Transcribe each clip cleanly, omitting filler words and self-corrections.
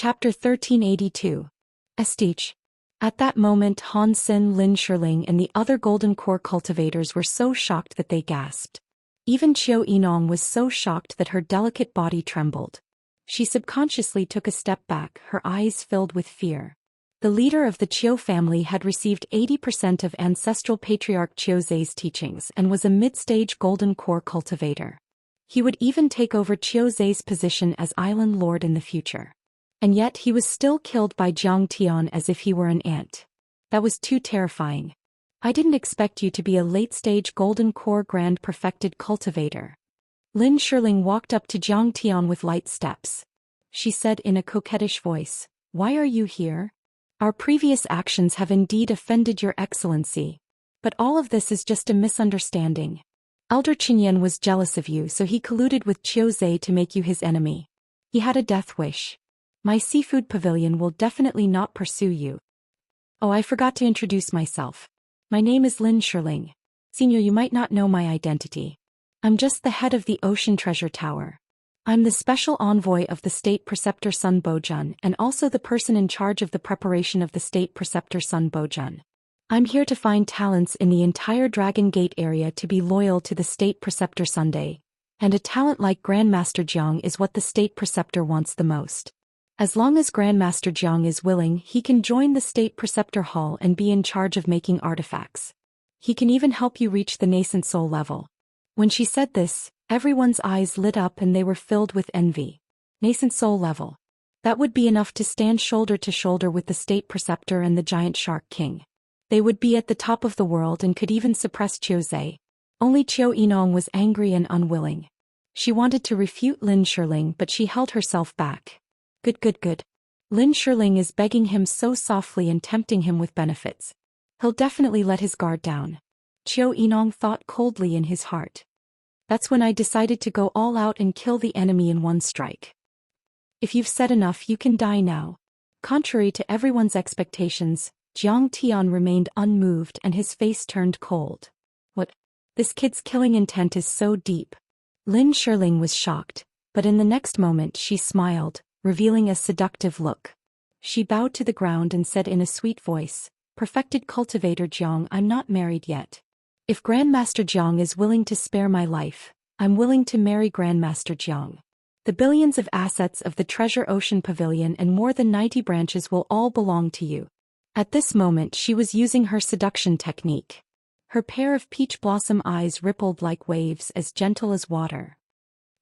Chapter 1382. Estige. At that moment Han Xin, Lin Shirling and the other Golden Core cultivators were so shocked that they gasped. Even Qiu Yinong was so shocked that her delicate body trembled. She subconsciously took a step back, her eyes filled with fear. The leader of the Qiu family had received 80% of ancestral patriarch Qiu Zhe's teachings and was a mid-stage Golden Core cultivator. He would even take over Qiu Zhe's position as Island Lord in the future. And yet he was still killed by Jiang Tian as if he were an ant. That was too terrifying. I didn't expect you to be a late-stage Golden Core Grand Perfected Cultivator. Lin Shirling walked up to Jiang Tian with light steps. She said in a coquettish voice, "Why are you here? Our previous actions have indeed offended your excellency. But all of this is just a misunderstanding. Elder Qinyan was jealous of you, so he colluded with Qiu Zhe to make you his enemy. He had a death wish. My seafood pavilion will definitely not pursue you. Oh, I forgot to introduce myself. My name is Lin Shirling. Senior, you might not know my identity. I'm just the head of the Ocean Treasure Tower. I'm the special envoy of the State Preceptor Sun Bojun and also the person in charge of the preparation of the State Preceptor Sun Bojun. I'm here to find talents in the entire Dragon Gate area to be loyal to the State Preceptor Sunday, and a talent like Grandmaster Jiang is what the State Preceptor wants the most. As long as Grandmaster Jiang is willing, he can join the State Preceptor Hall and be in charge of making artifacts. He can even help you reach the nascent soul level." When she said this, everyone's eyes lit up and they were filled with envy. Nascent soul level. That would be enough to stand shoulder to shoulder with the State Preceptor and the Giant Shark King. They would be at the top of the world and could even suppress Qiu Zhe. Only Qiu Yinong was angry and unwilling. She wanted to refute Lin Shirling, but she held herself back. Good. Lin Shirling is begging him so softly and tempting him with benefits. He'll definitely let his guard down. Qiu Yinong thought coldly in his heart. That's when I decided to go all out and kill the enemy in one strike. If you've said enough, you can die now. Contrary to everyone's expectations, Jiang Tian remained unmoved and his face turned cold. What? This kid's killing intent is so deep. Lin Shirling was shocked, but in the next moment she smiled, revealing a seductive look. She bowed to the ground and said in a sweet voice, "Perfected Cultivator Jiang, I'm not married yet. If Grandmaster Jiang is willing to spare my life, I'm willing to marry Grandmaster Jiang. The billions of assets of the Treasure Ocean Pavilion and more than 90 branches will all belong to you." At this moment she was using her seduction technique. Her pair of peach blossom eyes rippled like waves as gentle as water.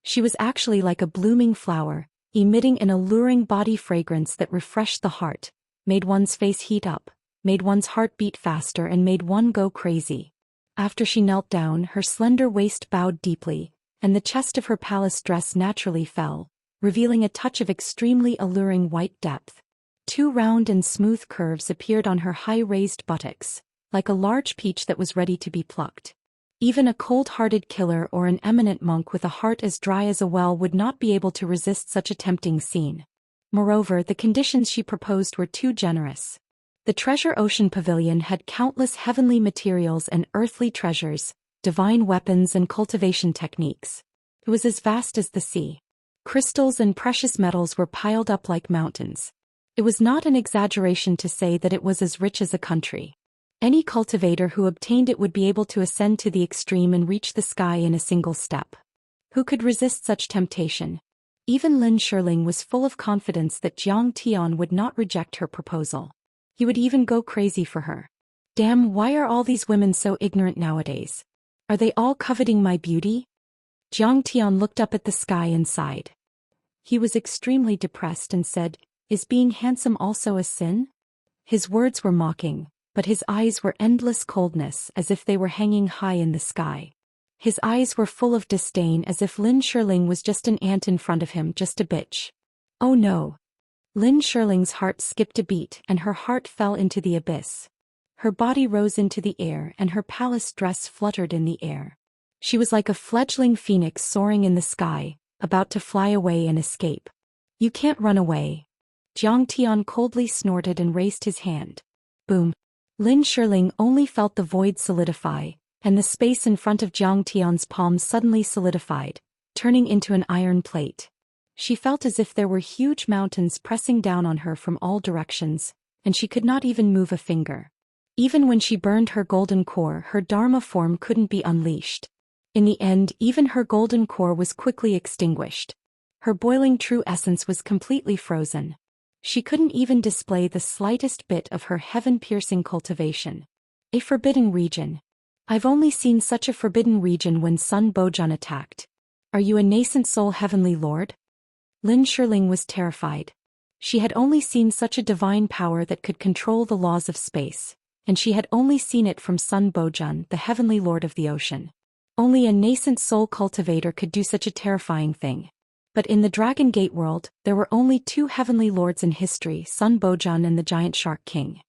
She was actually like a blooming flower, emitting an alluring body fragrance that refreshed the heart, made one's face heat up, made one's heart beat faster and made one go crazy. After she knelt down, her slender waist bowed deeply, and the chest of her palace dress naturally fell, revealing a touch of extremely alluring white depth. 2 round and smooth curves appeared on her high-raised buttocks, like a large peach that was ready to be plucked. Even a cold-hearted killer or an eminent monk with a heart as dry as a well would not be able to resist such a tempting scene. Moreover, the conditions she proposed were too generous. The Treasure Ocean Pavilion had countless heavenly materials and earthly treasures, divine weapons and cultivation techniques. It was as vast as the sea. Crystals and precious metals were piled up like mountains. It was not an exaggeration to say that it was as rich as a country. Any cultivator who obtained it would be able to ascend to the extreme and reach the sky in a single step. Who could resist such temptation? Even Lin Shirling was full of confidence that Jiang Tian would not reject her proposal. He would even go crazy for her. Damn, why are all these women so ignorant nowadays? Are they all coveting my beauty? Jiang Tian looked up at the sky and sighed. He was extremely depressed and said, "Is being handsome also a sin?" His words were mocking, but his eyes were endless coldness as if they were hanging high in the sky. His eyes were full of disdain as if Lin Shirling was just an ant in front of him, just a bitch. Oh no. Lin Shirling's heart skipped a beat and her heart fell into the abyss. Her body rose into the air and her palace dress fluttered in the air. She was like a fledgling phoenix soaring in the sky, about to fly away and escape. "You can't run away." Jiang Tian coldly snorted and raised his hand. Boom. Lin Shirling only felt the void solidify, and the space in front of Jiang Tian's palm suddenly solidified, turning into an iron plate. She felt as if there were huge mountains pressing down on her from all directions, and she could not even move a finger. Even when she burned her golden core, her Dharma form couldn't be unleashed. In the end, even her golden core was quickly extinguished. Her boiling true essence was completely frozen. She couldn't even display the slightest bit of her heaven-piercing cultivation. A forbidden region. I've only seen such a forbidden region when Sun Bojun attacked. Are you a nascent soul heavenly lord? Lin Shirling was terrified. She had only seen such a divine power that could control the laws of space, and she had only seen it from Sun Bojun, the heavenly lord of the ocean. Only a nascent soul cultivator could do such a terrifying thing. But in the Dragon Gate world, there were only two heavenly lords in history, Sun Bojun and the Giant Shark King.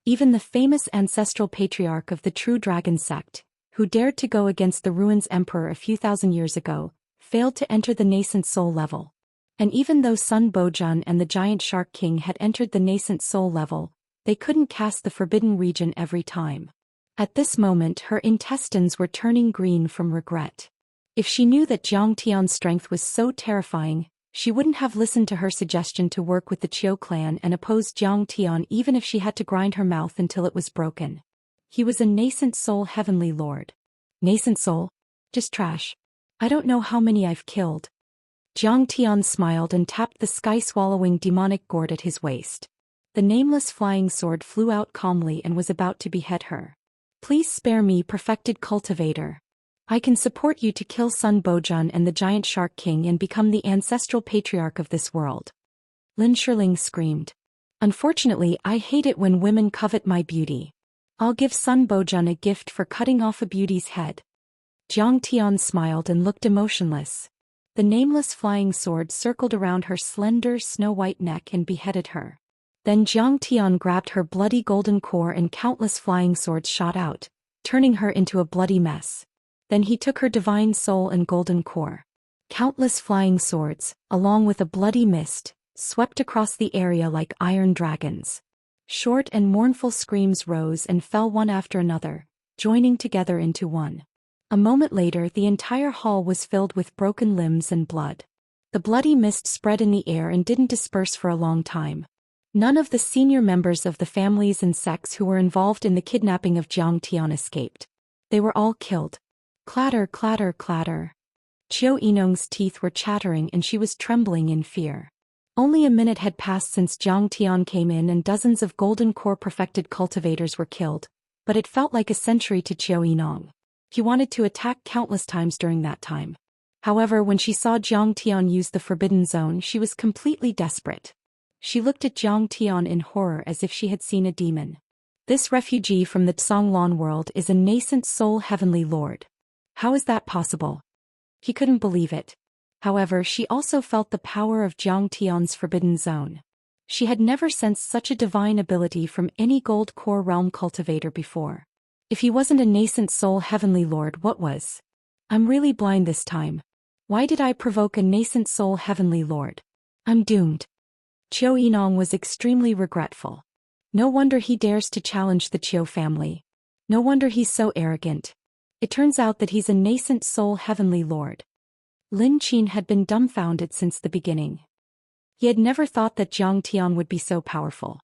Even the famous ancestral patriarch of the true dragon sect, who dared to go against the Ruins Emperor a few thousand years ago, failed to enter the nascent soul level. And even though Sun Bojun and the Giant Shark King had entered the nascent soul level, they couldn't cast the forbidden region every time. At this moment her intestines were turning green from regret. If she knew that Jiang Tian's strength was so terrifying, she wouldn't have listened to her suggestion to work with the Qiu clan and oppose Jiang Tian even if she had to grind her mouth until it was broken. He was a nascent soul heavenly lord. Nascent soul? Just trash. I don't know how many I've killed. Jiang Tian smiled and tapped the sky-swallowing demonic gourd at his waist. The nameless flying sword flew out calmly and was about to behead her. Please spare me, perfected cultivator. I can support you to kill Sun Bojun and the Giant Shark King and become the ancestral patriarch of this world. Lin Shirling screamed. Unfortunately, I hate it when women covet my beauty. I'll give Sun Bojun a gift for cutting off a beauty's head. Jiang Tian smiled and looked emotionless. The nameless flying sword circled around her slender, snow-white neck and beheaded her. Then Jiang Tian grabbed her bloody golden core and countless flying swords shot out, turning her into a bloody mess. Then he took her divine soul and golden core. Countless flying swords, along with a bloody mist, swept across the area like iron dragons. Short and mournful screams rose and fell one after another, joining together into one. A moment later the entire hall was filled with broken limbs and blood. The bloody mist spread in the air and didn't disperse for a long time. None of the senior members of the families and sects who were involved in the kidnapping of Jiang Tian escaped. They were all killed. Clatter, clatter, clatter. Qiu Yinong's teeth were chattering and she was trembling in fear. Only a minute had passed since Jiang Tian came in and dozens of golden core perfected cultivators were killed, but it felt like a century to Qiu Yinong. He wanted to attack countless times during that time. However, when she saw Jiang Tian use the forbidden zone, she was completely desperate. She looked at Jiang Tian in horror as if she had seen a demon. This refugee from the Tsonglan world is a nascent soul heavenly lord. How is that possible? He couldn't believe it. However, she also felt the power of Jiang Tian's forbidden zone. She had never sensed such a divine ability from any gold core realm cultivator before. If he wasn't a nascent soul heavenly lord, what was? I'm really blind this time. Why did I provoke a nascent soul heavenly lord? I'm doomed. Qiu Yinong was extremely regretful. No wonder he dares to challenge the Qiu family. No wonder he's so arrogant. It turns out that he's a nascent soul heavenly lord. Lin Qin had been dumbfounded since the beginning. He had never thought that Jiang Tian would be so powerful.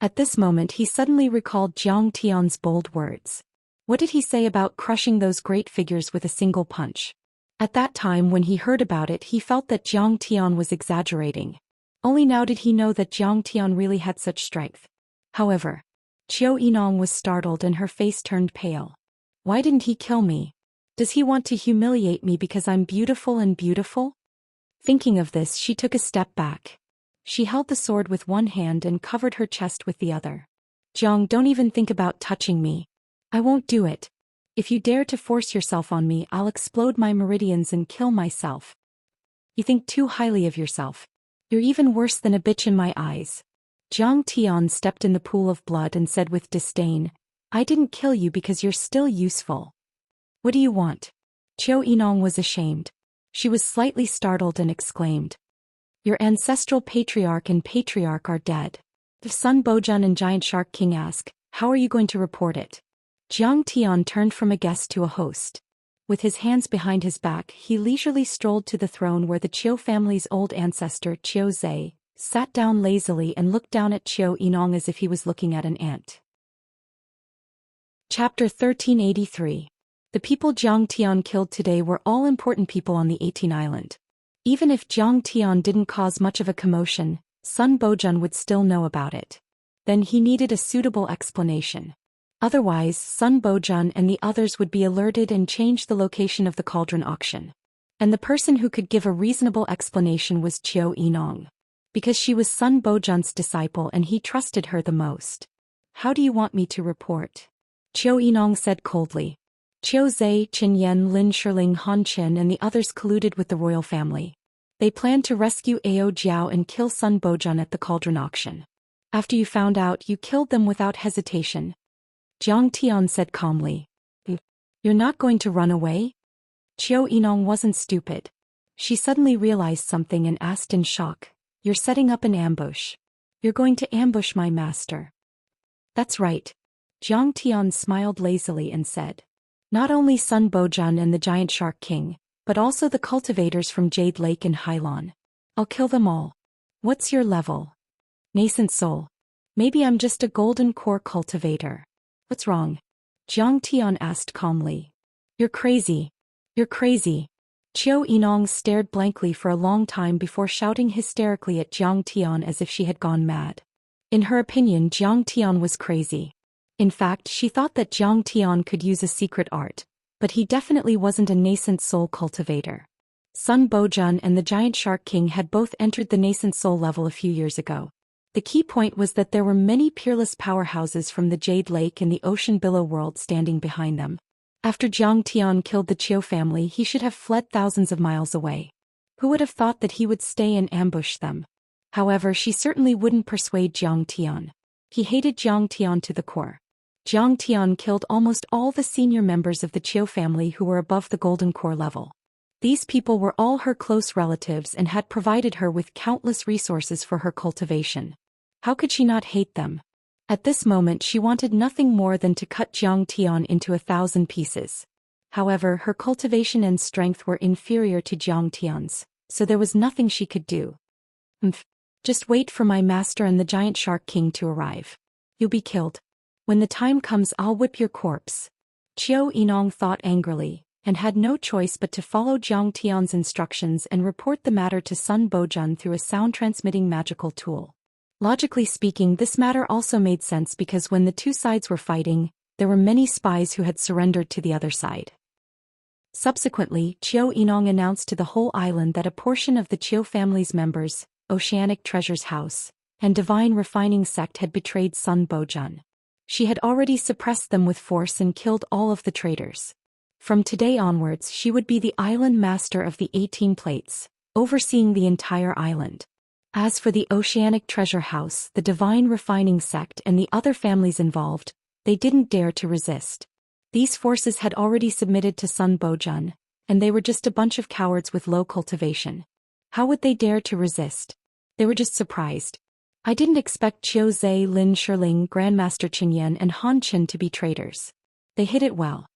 At this moment he suddenly recalled Jiang Tian's bold words. What did he say about crushing those great figures with a single punch? At that time when he heard about it he felt that Jiang Tian was exaggerating. Only now did he know that Jiang Tian really had such strength. However, Qiu Yinong was startled and her face turned pale. Why didn't he kill me? Does he want to humiliate me because I'm beautiful and beautiful? Thinking of this, she took a step back. She held the sword with one hand and covered her chest with the other. Jiang, don't even think about touching me. I won't do it. If you dare to force yourself on me, I'll explode my meridians and kill myself. You think too highly of yourself. You're even worse than a bitch in my eyes. Jiang Tian stepped in the pool of blood and said with disdain, I didn't kill you because you're still useful. What do you want? Qiu Yinong was ashamed. She was slightly startled and exclaimed. Your ancestral patriarch and patriarch are dead. If Sun Bojun and Giant Shark King ask, how are you going to report it? Jiang Tian turned from a guest to a host. With his hands behind his back, he leisurely strolled to the throne where the Qiu family's old ancestor, Qiu Zhe, sat down lazily and looked down at Qiu Yinong as if he was looking at an ant. Chapter 1383. The people Zhang Tian killed today were all important people on the 18 island. Even if Zhang Tian didn't cause much of a commotion, Sun Bojun would still know about it. Then he needed a suitable explanation. Otherwise, Sun Bojun and the others would be alerted and change the location of the cauldron auction. And the person who could give a reasonable explanation was Qiu Yinong. Because she was Sun Bojun's disciple and he trusted her the most. How do you want me to report? Qiu Yinong said coldly. Qiu Zhe, Qin Yan, Lin Shirling, Han Qin and the others colluded with the royal family. They planned to rescue Ao Jiao and kill Sun Bojun at the cauldron auction. After you found out, you killed them without hesitation. Zhang Tian said calmly. You're not going to run away? Qiu Yinong wasn't stupid. She suddenly realized something and asked in shock. You're setting up an ambush. You're going to ambush my master. That's right. Zhang Tian smiled lazily and said. Not only Sun Bojun and the giant shark king, but also the cultivators from Jade Lake and Hailan. I'll kill them all. What's your level? Nascent soul. Maybe I'm just a golden core cultivator. What's wrong? Zhang Tian asked calmly. You're crazy. You're crazy. Qiu Yinong stared blankly for a long time before shouting hysterically at Zhang Tian as if she had gone mad. In her opinion, Zhang Tian was crazy. In fact, she thought that Zhang Tian could use a secret art, but he definitely wasn't a nascent soul cultivator. Sun Bojun and the giant shark king had both entered the nascent soul level a few years ago. The key point was that there were many peerless powerhouses from the Jade Lake and the Ocean Billow world standing behind them. After Zhang Tian killed the Qiu family, he should have fled thousands of miles away. Who would have thought that he would stay and ambush them? However, she certainly wouldn't persuade Zhang Tian. He hated Zhang Tian to the core. Zhang Tian killed almost all the senior members of the Qiu family who were above the golden core level. These people were all her close relatives and had provided her with countless resources for her cultivation. How could she not hate them? At this moment she wanted nothing more than to cut Zhang Tian into 1,000 pieces. However, her cultivation and strength were inferior to Zhang Tian's, so there was nothing she could do. Just wait for my master and the giant shark king to arrive. You'll be killed. When the time comes, I'll whip your corpse. Qiu Yinong thought angrily, and had no choice but to follow Zhang Tian's instructions and report the matter to Sun Bojun through a sound-transmitting magical tool. Logically speaking, this matter also made sense because when the two sides were fighting, there were many spies who had surrendered to the other side. Subsequently, Qiu Yinong announced to the whole island that a portion of the Qiu family's members, Oceanic Treasure's House, and Divine Refining Sect had betrayed Sun Bojun. She had already suppressed them with force and killed all of the traitors. From today onwards, she would be the island master of the 18 plates, overseeing the entire island. As for the Oceanic Treasure House, the Divine Refining Sect and the other families involved, they didn't dare to resist. These forces had already submitted to Sun Bojun, and they were just a bunch of cowards with low cultivation. How would they dare to resist? They were just surprised. I didn't expect Qiu Zhe, Lin Shirling, Grandmaster Qin Yan and Han Qin to be traitors. They hid it well.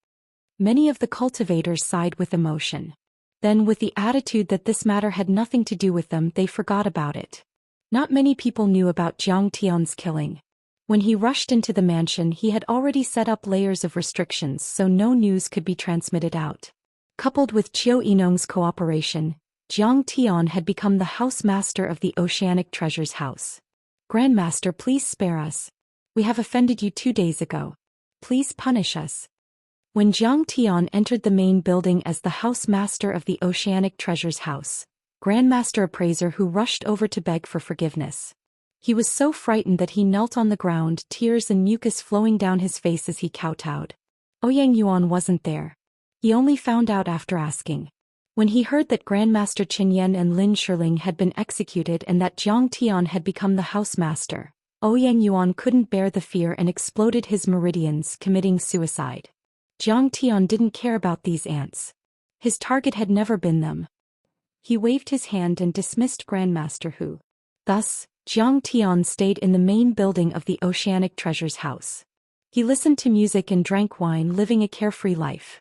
Many of the cultivators sighed with emotion. Then, with the attitude that this matter had nothing to do with them, they forgot about it. Not many people knew about Zhang Tian's killing. When he rushed into the mansion, he had already set up layers of restrictions so no news could be transmitted out. Coupled with Qiu Yinong's cooperation, Zhang Tian had become the house master of the Oceanic Treasure's house. Grandmaster, please spare us. We have offended you 2 days ago. Please punish us. When Zhang Tian entered the main building as the house master of the Oceanic Treasure's house, Grandmaster Appraiser who rushed over to beg for forgiveness. He was so frightened that he knelt on the ground, tears and mucus flowing down his face as he kowtowed. Ouyang Yuan wasn't there. He only found out after asking. When he heard that Grandmaster Qin Yan and Lin Shirling had been executed and that Zhang Tian had become the house master, Ouyang Yuan couldn't bear the fear and exploded his meridians, committing suicide. Zhang Tian didn't care about these ants. His target had never been them. He waved his hand and dismissed Grandmaster Hu. Thus, Zhang Tian stayed in the main building of the Oceanic Treasure's house. He listened to music and drank wine, living a carefree life.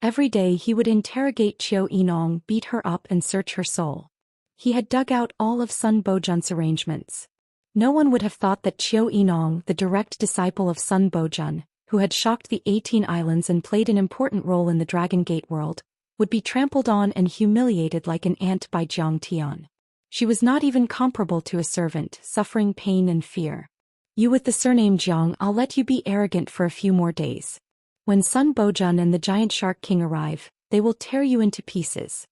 Every day he would interrogate Qiu Yinong, beat her up and search her soul. He had dug out all of Sun Bojun's arrangements. No one would have thought that Qiu Yinong, the direct disciple of Sun Bojun, who had shocked the 18 islands and played an important role in the Dragon Gate world, would be trampled on and humiliated like an ant by Jiang Tian. She was not even comparable to a servant, suffering pain and fear. You with the surname Jiang, I'll let you be arrogant for a few more days. When Sun Bojun and the Giant Shark King arrive, they will tear you into pieces.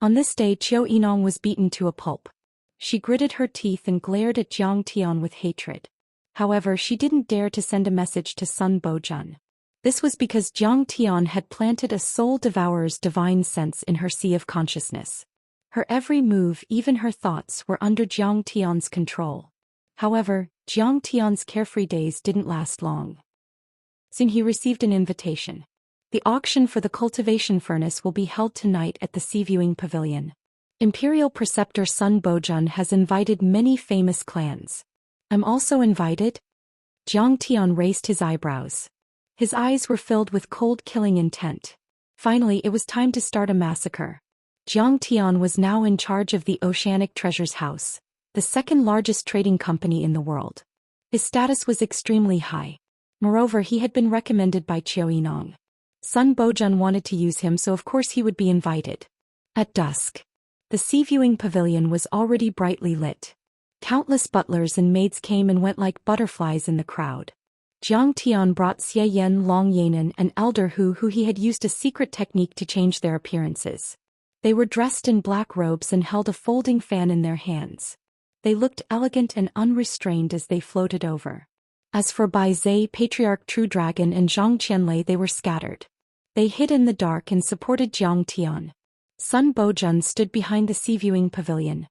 On this day Qiu Yinong was beaten to a pulp. She gritted her teeth and glared at Jiang Tian with hatred. However, she didn't dare to send a message to Sun Bojun. This was because Jiang Tian had planted a soul devourer's divine sense in her sea of consciousness. Her every move, even her thoughts, were under Jiang Tian's control. However, Jiang Tian's carefree days didn't last long. Soon he received an invitation. The auction for the cultivation furnace will be held tonight at the Sea Viewing Pavilion. Imperial Preceptor Sun Bojun has invited many famous clans. I'm also invited? Jiang Tian raised his eyebrows. His eyes were filled with cold killing intent. Finally, it was time to start a massacre. Jiang Tian was now in charge of the Oceanic Treasures House, the second largest trading company in the world. His status was extremely high. Moreover, he had been recommended by Qiu Yinong. Sun Bojun wanted to use him, so of course he would be invited. At dusk, the Sea Viewing Pavilion was already brightly lit. Countless butlers and maids came and went like butterflies in the crowd. Jiang Tian brought Xie Yan Long Yanan, an elder who he had used a secret technique to change their appearances. They were dressed in black robes and held a folding fan in their hands. They looked elegant and unrestrained as they floated over. As for Bai Zhe, Patriarch True Dragon, and Zhang Qianlei, they were scattered. They hid in the dark and supported Jiang Tian. Sun Bojun stood behind the Sea Viewing Pavilion.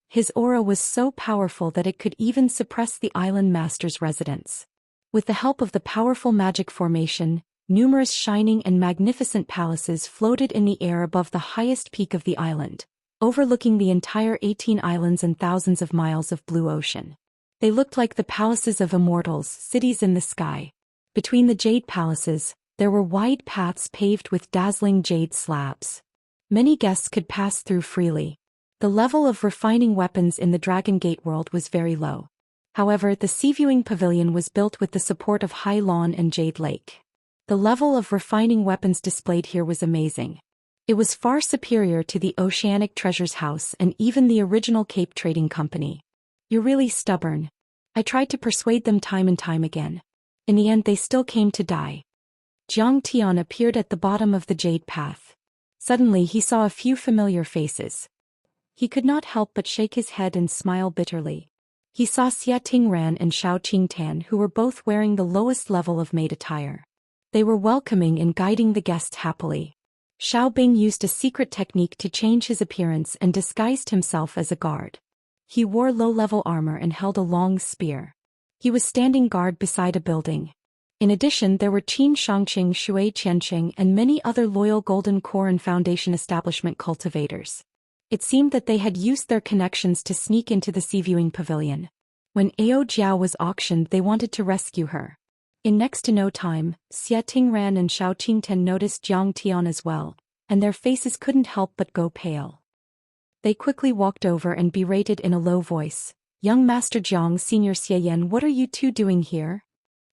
His aura was so powerful that it could even suppress the island master's residence. With the help of the powerful magic formation, numerous shining and magnificent palaces floated in the air above the highest peak of the island, overlooking the entire 18 islands and thousands of miles of blue ocean. They looked like the palaces of immortals, cities in the sky. Between the jade palaces, there were wide paths paved with dazzling jade slabs. Many guests could pass through freely. The level of refining weapons in the Dragon Gate world was very low. However, the Sea Viewing Pavilion was built with the support of High Lawn and Jade Lake. The level of refining weapons displayed here was amazing. It was far superior to the Oceanic Treasures House and even the original Cape Trading Company. You're really stubborn. I tried to persuade them time and time again. In the end, they still came to die. Jiang Tian appeared at the bottom of the jade path. Suddenly he saw a few familiar faces. He could not help but shake his head and smile bitterly. He saw Xia Tingran and Shao Qingtan, who were both wearing the lowest level of maid attire. They were welcoming and guiding the guests happily. Shao Bing used a secret technique to change his appearance and disguised himself as a guard. He wore low-level armor and held a long spear. He was standing guard beside a building. In addition, there were Qin Shangqing, Shui Qianqing, and many other loyal Golden Core and Foundation establishment cultivators. It seemed that they had used their connections to sneak into the Sea Viewing Pavilion. When Ao Jiao was auctioned, they wanted to rescue her. In next to no time, Xia Tingran and Shao Qingten noticed Jiang Tian as well, and their faces couldn't help but go pale. They quickly walked over and berated in a low voice, "Young Master Jiang, Senior Xie Yan, what are you two doing here?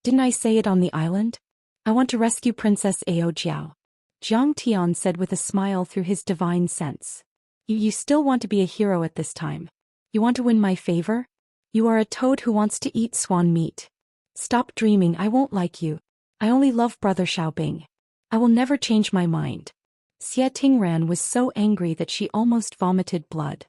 Didn't I say it on the island? I want to rescue Princess Ao Jiao." Jiang Tian said with a smile through his divine sense. You still want to be a hero at this time? You want to win my favor? You are a toad who wants to eat swan meat. Stop dreaming, I won't like you. I only love Brother Xiaobing. I will never change my mind. Xia Tingran was so angry that she almost vomited blood.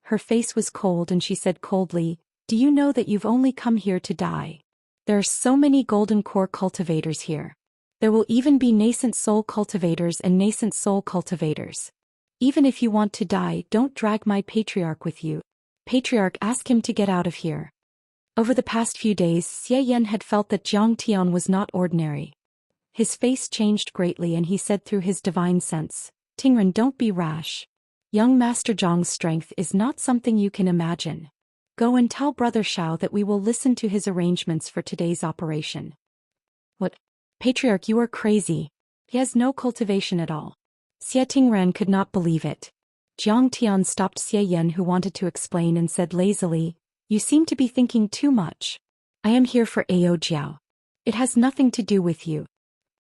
Her face was cold and she said coldly, "Do you know that you've only come here to die? There are so many Golden Core cultivators here. There will even be nascent soul cultivators and nascent soul cultivators. Even if you want to die, don't drag my patriarch with you. Patriarch, ask him to get out of here." Over the past few days, Xie Yan had felt that Jiang Tian was not ordinary. His face changed greatly and he said through his divine sense, "Tingran, don't be rash. Young Master Zhang's strength is not something you can imagine. Go and tell Brother Shao that we will listen to his arrangements for today's operation." "What? Patriarch, you are crazy. He has no cultivation at all. Xie Tingran could not believe it. Jiang Tian stopped Xie Yan, who wanted to explain, and said lazily, "You seem to be thinking too much. I am here for Ao Jiao. It has nothing to do with you."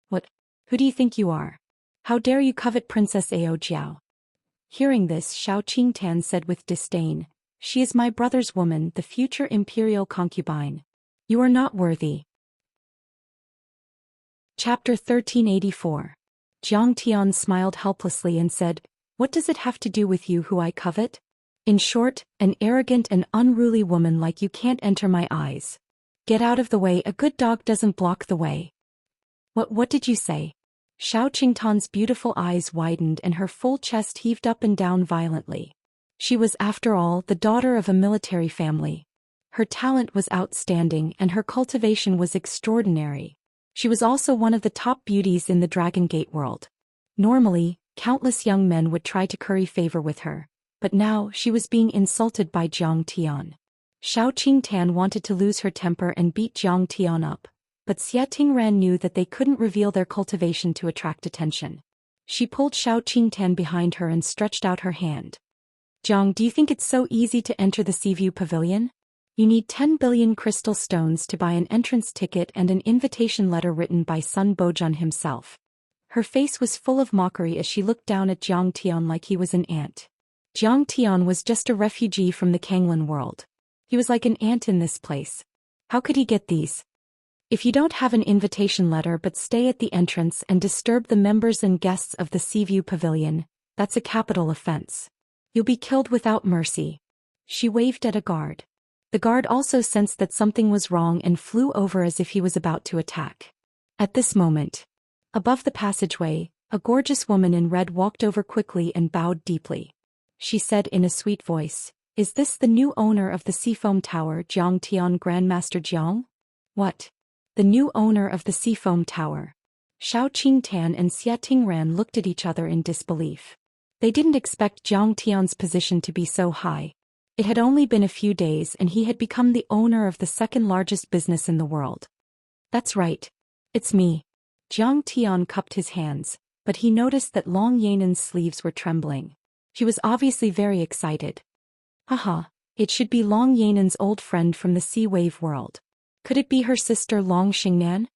"What? Who do you think you are? How dare you covet Princess Ao Jiao?" Hearing this, Xiao Qingtan said with disdain, "She is my brother's woman, the future imperial concubine. You are not worthy." Chapter 1384. Jiang Tian smiled helplessly and said, "What does it have to do with you who I covet? In short, an arrogant and unruly woman like you can't enter my eyes. Get out of the way, a good dog doesn't block the way." What did you say?" Xiao Qingtan's beautiful eyes widened and her full chest heaved up and down violently. She was, after all, the daughter of a military family. Her talent was outstanding and her cultivation was extraordinary. She was also one of the top beauties in the Dragon Gate world. Normally, countless young men would try to curry favor with her, but now she was being insulted by Jiang Tian. Xiao Qingtan wanted to lose her temper and beat Jiang Tian up, but Xie Tingran knew that they couldn't reveal their cultivation to attract attention. She pulled Xiao Qingtan behind her and stretched out her hand. "Jiang, do you think it's so easy to enter the Seaview Pavilion? You need 10 billion crystal stones to buy an entrance ticket and an invitation letter written by Sun Bojun himself." Her face was full of mockery as she looked down at Jiang Tian like he was an ant. Jiang Tian was just a refugee from the Kanglin world. He was like an ant in this place. How could he get these? "If you don't have an invitation letter but stay at the entrance and disturb the members and guests of the Seaview Pavilion, that's a capital offense. You'll be killed without mercy." She waved at a guard. The guard also sensed that something was wrong and flew over as if he was about to attack. At this moment, above the passageway, a gorgeous woman in red walked over quickly and bowed deeply. She said in a sweet voice, "Is this the new owner of the Seafoam Tower, Jiang Tian, Grandmaster Jiang?" "What? The new owner of the Seafoam Tower?" Xiao Qingtan and Xie Tingran looked at each other in disbelief. They didn't expect Jiang Tian's position to be so high. It had only been a few days and he had become the owner of the second largest business in the world. "That's right. It's me." Jiang Tian cupped his hands, but he noticed that Long Yanan's sleeves were trembling. She was obviously very excited. Haha, it should be Long Yanan's old friend from the Sea Wave world. Could it be her sister Long Xingnan?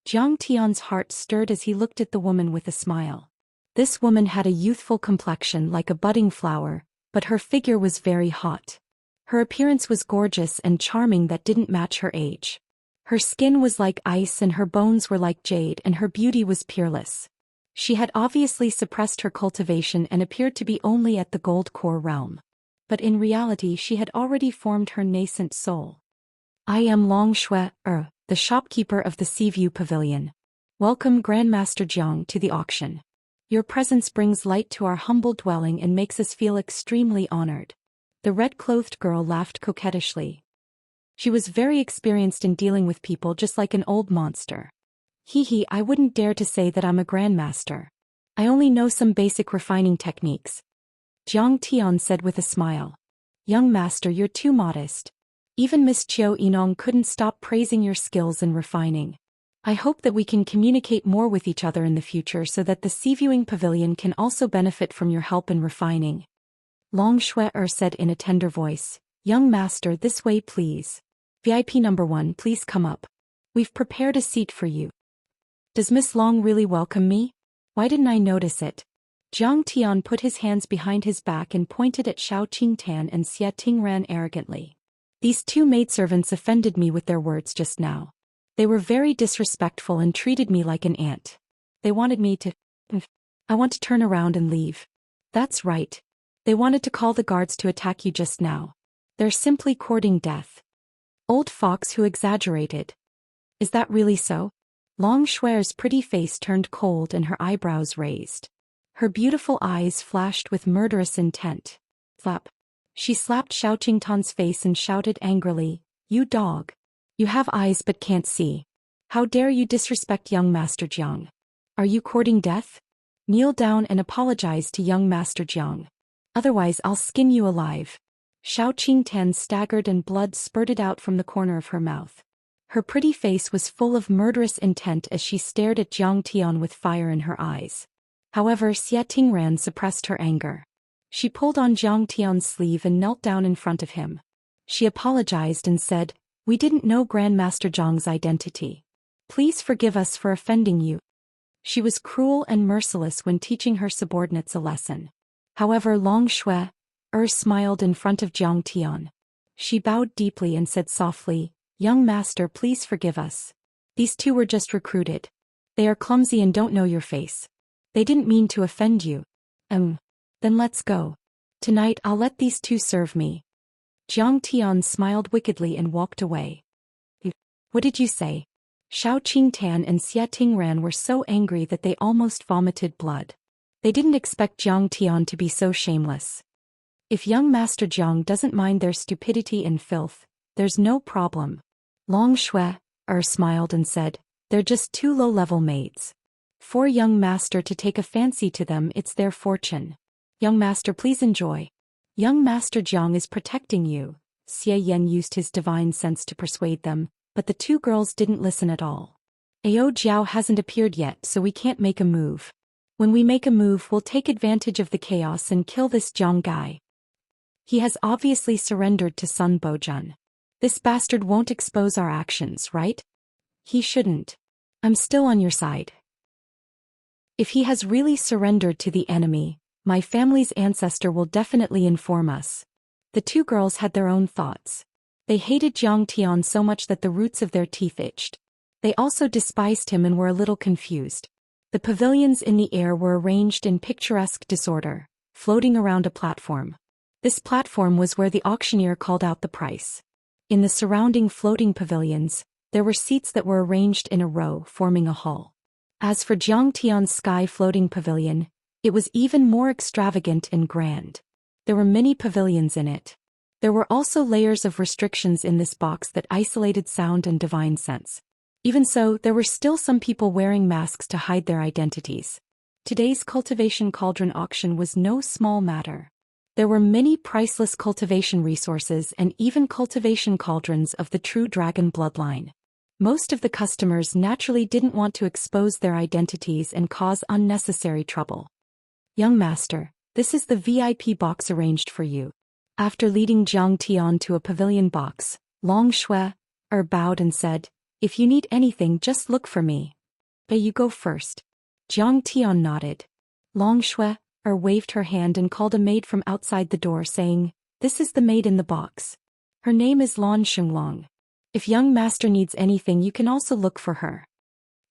Jiang Tian's heart stirred as he looked at the woman with a smile. This woman had a youthful complexion like a budding flower, but her figure was very hot. Her appearance was gorgeous and charming that didn't match her age. Her skin was like ice and her bones were like jade, and her beauty was peerless. She had obviously suppressed her cultivation and appeared to be only at the gold core realm. But in reality she had already formed her nascent soul. "I am Long Shui, the shopkeeper of the Seaview Pavilion. Welcome, Grandmaster Jiang, to the auction. Your presence brings light to our humble dwelling and makes us feel extremely honored." The red-clothed girl laughed coquettishly. She was very experienced in dealing with people, just like an old monster. I wouldn't dare to say that I'm a grandmaster. I only know some basic refining techniques." Jiang Tian said with a smile. "Young master, you're too modest. Even Miss Qiu Yinong couldn't stop praising your skills in refining. I hope that we can communicate more with each other in the future so that the Seaviewing Pavilion can also benefit from your help in refining." Long Shui said in a tender voice, "Young master, this way please. VIP number 1, please come up. We've prepared a seat for you." "Does Miss Long really welcome me? Why didn't I notice it?" Jiang Tian put his hands behind his back and pointed at Xiao Qingtan and Xie Tingran arrogantly. "These two maidservants offended me with their words just now. They were very disrespectful and treated me like an ant. They wanted me to... I want to turn around and leave." "That's right. They wanted to call the guards to attack you just now. They're simply courting death." "Old fox who exaggerated. Is that really so?" Long Shui's pretty face turned cold and her eyebrows raised. Her beautiful eyes flashed with murderous intent. Slap. She slapped Xiao Qingtan's face and shouted angrily, "You dog! You have eyes but can't see. How dare you disrespect young Master Jiang? Are you courting death? Kneel down and apologize to young Master Jiang. Otherwise I'll skin you alive." Xiao Qingtan staggered and blood spurted out from the corner of her mouth. Her pretty face was full of murderous intent as she stared at Jiang Tian with fire in her eyes. However, Xie Tingran suppressed her anger. She pulled on Jiang Tian's sleeve and knelt down in front of him. She apologized and said, "We didn't know Grandmaster Zhang's identity. Please forgive us for offending you." She was cruel and merciless when teaching her subordinates a lesson. However, Long Shui smiled in front of Jiang Tian. She bowed deeply and said softly, "Young master, please forgive us. These two were just recruited. They are clumsy and don't know your face. They didn't mean to offend you. Then let's go. Tonight I'll let these two serve me." Jiang Tian smiled wickedly and walked away. "What did you say?" Shao Qingtan and Xie Tingran were so angry that they almost vomited blood. They didn't expect Jiang Tian to be so shameless. If young Master Jiang doesn't mind their stupidity and filth, there's no problem. Long Shui smiled and said, "They're just two low-level maids. For young master to take a fancy to them, it's their fortune. Young master, please enjoy. Young Master Jiang is protecting you." Xie Yan used his divine sense to persuade them, but the two girls didn't listen at all. "Ao Jiao hasn't appeared yet, so we can't make a move. When we make a move, we'll take advantage of the chaos and kill this Jiang guy. He has obviously surrendered to Sun Bojun. This bastard won't expose our actions, right? He shouldn't. I'm still on your side. If he has really surrendered to the enemy, my family's ancestor will definitely inform us." The two girls had their own thoughts. They hated Jiang Tian so much that the roots of their teeth itched. They also despised him and were a little confused. The pavilions in the air were arranged in picturesque disorder, floating around a platform. This platform was where the auctioneer called out the price. In the surrounding floating pavilions, there were seats that were arranged in a row, forming a hall. As for Jiang Tian's sky floating pavilion, it was even more extravagant and grand. There were many pavilions in it. There were also layers of restrictions in this box that isolated sound and divine sense. Even so, there were still some people wearing masks to hide their identities. Today's cultivation cauldron auction was no small matter. There were many priceless cultivation resources and even cultivation cauldrons of the true dragon bloodline. Most of the customers naturally didn't want to expose their identities and cause unnecessary trouble. "Young master, this is the VIP box arranged for you." After leading Jiang Tian to a pavilion box, Long Shui bowed and said, "If you need anything, just look for me. But you go first." Jiang Tian nodded. Long Shui waved her hand and called a maid from outside the door, saying, "This is the maid in the box. Her name is Lan Shenglong. If young master needs anything, you can also look for her."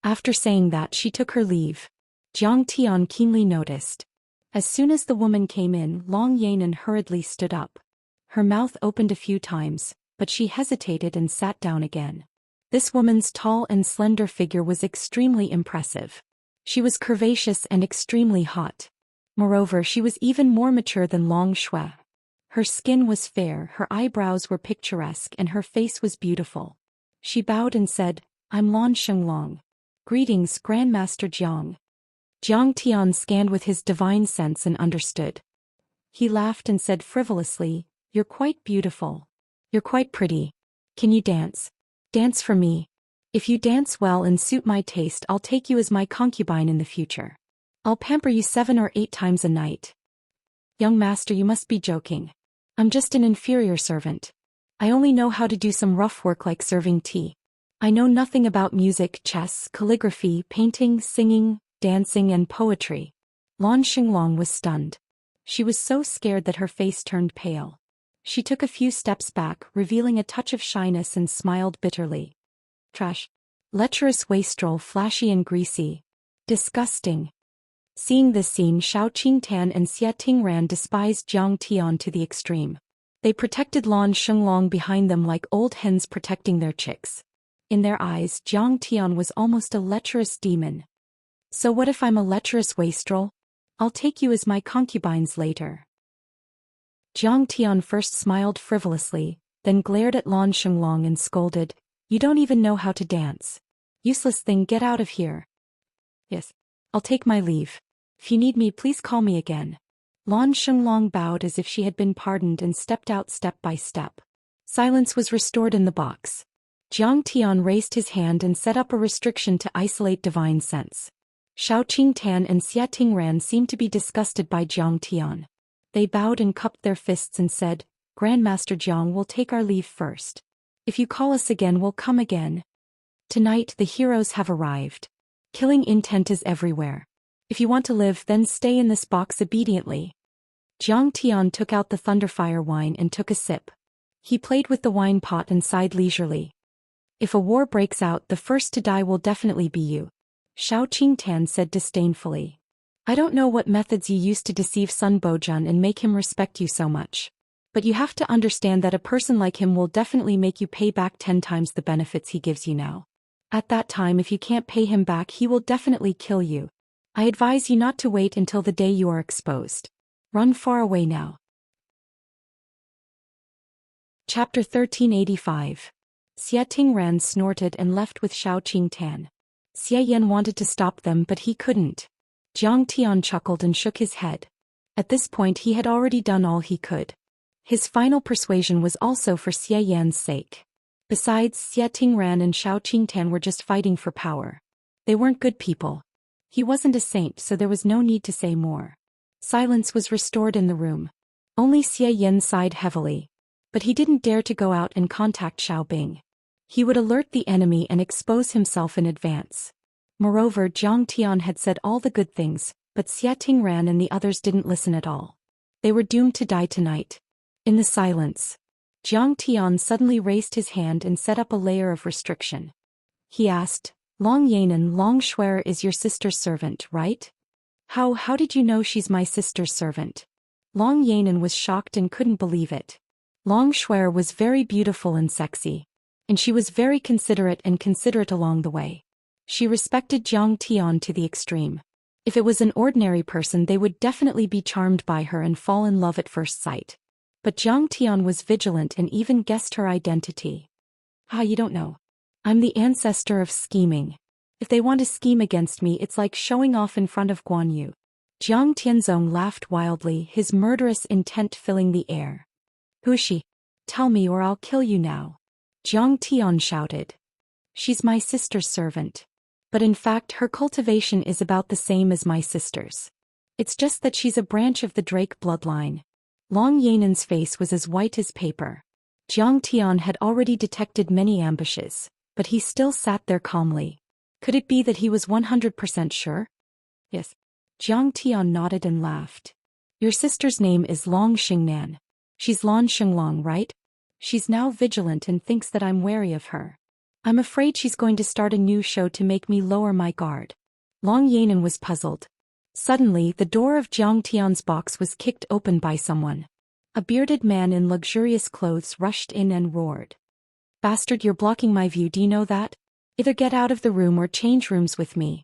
After saying that, she took her leave. Jiang Tian keenly noticed. As soon as the woman came in, Long Yanan hurriedly stood up. Her mouth opened a few times, but she hesitated and sat down again. This woman's tall and slender figure was extremely impressive. She was curvaceous and extremely hot. Moreover, she was even more mature than Long Shui. Her skin was fair, her eyebrows were picturesque, and her face was beautiful. She bowed and said, "I'm Lan Shenglong. Greetings, Grandmaster Jiang." Jiang Tian scanned with his divine sense and understood. He laughed and said frivolously, "You're quite beautiful. You're quite pretty. Can you dance? Dance for me. If you dance well and suit my taste, I'll take you as my concubine in the future. I'll pamper you 7 or 8 times a night." "Young master, you must be joking. I'm just an inferior servant. I only know how to do some rough work like serving tea. I know nothing about music, chess, calligraphy, painting, singing, dancing, and poetry." Lan Shenglong was stunned. She was so scared that her face turned pale. She took a few steps back, revealing a touch of shyness, and smiled bitterly. "Trash. Lecherous wastrel, flashy and greasy. Disgusting." Seeing this scene, Shao Qingtan and Xie Tingran despised Jiang Tian to the extreme. They protected Lan Shenglong behind them like old hens protecting their chicks. In their eyes, Jiang Tian was almost a lecherous demon. "So what if I'm a lecherous wastrel? I'll take you as my concubines later." Jiang Tian first smiled frivolously, then glared at Lan Shenglong and scolded, "You don't even know how to dance. Useless thing, get out of here." "Yes, I'll take my leave. If you need me, please call me again." Lan Shenglong bowed as if she had been pardoned and stepped out step by step. Silence was restored in the box. Jiang Tian raised his hand and set up a restriction to isolate divine sense. Shao Qingtan and Xia Tingran seemed to be disgusted by Jiang Tian. They bowed and cupped their fists and said, Grandmaster Jiang will take our leave first. If you call us again, we'll come again. Tonight the heroes have arrived. Killing intent is everywhere. If you want to live, then stay in this box obediently. Jiang Tian took out the Thunderfire wine and took a sip. He played with the wine pot and sighed leisurely. If a war breaks out, the first to die will definitely be you. Shao Qingtan said disdainfully. I don't know what methods you used to deceive Sun Bojun and make him respect you so much. But you have to understand that a person like him will definitely make you pay back 10 times the benefits he gives you now. At that time, if you can't pay him back, he will definitely kill you. I advise you not to wait until the day you are exposed. Run far away now. Chapter 1385. Xia Tingran snorted and left with Shao Qingtan. Xia Yan wanted to stop them, but he couldn't. Jiang Tian chuckled and shook his head. At this point he had already done all he could. His final persuasion was also for Xia Yan's sake. Besides, Xia Tingran and Shao Qingtan were just fighting for power. They weren't good people. He wasn't a saint, so there was no need to say more. Silence was restored in the room. Only Xia Yan sighed heavily. But he didn't dare to go out and contact Xiao Bing. He would alert the enemy and expose himself in advance. Moreover, Jiang Tian had said all the good things, but Xia Tingran and the others didn't listen at all. They were doomed to die tonight. In the silence, Jiang Tian suddenly raised his hand and set up a layer of restriction. He asked, Long Yanan, Long Shuer is your sister's servant, right? How did you know she's my sister's servant? Long Yanan was shocked and couldn't believe it. Long Shuer was very beautiful and sexy. And she was very considerate along the way. She respected Jiang Tian to the extreme. If it was an ordinary person, they would definitely be charmed by her and fall in love at first sight. But Jiang Tian was vigilant and even guessed her identity. You don't know. I'm the ancestor of scheming. If they want to scheme against me, it's like showing off in front of Guan Yu. Jiang Tianzong laughed wildly, his murderous intent filling the air. Who is she? Tell me or I'll kill you now. Jiang Tian shouted. She's my sister's servant. But in fact her cultivation is about the same as my sister's. It's just that she's a branch of the Drake bloodline. Long Yanan's face was as white as paper. Jiang Tian had already detected many ambushes, but he still sat there calmly. Could it be that he was 100% sure? Yes. Jiang Tian nodded and laughed. Your sister's name is Long Xingnan. She's Lan Xinglong, right? She's now vigilant and thinks that I'm wary of her. I'm afraid she's going to start a new show to make me lower my guard. Long Yanan was puzzled. Suddenly, the door of Jiang Tian's box was kicked open by someone. A bearded man in luxurious clothes rushed in and roared. Bastard, you're blocking my view, do you know that? Either get out of the room or change rooms with me.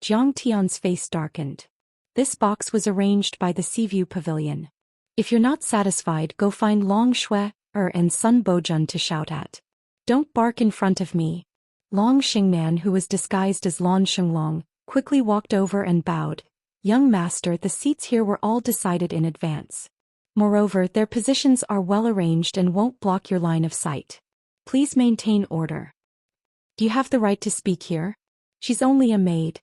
Jiang Tian's face darkened. This box was arranged by the Seaview Pavilion. If you're not satisfied, go find Long Shuer and Sun Bojun to shout at. Don't bark in front of me. Long Xingnan, who was disguised as Lan Xinglong, quickly walked over and bowed. Young master, the seats here were all decided in advance. Moreover, their positions are well arranged and won't block your line of sight. Please maintain order. Do you have the right to speak here? She's only a maid.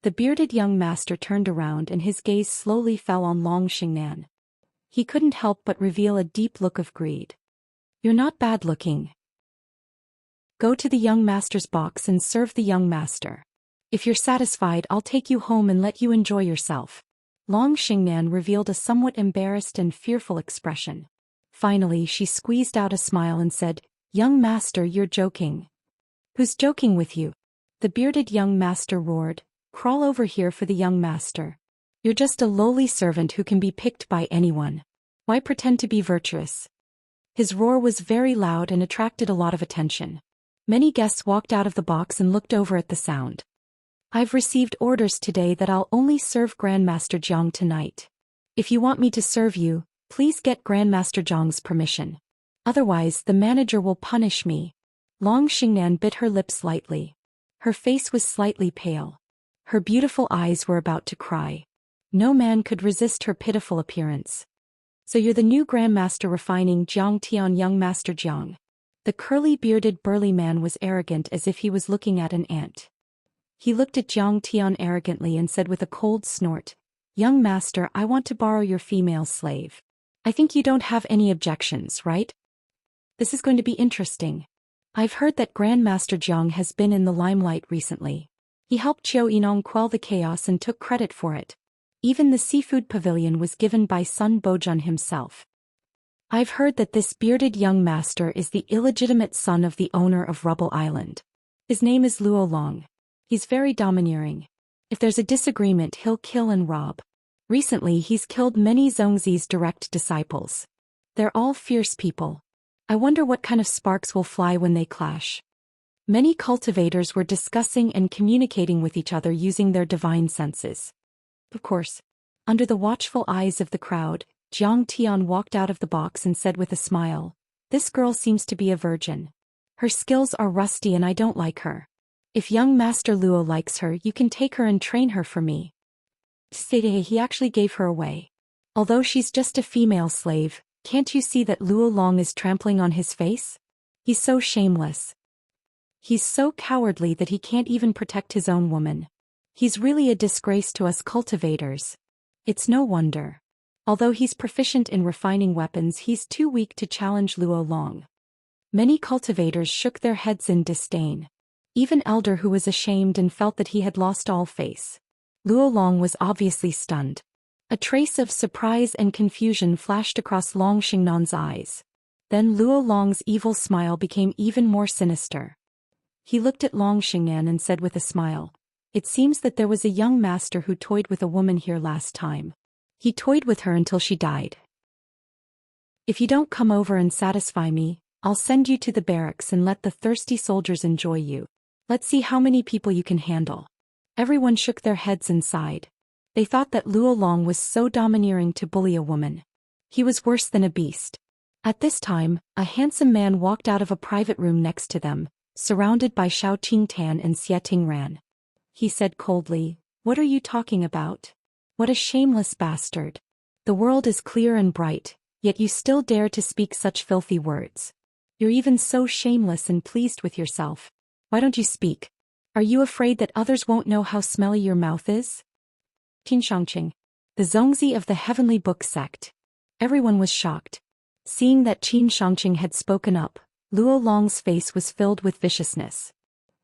The bearded young master turned around and his gaze slowly fell on Long Xingnan. He couldn't help but reveal a deep look of greed. You're not bad looking. Go to the young master's box and serve the young master. If you're satisfied, I'll take you home and let you enjoy yourself. Long Xingnan revealed a somewhat embarrassed and fearful expression. Finally, she squeezed out a smile and said, Young master, you're joking. Who's joking with you? The bearded young master roared. Crawl over here for the young master. You're just a lowly servant who can be picked by anyone. Why pretend to be virtuous? His roar was very loud and attracted a lot of attention. Many guests walked out of the box and looked over at the sound. I've received orders today that I'll only serve Grandmaster Jiang tonight. If you want me to serve you, please get Grandmaster Jiang's permission. Otherwise, the manager will punish me. Long Xingnan bit her lips lightly. Her face was slightly pale. Her beautiful eyes were about to cry. No man could resist her pitiful appearance. So you're the new Grandmaster refining Jiang Tian, young Master Jiang. The curly-bearded burly man was arrogant as if he was looking at an ant. He looked at Jiang Tian arrogantly and said with a cold snort, "Young master, I want to borrow your female slave. I think you don't have any objections, right? This is going to be interesting. I've heard that Grandmaster Jiang has been in the limelight recently. He helped Qiu Yinong quell the chaos and took credit for it. Even the seafood pavilion was given by Sun Bojun himself. I've heard that this bearded young master is the illegitimate son of the owner of Rubble Island. His name is Luo Long. He's very domineering. If there's a disagreement, he'll kill and rob. Recently he's killed many Zhongzi's direct disciples. They're all fierce people. I wonder what kind of sparks will fly when they clash." Many cultivators were discussing and communicating with each other using their divine senses. Of course, under the watchful eyes of the crowd, Jiang Tian walked out of the box and said with a smile, "This girl seems to be a virgin. Her skills are rusty and I don't like her. If young Master Luo likes her, you can take her and train her for me." He actually gave her away. Although she's just a female slave, can't you see that Luo Long is trampling on his face? He's so shameless. He's so cowardly that he can't even protect his own woman. He's really a disgrace to us cultivators. It's no wonder. Although he's proficient in refining weapons, he's too weak to challenge Luo Long. Many cultivators shook their heads in disdain. Even Elder, who was ashamed and felt that he had lost all face. Luo Long was obviously stunned. A trace of surprise and confusion flashed across Long Xingnan's eyes. Then Luo Long's evil smile became even more sinister. He looked at Long Xingnan and said with a smile, "It seems that there was a young master who toyed with a woman here last time. He toyed with her until she died. If you don't come over and satisfy me, I'll send you to the barracks and let the thirsty soldiers enjoy you. Let's see how many people you can handle." Everyone shook their heads and sighed. They thought that Luo Long was so domineering to bully a woman. He was worse than a beast. At this time, a handsome man walked out of a private room next to them, surrounded by Shao Qingtan and Xie Tingran. He said coldly, "What are you talking about? What a shameless bastard. The world is clear and bright, yet you still dare to speak such filthy words. You're even so shameless and pleased with yourself. Why don't you speak? Are you afraid that others won't know how smelly your mouth is?" Xianxia, the Zhongzi of the Heavenly Book sect. Everyone was shocked. Seeing that Xianxia had spoken up, Luo Long's face was filled with viciousness.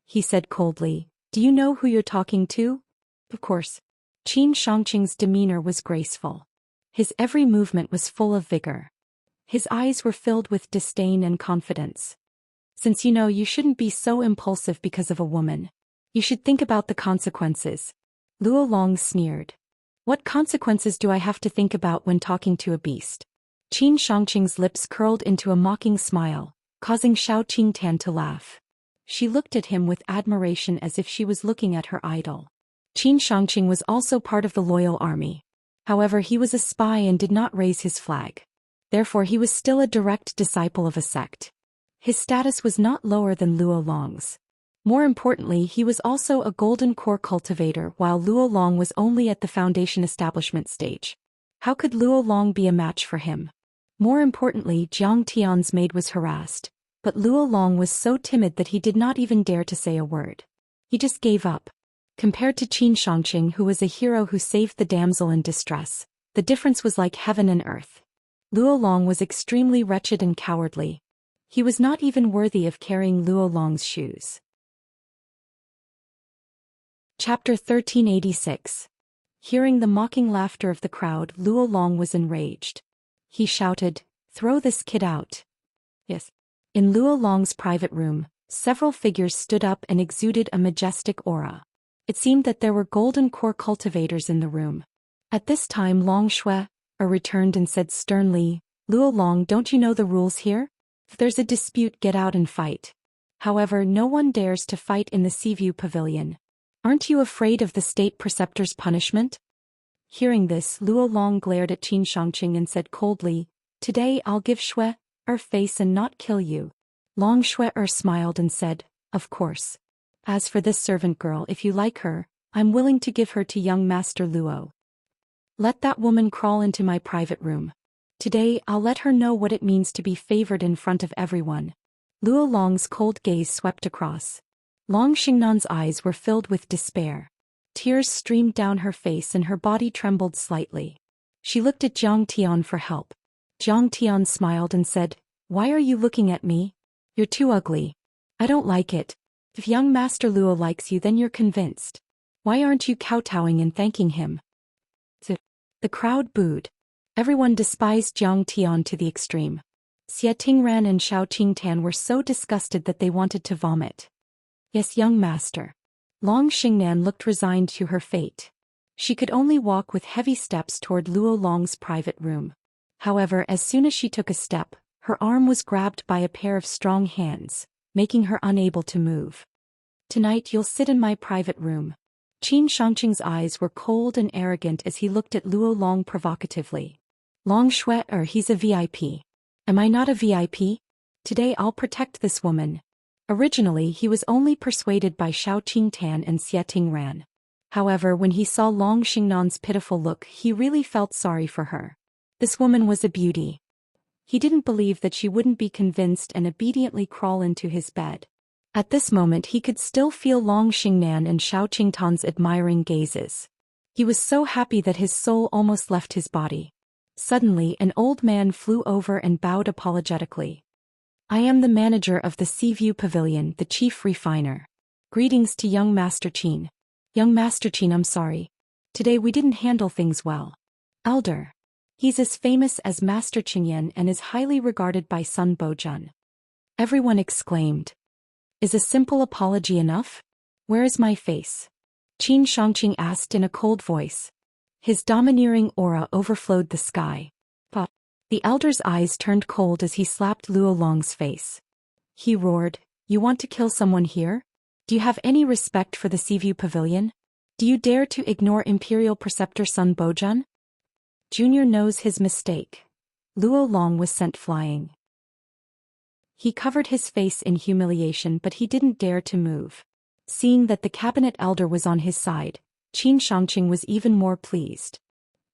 He said coldly, "Do you know who you're talking to?" Of course. Xianxia's demeanor was graceful. His every movement was full of vigor. His eyes were filled with disdain and confidence. "Since you know you shouldn't be so impulsive because of a woman. You should think about the consequences." Luo Long sneered. "What consequences do I have to think about when talking to a beast?" Xianxia's lips curled into a mocking smile, causing Shao Qingtan to laugh. She looked at him with admiration as if she was looking at her idol. Xianxia was also part of the loyal army. However, he was a spy and did not raise his flag. Therefore he was still a direct disciple of a sect. His status was not lower than Luo Long's. More importantly, he was also a golden core cultivator, while Luo Long was only at the foundation establishment stage. How could Luo Long be a match for him? More importantly, Jiang Tian's maid was harassed, but Luo Long was so timid that he did not even dare to say a word. He just gave up. Compared to Xianxia, who was a hero who saved the damsel in distress, the difference was like heaven and earth. Luo Long was extremely wretched and cowardly. He was not even worthy of carrying Luo Long's shoes. Chapter 1386. Hearing the mocking laughter of the crowd, Luo Long was enraged. He shouted, "Throw this kid out." Yes. In Luo Long's private room, several figures stood up and exuded a majestic aura. It seemed that there were golden core cultivators in the room. At this time Long Shui returned and said sternly, "Luo Long, don't you know the rules here? If there's a dispute, get out and fight. However, no one dares to fight in the Seaview Pavilion. Aren't you afraid of the state preceptor's punishment?" Hearing this, Luo Long glared at Xianxia and said coldly, "Today I'll give Shui her face and not kill you." Long Shui smiled and said, "Of course. As for this servant girl, if you like her, I'm willing to give her to young Master Luo. Let that woman crawl into my private room. Today I'll let her know what it means to be favored in front of everyone." Luo Long's cold gaze swept across. Long Xingnan's eyes were filled with despair. Tears streamed down her face and her body trembled slightly. She looked at Jiang Tian for help. Jiang Tian smiled and said, "Why are you looking at me? You're too ugly. I don't like it. If young Master Luo likes you, then you're convinced. Why aren't you kowtowing and thanking him?" The crowd booed. Everyone despised Jiang Tian to the extreme. Xie Tingran and Xiao Qingtan were so disgusted that they wanted to vomit. "Yes, young master." Long Xingnan looked resigned to her fate. She could only walk with heavy steps toward Luo Long's private room. However, as soon as she took a step, her arm was grabbed by a pair of strong hands, making her unable to move. "Tonight you'll sit in my private room." Qin Shangqing's eyes were cold and arrogant as he looked at Luo Long provocatively. "Long Shui, he's a VIP. Am I not a VIP? Today I'll protect this woman." Originally he was only persuaded by Xiao Qingtan and Xie Tingran. However, when he saw Long Xingnan's pitiful look, he really felt sorry for her. This woman was a beauty. He didn't believe that she wouldn't be convinced and obediently crawl into his bed. At this moment he could still feel Long Xingnan and Xiao Qingtan's admiring gazes. He was so happy that his soul almost left his body. Suddenly an old man flew over and bowed apologetically. "I am the manager of the Seaview Pavilion, the chief refiner. Greetings to young Master Qin." "Young Master Qin, I'm sorry. Today we didn't handle things well. Elder. He's as famous as Master Qingyan and is highly regarded by Sun Bojun." Everyone exclaimed. "Is a simple apology enough? Where is my face?" Qin Shangqing asked in a cold voice. His domineering aura overflowed the sky. But the elder's eyes turned cold as he slapped Luo Long's face. He roared, "You want to kill someone here? Do you have any respect for the Seaview Pavilion? Do you dare to ignore Imperial Preceptor Sun Bojun?" Junior knows his mistake. Luo Long was sent flying. He covered his face in humiliation, but he didn't dare to move. Seeing that the cabinet elder was on his side, Qin Shangqing was even more pleased.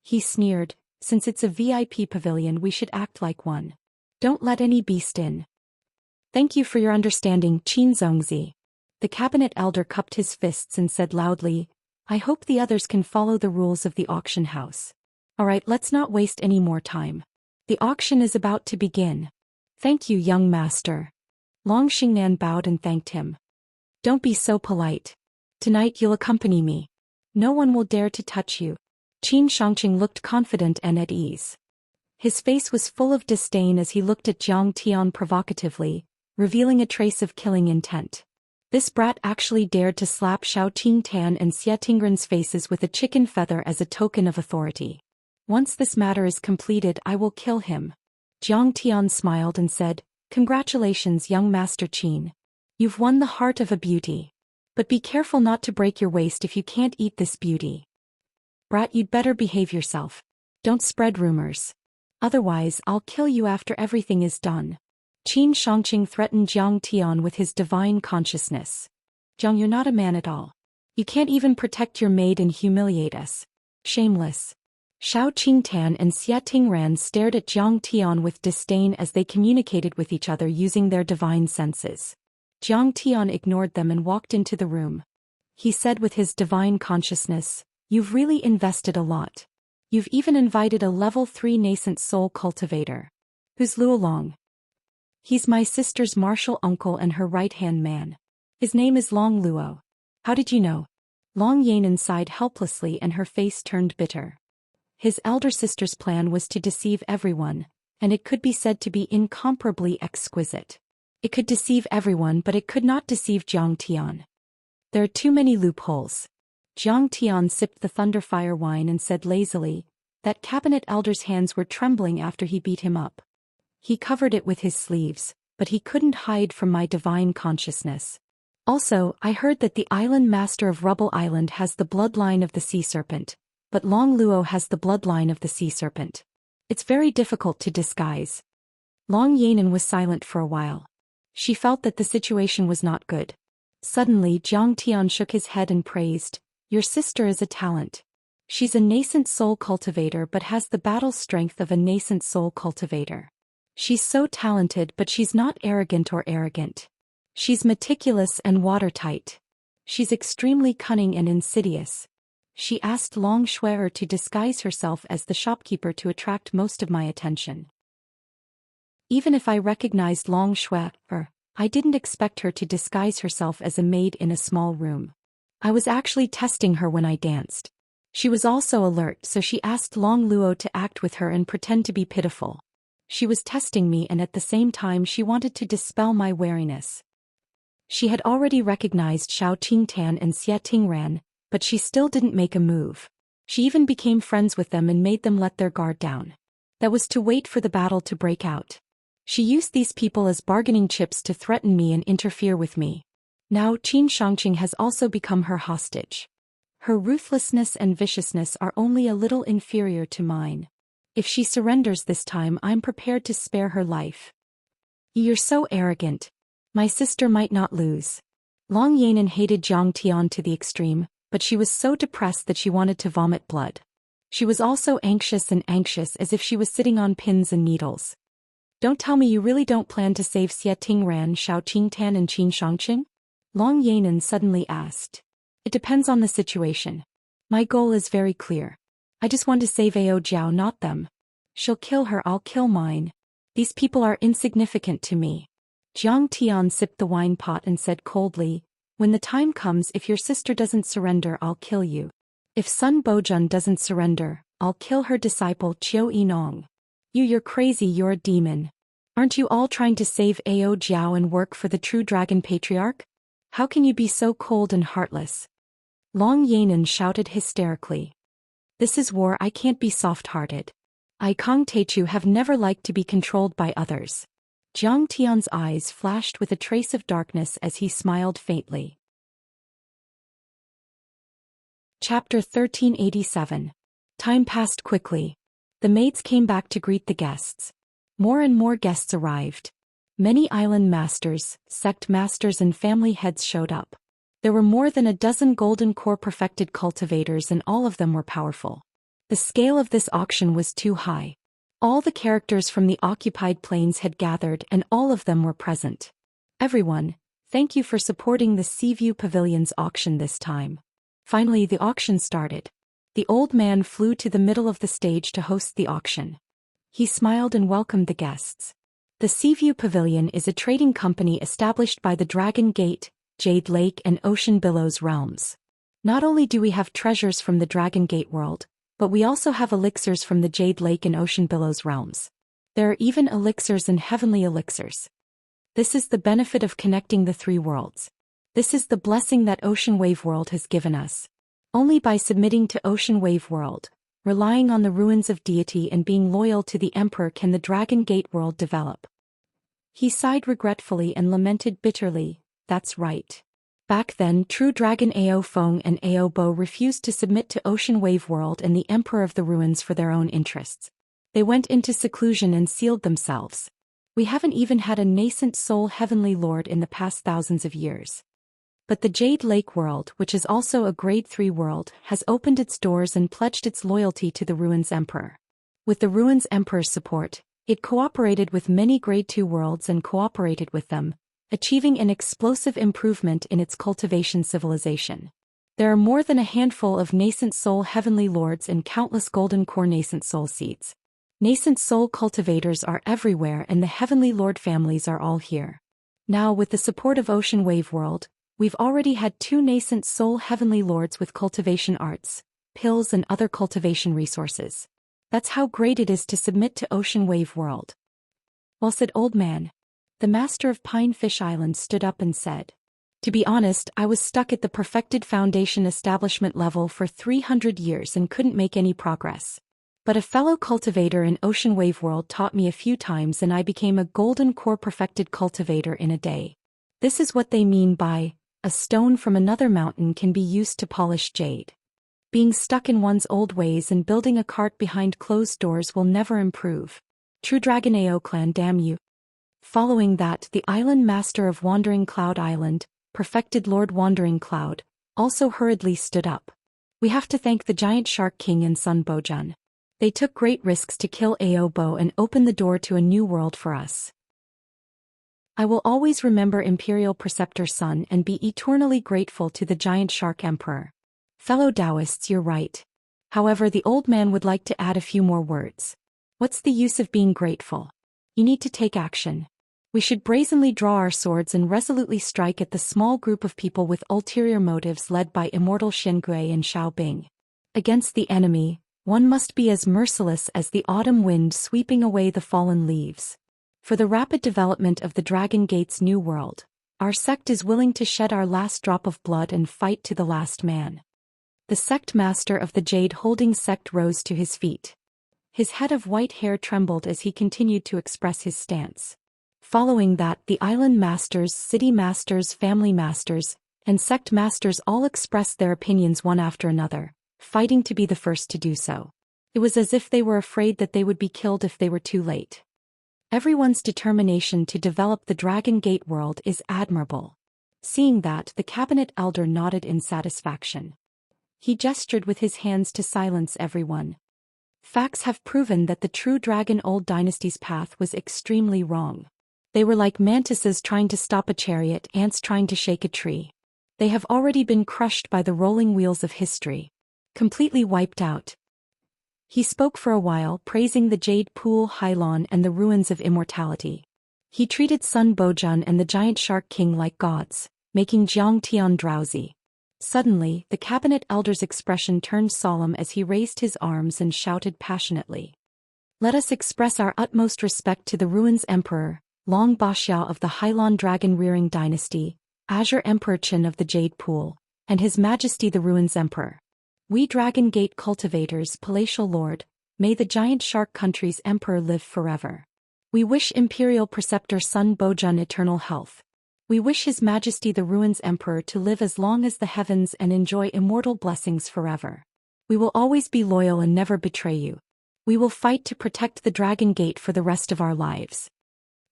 He sneered, "Since it's a VIP pavilion, we should act like one. Don't let any beast in." "Thank you for your understanding, Qin Zongzi." The cabinet elder cupped his fists and said loudly, "I hope the others can follow the rules of the auction house. Alright, let's not waste any more time. The auction is about to begin." "Thank you, young master." Long Xingnan bowed and thanked him. "Don't be so polite. Tonight you'll accompany me. No one will dare to touch you." Qin Shangqing looked confident and at ease. His face was full of disdain as he looked at Jiang Tian provocatively, revealing a trace of killing intent. This brat actually dared to slap Xiao Qingtan and Xie Tingran's faces with a chicken feather as a token of authority. "Once this matter is completed, I will kill him." Jiang Tian smiled and said, "Congratulations, young Master Qin. You've won the heart of a beauty. But be careful not to break your waist if you can't eat this beauty. Brat, you'd better behave yourself. Don't spread rumors. Otherwise, I'll kill you after everything is done." Qin Shangqing threatened Jiang Tian with his divine consciousness. "Jiang, you're not a man at all. You can't even protect your maid and humiliate us. Shameless." Xiao Qingtan and Xie Tingran stared at Jiang Tian with disdain as they communicated with each other using their divine senses. Jiang Tian ignored them and walked into the room. He said with his divine consciousness, "You've really invested a lot. You've even invited a level 3 nascent soul cultivator. Who's Luo Long?" "He's my sister's martial uncle and her right-hand man. His name is Long Luo." "How did you know?" Long Yanan sighed helplessly and her face turned bitter. His elder sister's plan was to deceive everyone, and it could be said to be incomparably exquisite. It could deceive everyone, but it could not deceive Jiang Tian. There are too many loopholes. Jiang Tian sipped the thunderfire wine and said lazily, "That cabinet elder's hands were trembling after he beat him up. He covered it with his sleeves, but he couldn't hide from my divine consciousness. Also, I heard that the island master of Rubble Island has the bloodline of the sea serpent, but Long Luo has the bloodline of the sea serpent. It's very difficult to disguise." Long Yanan was silent for a while. She felt that the situation was not good. Suddenly Jiang Tian shook his head and praised, "Your sister is a talent. She's a nascent soul cultivator but has the battle strength of a nascent soul cultivator. She's so talented, but she's not arrogant or arrogant. She's meticulous and watertight. She's extremely cunning and insidious. She asked Long Shuer to disguise herself as the shopkeeper to attract most of my attention. Even if I recognized Long Shuer, I didn't expect her to disguise herself as a maid in a small room. I was actually testing her when I danced. She was also alert, so she asked Long Luo to act with her and pretend to be pitiful. She was testing me, and at the same time she wanted to dispel my wariness. She had already recognized Xiao Qingtan and Xie Tingran, but she still didn't make a move. She even became friends with them and made them let their guard down. That was to wait for the battle to break out. She used these people as bargaining chips to threaten me and interfere with me. Now Qin Shangqing has also become her hostage. Her ruthlessness and viciousness are only a little inferior to mine. If she surrenders this time, I'm prepared to spare her life. You're so arrogant. My sister might not lose. Long Yanan hated Jiang Tian to the extreme, but she was so depressed that she wanted to vomit blood. She was also anxious as if she was sitting on pins and needles. Don't tell me you really don't plan to save Xie Tingran, Xiao Qingtan and Qin Shangqing? Long Yanan suddenly asked. It depends on the situation. My goal is very clear. I just want to save Ao Jiao, not them. She'll kill her, I'll kill mine. These people are insignificant to me. Jiang Tian sipped the wine pot and said coldly, when the time comes, if your sister doesn't surrender, I'll kill you. If Sun Bojun doesn't surrender, I'll kill her disciple Qiu Yinong. You're crazy, you're a demon. Aren't you all trying to save Ao Jiao and work for the true dragon patriarch? How can you be so cold and heartless? Long Yanan shouted hysterically. This is war, I can't be soft-hearted. I Kong Teichu have never liked to be controlled by others. Jiang Tian's eyes flashed with a trace of darkness as he smiled faintly. Chapter 1387. Time passed quickly. The maids came back to greet the guests. More and more guests arrived. Many island masters, sect masters and family heads showed up. There were more than a dozen golden core perfected cultivators, and all of them were powerful. The scale of this auction was too high. All the characters from the occupied plains had gathered, and all of them were present. Everyone, thank you for supporting the Seaview Pavilion's auction this time. Finally the auction started. The old man flew to the middle of the stage to host the auction. He smiled and welcomed the guests. The Seaview Pavilion is a trading company established by the Dragon Gate, Jade Lake and Ocean Billows realms. Not only do we have treasures from the Dragon Gate world, but we also have elixirs from the Jade Lake and Ocean Billows realms. There are even elixirs and heavenly elixirs. This is the benefit of connecting the three worlds. This is the blessing that Ocean Wave World has given us. Only by submitting to Ocean Wave World, relying on the ruins of deity and being loyal to the Emperor can the Dragon Gate world develop. He sighed regretfully and lamented bitterly, that's right. Back then true Dragon Ao Feng and Ao Bo refused to submit to Ocean Wave World and the Emperor of the Ruins for their own interests. They went into seclusion and sealed themselves. We haven't even had a nascent soul heavenly lord in the past thousands of years. But the Jade Lake world, which is also a Grade 3 world, has opened its doors and pledged its loyalty to the Ruins Emperor. With the Ruins Emperor's support, it cooperated with many Grade 2 worlds and cooperated with them, achieving an explosive improvement in its cultivation civilization. There are more than a handful of nascent soul heavenly lords and countless golden core nascent soul seeds. Nascent soul cultivators are everywhere, and the heavenly lord families are all here. Now with the support of Ocean Wave World, we've already had 2 nascent soul heavenly lords with cultivation arts, pills and other cultivation resources. That's how great it is to submit to Ocean Wave World. Well said, old man. The master of Pinefish Island stood up and said, to be honest, I was stuck at the perfected foundation establishment level for 300 years and couldn't make any progress. But a fellow cultivator in Ocean Wave World taught me a few times and I became a golden core perfected cultivator in a day. This is what they mean by, a stone from another mountain can be used to polish jade. Being stuck in one's old ways and building a cart behind closed doors will never improve. True Dragon Ao clan, damn you. Following that, the island master of Wandering Cloud Island, perfected Lord Wandering Cloud, also hurriedly stood up. We have to thank the giant shark king and Sun Bojun. They took great risks to kill Aobo and open the door to a new world for us. I will always remember Imperial Preceptor Sun and be eternally grateful to the Giant Shark Emperor. Fellow Taoists, you're right. However, the old man would like to add a few more words. What's the use of being grateful? You need to take action. We should brazenly draw our swords and resolutely strike at the small group of people with ulterior motives led by immortal Xingui and Xiao Bing. Against the enemy, one must be as merciless as the autumn wind sweeping away the fallen leaves. For the rapid development of the Dragon Gate's new world, our sect is willing to shed our last drop of blood and fight to the last man. The sect master of the Jade Holding sect rose to his feet. His head of white hair trembled as he continued to express his stance. Following that, the island masters, city masters, family masters, and sect masters all expressed their opinions one after another, fighting to be the first to do so. It was as if they were afraid that they would be killed if they were too late. Everyone's determination to develop the Dragon Gate world is admirable. Seeing that, the cabinet elder nodded in satisfaction. He gestured with his hands to silence everyone. Facts have proven that the true Dragon Old Dynasty's path was extremely wrong. They were like mantises trying to stop a chariot, ants trying to shake a tree. They have already been crushed by the rolling wheels of history. Completely wiped out. He spoke for a while, praising the Jade Pool Hylon and the ruins of immortality. He treated Sun Bojun and the Giant Shark King like gods, making Jiang Tian drowsy. Suddenly, the cabinet elder's expression turned solemn as he raised his arms and shouted passionately. Let us express our utmost respect to the Ruins Emperor, Long Baxia of the Hylon Dragon Rearing Dynasty, Azure Emperor Chen of the Jade Pool, and His Majesty the Ruins Emperor. We Dragon Gate cultivators, Palatial Lord, may the Giant Shark Country's Emperor live forever. We wish Imperial Preceptor Sun Bojun eternal health. We wish His Majesty the Ruins Emperor to live as long as the heavens and enjoy immortal blessings forever. We will always be loyal and never betray you. We will fight to protect the Dragon Gate for the rest of our lives.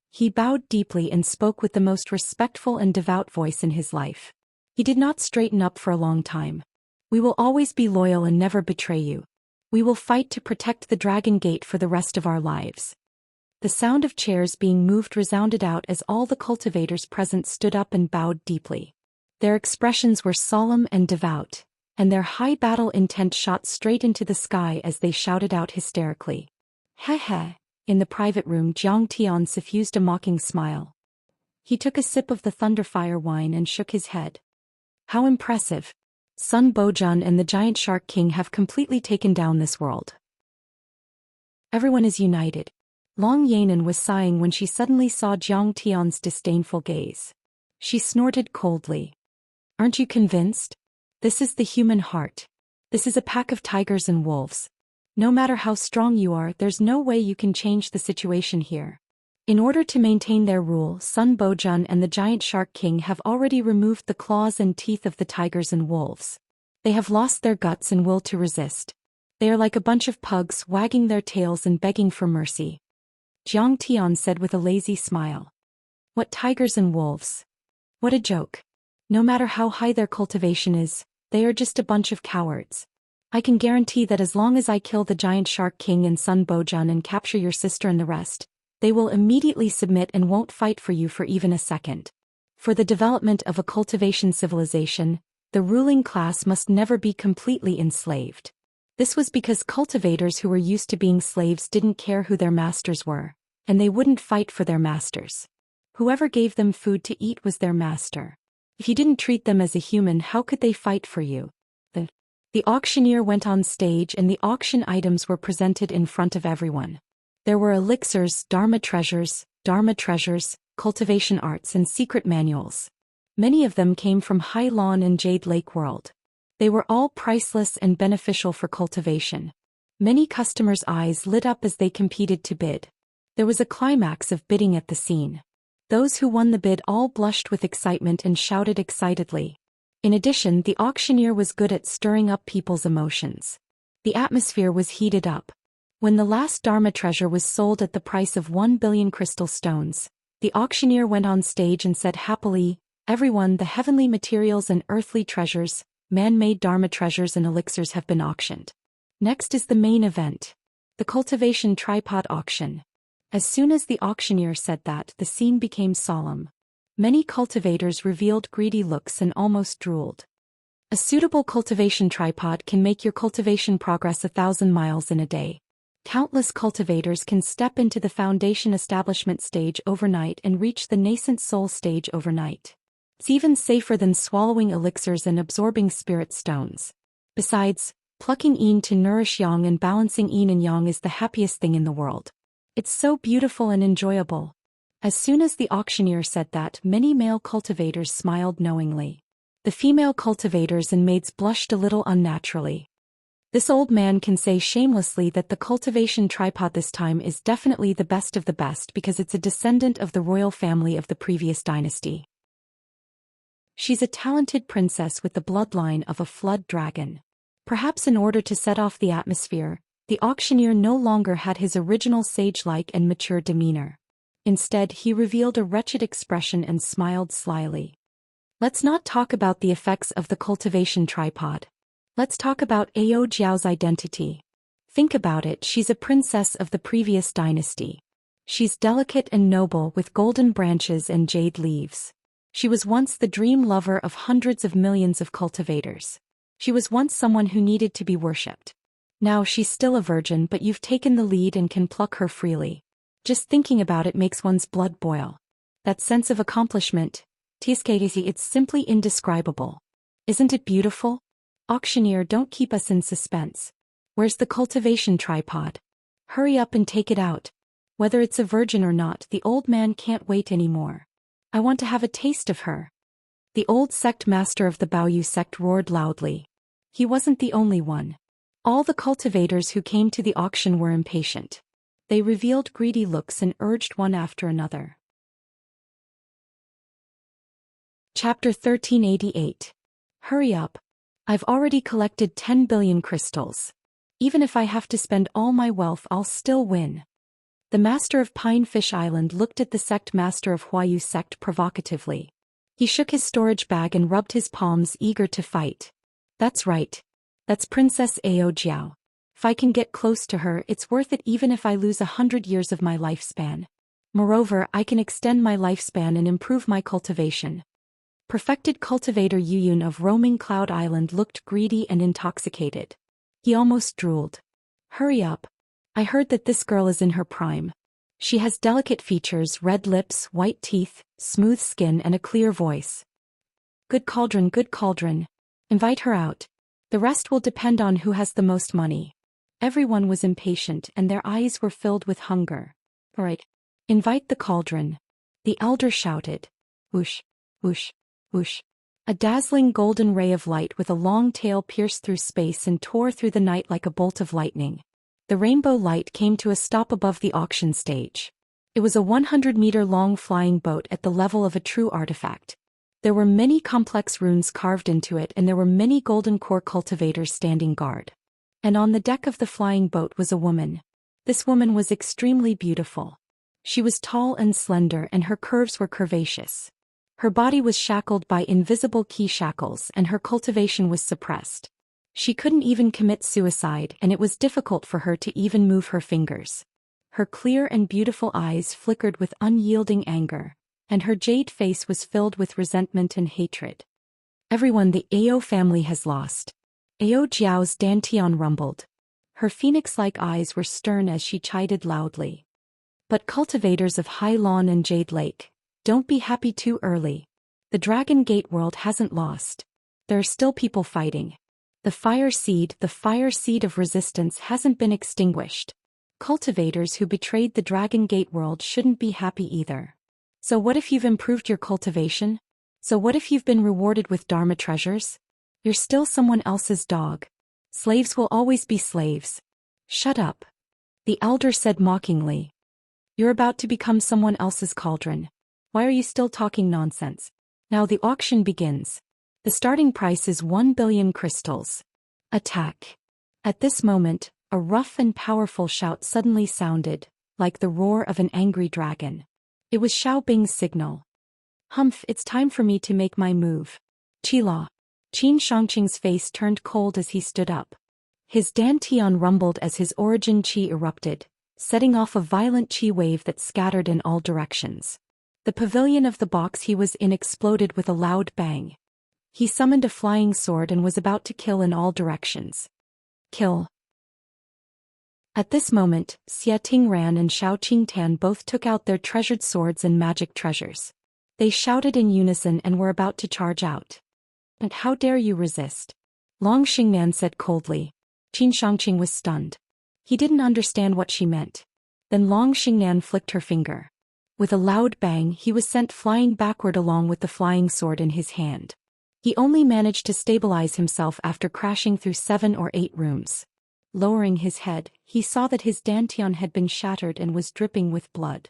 He bowed deeply and spoke with the most respectful and devout voice in his life. He did not straighten up for a long time. We will always be loyal and never betray you. We will fight to protect the Dragon Gate for the rest of our lives. The sound of chairs being moved resounded out as all the cultivators present stood up and bowed deeply. Their expressions were solemn and devout, and their high battle intent shot straight into the sky as they shouted out hysterically. He he. In the private room, Jiang Tian suffused a mocking smile. He took a sip of the Thunderfire wine and shook his head. How impressive! Sun Bojun and the Giant Shark King have completely taken down this world. Everyone is united. Long Yanan was sighing when she suddenly saw Jiang Tian's disdainful gaze. She snorted coldly. Aren't you convinced? This is the human heart. This is a pack of tigers and wolves. No matter how strong you are, there's no way you can change the situation here. In order to maintain their rule, Sun Bojun and the Giant Shark King have already removed the claws and teeth of the tigers and wolves. They have lost their guts and will to resist. They are like a bunch of pugs wagging their tails and begging for mercy. Jiang Tian said with a lazy smile. What tigers and wolves? What a joke. No matter how high their cultivation is, they are just a bunch of cowards. I can guarantee that as long as I kill the Giant Shark King and Sun Bojun and capture your sister and the rest, they will immediately submit and won't fight for you for even a second. For the development of a cultivation civilization, the ruling class must never be completely enslaved. This was because cultivators who were used to being slaves didn't care who their masters were, and they wouldn't fight for their masters. Whoever gave them food to eat was their master. If you didn't treat them as a human, how could they fight for you? The auctioneer went on stage and the auction items were presented in front of everyone. There were elixirs, dharma treasures, cultivation arts and secret manuals. Many of them came from High Lawn and Jade Lake World. They were all priceless and beneficial for cultivation. Many customers' eyes lit up as they competed to bid. There was a climax of bidding at the scene. Those who won the bid all blushed with excitement and shouted excitedly. In addition, the auctioneer was good at stirring up people's emotions. The atmosphere was heated up. When the last Dharma treasure was sold at the price of 1 billion crystal stones, the auctioneer went on stage and said happily, "Everyone, the heavenly materials and earthly treasures, man-made Dharma treasures and elixirs have been auctioned. Next is the main event. The cultivation tripod auction. As soon as the auctioneer said that, the scene became solemn. Many cultivators revealed greedy looks and almost drooled. A suitable cultivation tripod can make your cultivation progress 1,000 miles in a day. Countless cultivators can step into the foundation establishment stage overnight and reach the nascent soul stage overnight. It's even safer than swallowing elixirs and absorbing spirit stones. Besides, plucking yin to nourish yang and balancing yin and yang is the happiest thing in the world. It's so beautiful and enjoyable. As soon as the auctioneer said that, many male cultivators smiled knowingly. The female cultivators and maids blushed a little unnaturally. This old man can say shamelessly that the cultivation tripod this time is definitely the best of the best because it's a descendant of the royal family of the previous dynasty. She's a talented princess with the bloodline of a flood dragon. Perhaps in order to set off the atmosphere, the auctioneer no longer had his original sage-like and mature demeanor. Instead, he revealed a wretched expression and smiled slyly. Let's not talk about the effects of the cultivation tripod. Let's talk about Ao Jiao's identity. Think about it, she's a princess of the previous dynasty. She's delicate and noble with golden branches and jade leaves. She was once the dream lover of hundreds of millions of cultivators. She was once someone who needed to be worshipped. Now she's still a virgin, but you've taken the lead and can pluck her freely. Just thinking about it makes one's blood boil. That sense of accomplishment, it's simply indescribable. Isn't it beautiful? Auctioneer, don't keep us in suspense. Where's the cultivation tripod? Hurry up and take it out. Whether it's a virgin or not, the old man can't wait anymore. I want to have a taste of her. The old sect master of the Baoyu sect roared loudly. He wasn't the only one. All the cultivators who came to the auction were impatient. They revealed greedy looks and urged one after another. Chapter 1388. Hurry up. I've already collected 10 billion crystals. Even if I have to spend all my wealth, I'll still win. The master of Pinefish Island looked at the sect master of Huayu sect provocatively. He shook his storage bag and rubbed his palms, eager to fight. That's right. That's Princess Ao Jiao. If I can get close to her, it's worth it even if I lose 100 years of my lifespan. Moreover, I can extend my lifespan and improve my cultivation. Perfected cultivator Yuyun of Roaming Cloud Island looked greedy and intoxicated. He almost drooled. Hurry up. I heard that this girl is in her prime. She has delicate features, red lips, white teeth, smooth skin and a clear voice. Good cauldron, good cauldron. Invite her out. The rest will depend on who has the most money. Everyone was impatient and their eyes were filled with hunger. All right. Invite the cauldron. The elder shouted. Whoosh, whoosh, whoosh. A dazzling golden ray of light with a long tail pierced through space and tore through the night like a bolt of lightning. The rainbow light came to a stop above the auction stage. It was a 100-meter-long flying boat at the level of a true artifact. There were many complex runes carved into it and there were many golden core cultivators standing guard. And on the deck of the flying boat was a woman. This woman was extremely beautiful. She was tall and slender and her curves were curvaceous. Her body was shackled by invisible key shackles and her cultivation was suppressed. She couldn't even commit suicide and it was difficult for her to even move her fingers. Her clear and beautiful eyes flickered with unyielding anger, and her jade face was filled with resentment and hatred. Everyone, the Ao family has lost. Ao Jiao's Dantian rumbled. Her phoenix-like eyes were stern as she chided loudly. But cultivators of High Lawn and Jade Lake, don't be happy too early. The Dragon Gate world hasn't lost. There are still people fighting. The fire seed of resistance hasn't been extinguished. Cultivators who betrayed the Dragon Gate world shouldn't be happy either. So what if you've improved your cultivation? So what if you've been rewarded with Dharma treasures? You're still someone else's dog. Slaves will always be slaves. Shut up. The elder said mockingly. You're about to become someone else's cauldron. Why are you still talking nonsense? Now the auction begins. The starting price is 1 billion crystals. Attack. At this moment, a rough and powerful shout suddenly sounded, like the roar of an angry dragon. It was Xiao Bing's signal. Humph, it's time for me to make my move. Qin Shangqing's face turned cold as he stood up. His dantian rumbled as his origin qi erupted, setting off a violent qi wave that scattered in all directions. The pavilion of the box he was in exploded with a loud bang. He summoned a flying sword and was about to kill in all directions. Kill. At this moment, Xia Tingran and Shao Qingtan both took out their treasured swords and magic treasures. They shouted in unison and were about to charge out. "And how dare you resist?" Long Xingnan said coldly. Qin Shangqing was stunned. He didn't understand what she meant. Then Long Xingnan flicked her finger. With a loud bang, he was sent flying backward along with the flying sword in his hand. He only managed to stabilize himself after crashing through 7 or 8 rooms. Lowering his head, he saw that his dantian had been shattered and was dripping with blood.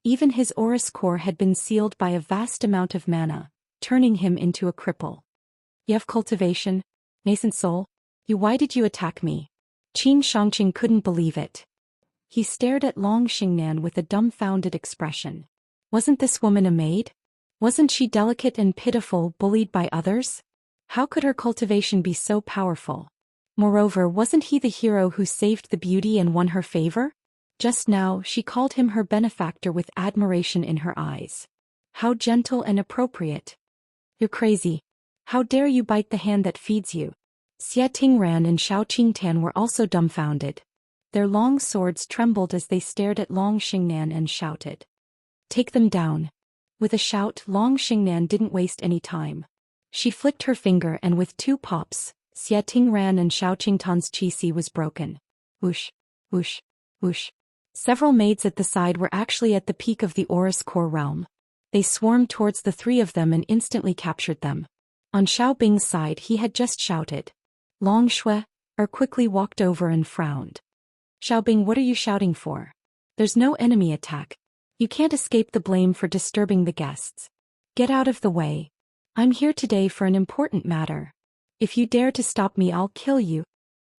Even his auris core had been sealed by a vast amount of mana, turning him into a cripple. "You have cultivation, nascent soul? Why did you attack me?" Qin Shangqing couldn't believe it. He stared at Long Xingnan with a dumbfounded expression. Wasn't this woman a maid? Wasn't she delicate and pitiful, bullied by others? How could her cultivation be so powerful? Moreover, wasn't he the hero who saved the beauty and won her favor? Just now, she called him her benefactor with admiration in her eyes. How gentle and appropriate. "You're crazy. How dare you bite the hand that feeds you?" Xia Tingran and Shao Qingtan were also dumbfounded. Their long swords trembled as they stared at Long Xingnan and shouted. "Take them down." With a shout, Long Xingnan didn't waste any time. She flicked her finger and with 2 pops, Xia Tingran and Shao Qingtan's qi was broken. Whoosh, whoosh, whoosh. Several maids at the side were actually at the peak of the auris core realm. They swarmed towards the 3 of them and instantly captured them. On Shao Bing's side, he had just shouted. Long Shui quickly walked over and frowned. "Shao Bing, what are you shouting for? There's no enemy attack. You can't escape the blame for disturbing the guests. Get out of the way. I'm here today for an important matter. If you dare to stop me, I'll kill you."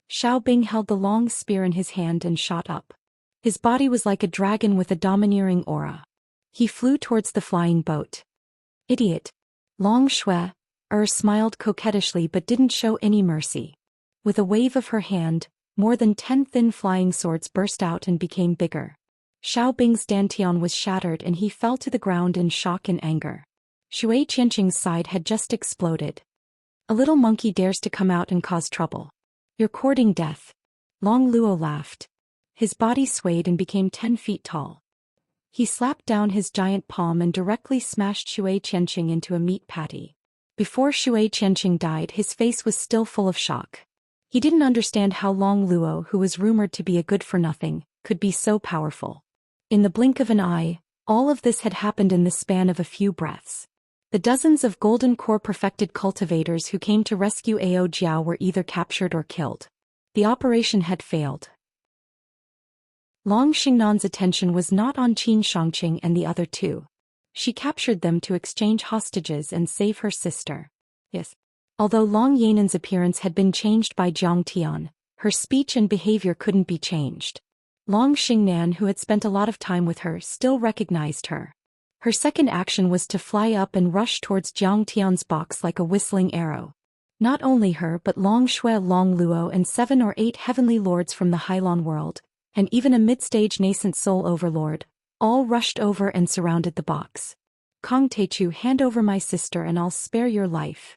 Shao Bing held the long spear in his hand and shot up. His body was like a dragon with a domineering aura. He flew towards the flying boat. "Idiot." Long Shui smiled coquettishly but didn't show any mercy. With a wave of her hand, more than 10 thin flying swords burst out and became bigger. Shao Bing's dantian was shattered and he fell to the ground in shock and anger. Shui Qianqing's side had just exploded. "A little monkey dares to come out and cause trouble. You're courting death." Long Luo laughed. His body swayed and became 10 feet tall. He slapped down his giant palm and directly smashed Shui Qianqing into a meat patty. Before Shui Qianqing died, his face was still full of shock. He didn't understand how Long Luo, who was rumored to be a good-for-nothing, could be so powerful. In the blink of an eye, all of this had happened in the span of a few breaths. The dozens of golden core perfected cultivators who came to rescue Ao Jiao were either captured or killed. The operation had failed. Long Xingnan's attention was not on Qin Shangqing and the other 2. She captured them to exchange hostages and save her sister. Yes. Although Long Yanan's appearance had been changed by Jiang Tian, her speech and behavior couldn't be changed. Long Xingnan, who had spent a lot of time with her, still recognized her. Her second action was to fly up and rush towards Jiang Tian's box like a whistling arrow. Not only her but Long Shui, Long Luo and 7 or 8 heavenly lords from the Hylon world, and even a mid-stage nascent soul overlord, all rushed over and surrounded the box. "Kong Teichu, hand over my sister and I'll spare your life."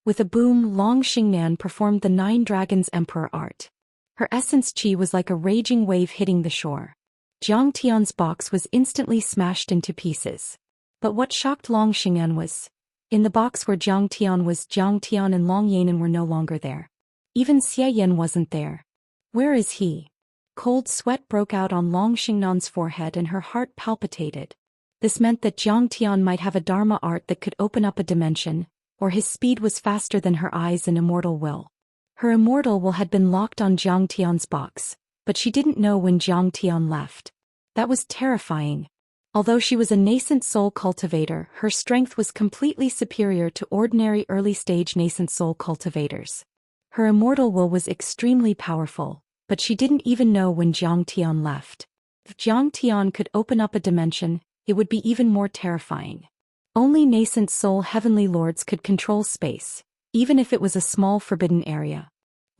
With a boom, Long Xingnan performed the 9 Dragons Emperor art. Her essence qi was like a raging wave hitting the shore. Jiang Tian's box was instantly smashed into pieces. But what shocked Long Xingnan was, in the box where Jiang Tian was, Jiang Tian and Long Yanan were no longer there. Even Xie Yan wasn't there. Where is he? Cold sweat broke out on Long Xingnan's forehead and her heart palpitated. This meant that Jiang Tian might have a Dharma art that could open up a dimension, or his speed was faster than her eyes and immortal will. Her immortal will had been locked on Jiang Tian's box, but she didn't know when Jiang Tian left. That was terrifying. Although she was a nascent soul cultivator, her strength was completely superior to ordinary early-stage nascent soul cultivators. Her immortal will was extremely powerful, but she didn't even know when Jiang Tian left. If Jiang Tian could open up a dimension, it would be even more terrifying. Only nascent soul heavenly lords could control space, even if it was a small forbidden area.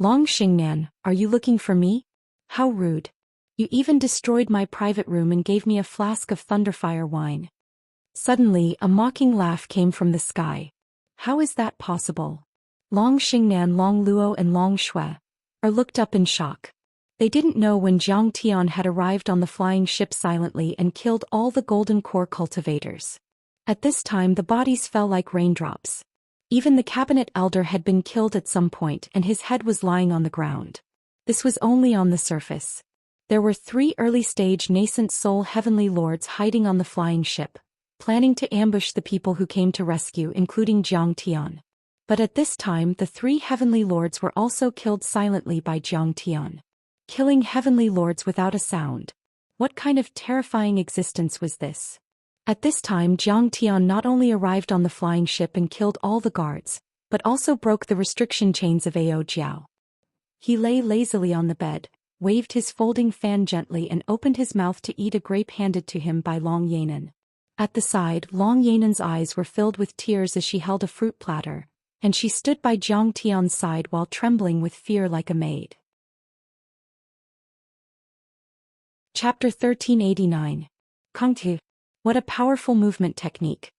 Long Xingnan, are you looking for me? How rude. You even destroyed my private room and gave me a flask of thunderfire wine. Suddenly, a mocking laugh came from the sky. How is that possible? Long Xingnan, Long Luo and Long Shui looked up in shock. They didn't know when Jiang Tian had arrived on the flying ship silently and killed all the golden core cultivators. At this time the bodies fell like raindrops. Even the cabinet elder had been killed at some point and his head was lying on the ground. This was only on the surface. There were 3 early-stage nascent soul heavenly lords hiding on the flying ship, planning to ambush the people who came to rescue, including Jiang Tian. But at this time the 3 heavenly lords were also killed silently by Jiang Tian. Killing heavenly lords without a sound. What kind of terrifying existence was this? At this time Jiang Tian not only arrived on the flying ship and killed all the guards, but also broke the restriction chains of Ao Jiao. He lay lazily on the bed, waved his folding fan gently and opened his mouth to eat a grape handed to him by Long Yanan. At the side, Long Yanan's eyes were filled with tears as she held a fruit platter, and she stood by Jiang Tian's side while trembling with fear like a maid. Chapter 1389. Kongtu. What a powerful movement technique.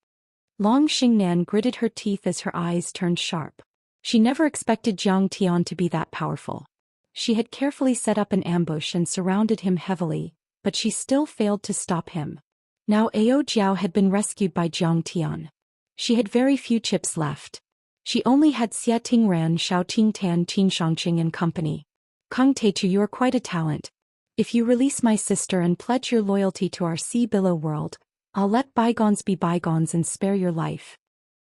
Long Xingnan gritted her teeth as her eyes turned sharp. She never expected Jiang Tian to be that powerful. She had carefully set up an ambush and surrounded him heavily, but she still failed to stop him. Now Ao Jiao had been rescued by Jiang Tian. She had very few chips left. She only had Xia Tingran, Xiao Tingtan, Qin Shangqing and company. Kung Teichu, you are quite a talent. If you release my sister and pledge your loyalty to our sea billow world, I'll let bygones be bygones and spare your life.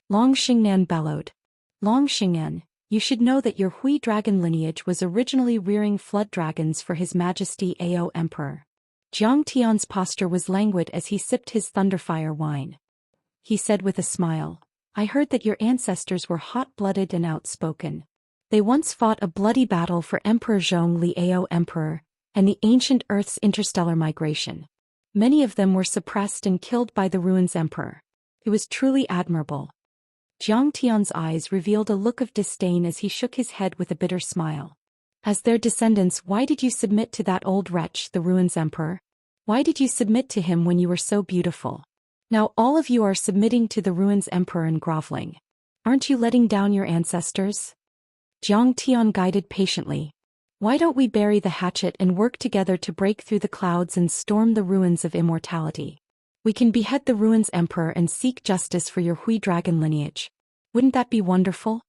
Long Xingnan bellowed. Long Xingnan, you should know that your Hui dragon lineage was originally rearing flood dragons for His Majesty Ao Emperor. Jiang Tian's posture was languid as he sipped his thunderfire wine. He said with a smile, I heard that your ancestors were hot-blooded and outspoken. They once fought a bloody battle for Emperor Zhongli Ao Emperor, and the ancient Earth's interstellar migration. Many of them were suppressed and killed by the Ruins Emperor. It was truly admirable. Jiang Tian's eyes revealed a look of disdain as he shook his head with a bitter smile. As their descendants, why did you submit to that old wretch, the Ruins Emperor? Why did you submit to him when you were so beautiful? Now all of you are submitting to the Ruins Emperor and groveling. Aren't you letting down your ancestors? Jiang Tian guided patiently. Why don't we bury the hatchet and work together to break through the clouds and storm the ruins of immortality? We can behead the Ruins Emperor and seek justice for your Hui dragon lineage. Wouldn't that be wonderful?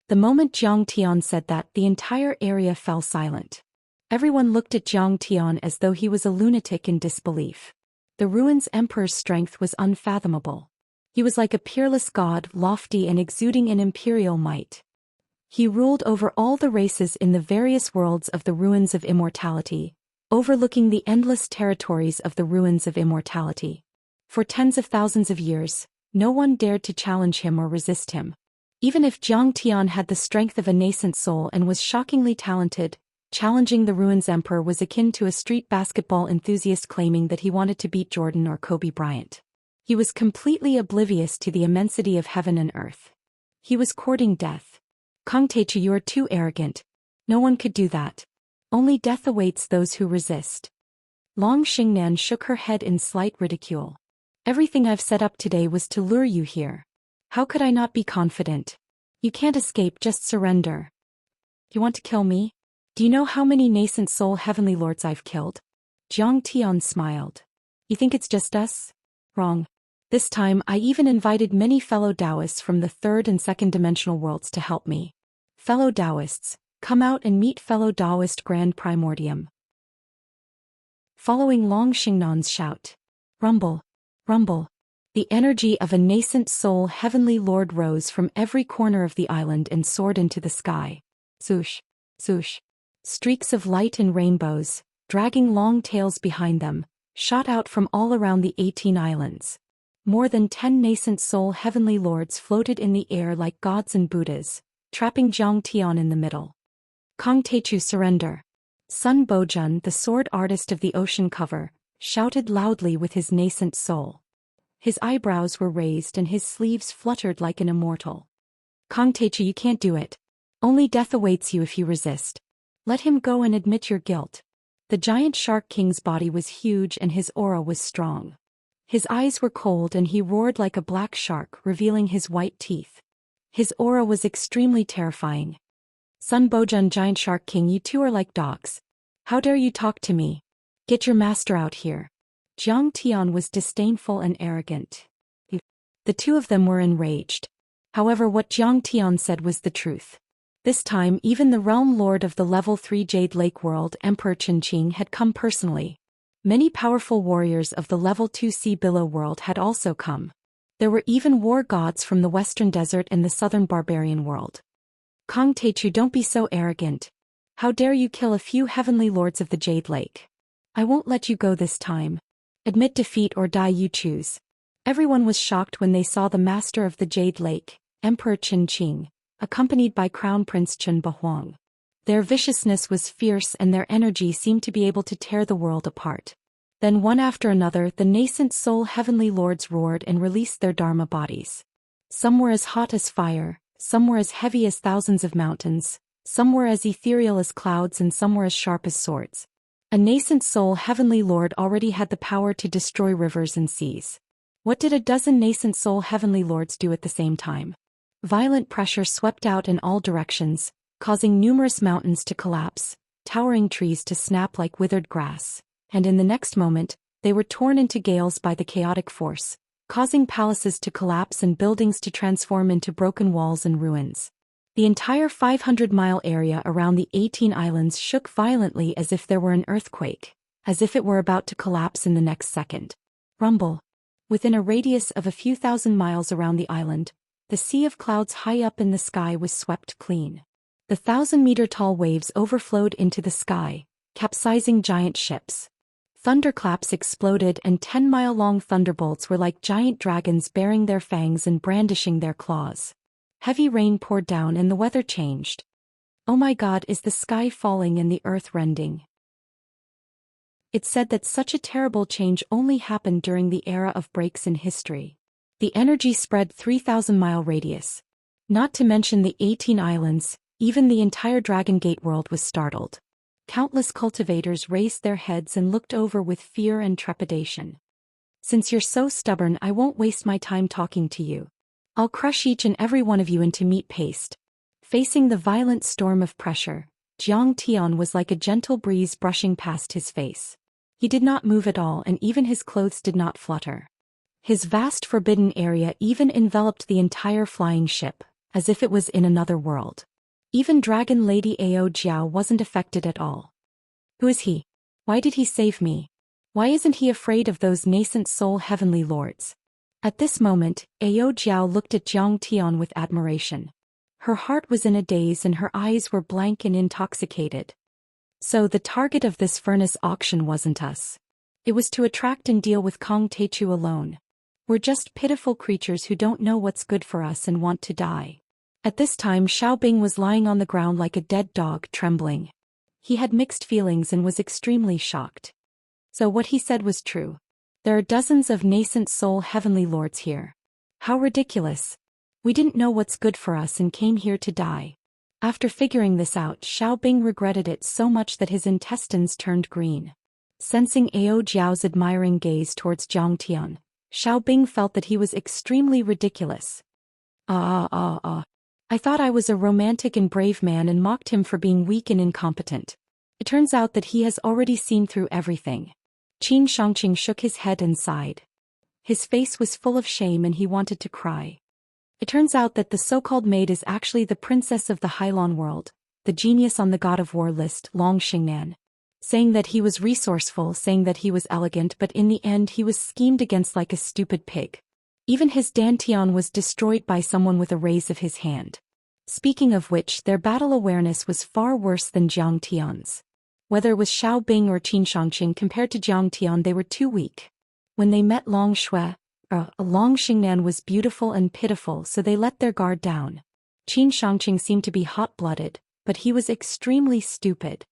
The moment Jiang Tian said that, the entire area fell silent. Everyone looked at Jiang Tian as though he was a lunatic in disbelief. The Ruins Emperor's strength was unfathomable. He was like a peerless god, lofty and exuding an imperial might. He ruled over all the races in the various worlds of the Ruins of Immortality, overlooking the endless territories of the Ruins of Immortality. For tens of thousands of years, no one dared to challenge him or resist him. Even if Jiang Tian had the strength of a nascent soul and was shockingly talented, challenging the Ruins Emperor was akin to a street basketball enthusiast claiming that he wanted to beat Jordan or Kobe Bryant. He was completely oblivious to the immensity of heaven and earth. He was courting death. Kong Teichu, you are too arrogant. No one could do that. Only death awaits those who resist. Long Xingnan shook her head in slight ridicule. Everything I've set up today was to lure you here. How could I not be confident? You can't escape, just surrender. You want to kill me? Do you know how many nascent soul heavenly lords I've killed? Jiang Tian smiled. You think it's just us? Wrong. This time I even invited many fellow Taoists from the third and second dimensional worlds to help me. Fellow Taoists, come out and meet fellow Taoist Grand Primordium. Following Long Xingnan's shout. Rumble. Rumble. The energy of a nascent soul heavenly lord rose from every corner of the island and soared into the sky. Swoosh. Swoosh. Streaks of light and rainbows, dragging long tails behind them, shot out from all around the 18 islands. More than 10 nascent soul heavenly lords floated in the air like gods and Buddhas, trapping Jiang Tian in the middle. Kong Teichu, surrender. Sun Bojun, the sword artist of the ocean cover, shouted loudly with his nascent soul. His eyebrows were raised and his sleeves fluttered like an immortal. Kong Teichu, you can't do it. Only death awaits you if you resist. Let him go and admit your guilt. The giant shark king's body was huge and his aura was strong. His eyes were cold and he roared like a black shark, revealing his white teeth. His aura was extremely terrifying. Sun Bojun, giant shark king, you two are like dogs. How dare you talk to me? Get your master out here. Jiang Tian was disdainful and arrogant. The two of them were enraged. However, what Jiang Tian said was the truth. This time even the realm lord of the level 3 Jade Lake world, Emperor Qinqing, had come personally. Many powerful warriors of the level 2 Sea Billow world had also come. There were even war gods from the western desert and the southern barbarian world. Kong Teichu, don't be so arrogant. How dare you kill a few heavenly lords of the Jade Lake? I won't let you go this time. Admit defeat or die, you choose. Everyone was shocked when they saw the master of the Jade Lake, Emperor Qinqing, accompanied by Crown Prince Chen Bahuang. Their viciousness was fierce and their energy seemed to be able to tear the world apart. Then one after another the nascent soul heavenly lords roared and released their dharma bodies. Some were as hot as fire, some were as heavy as thousands of mountains, some were as ethereal as clouds, and some were as sharp as swords. A nascent soul heavenly lord already had the power to destroy rivers and seas. What did a dozen nascent soul heavenly lords do at the same time? Violent pressure swept out in all directions, causing numerous mountains to collapse, towering trees to snap like withered grass, and in the next moment, they were torn into gales by the chaotic force, causing palaces to collapse and buildings to transform into broken walls and ruins. The entire 500-mile area around the 18 islands shook violently as if there were an earthquake, as if it were about to collapse in the next second. Rumble. Within a radius of a few thousand miles around the island, the sea of clouds high up in the sky was swept clean. The 1,000-meter-tall waves overflowed into the sky, capsizing giant ships. Thunderclaps exploded and 10-mile-long thunderbolts were like giant dragons baring their fangs and brandishing their claws. Heavy rain poured down and the weather changed. Oh my God, is the sky falling and the earth rending? It's said that such a terrible change only happened during the era of breaks in history. The energy spread 3,000-mile radius. Not to mention the 18 islands, even the entire Dragon Gate world was startled. Countless cultivators raised their heads and looked over with fear and trepidation. Since you're so stubborn, I won't waste my time talking to you. I'll crush each and every one of you into meat paste. Facing the violent storm of pressure, Jiang Tian was like a gentle breeze brushing past his face. He did not move at all and even his clothes did not flutter. His vast forbidden area even enveloped the entire flying ship, as if it was in another world. Even Dragon Lady Ao Jiao wasn't affected at all. Who is he? Why did he save me? Why isn't he afraid of those nascent soul heavenly lords? At this moment, Ao Jiao looked at Jiang Tian with admiration. Her heart was in a daze and her eyes were blank and intoxicated. So the target of this furnace auction wasn't us. It was to attract and deal with Kong Teichu alone. We're just pitiful creatures who don't know what's good for us and want to die. At this time Xiao Bing was lying on the ground like a dead dog, trembling. He had mixed feelings and was extremely shocked. So what he said was true. There are dozens of nascent soul heavenly lords here. How ridiculous. We didn't know what's good for us and came here to die. After figuring this out, Xiao Bing regretted it so much that his intestines turned green. Sensing Ao Jiao's admiring gaze towards Jiang Tian, Xiao Bing felt that he was extremely ridiculous. I thought I was a romantic and brave man and mocked him for being weak and incompetent. It turns out that he has already seen through everything. Qin Shangqing shook his head and sighed. His face was full of shame and he wanted to cry. It turns out that the so-called maid is actually the princess of the Hylon world, the genius on the God of War list, Long Xingnan. Saying that he was resourceful, saying that he was elegant, but in the end he was schemed against like a stupid pig. Even his Dantian was destroyed by someone with a raise of his hand. Speaking of which, their battle awareness was far worse than Jiang Tian's. Whether it was Xiao Bing or Qin Shangqing, compared to Jiang Tian they were too weak. When they met Long Xingnan was beautiful and pitiful, so they let their guard down. Qin Shangqing seemed to be hot-blooded, but he was extremely stupid.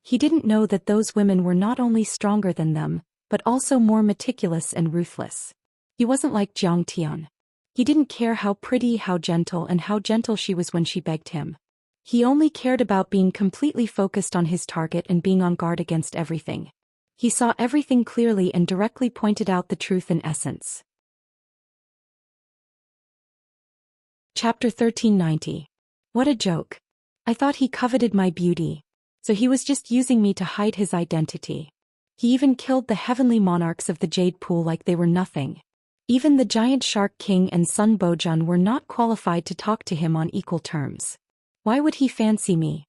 He didn't know that those women were not only stronger than them, but also more meticulous and ruthless. He wasn't like Jiang Tian. He didn't care how pretty, how gentle she was when she begged him. He only cared about being completely focused on his target and being on guard against everything. He saw everything clearly and directly pointed out the truth in essence. Chapter 1390. What a joke. I thought he coveted my beauty. So he was just using me to hide his identity. He even killed the heavenly monarchs of the Jade Pool like they were nothing. Even the giant Shark King and Sun Bojun were not qualified to talk to him on equal terms. Why would he fancy me?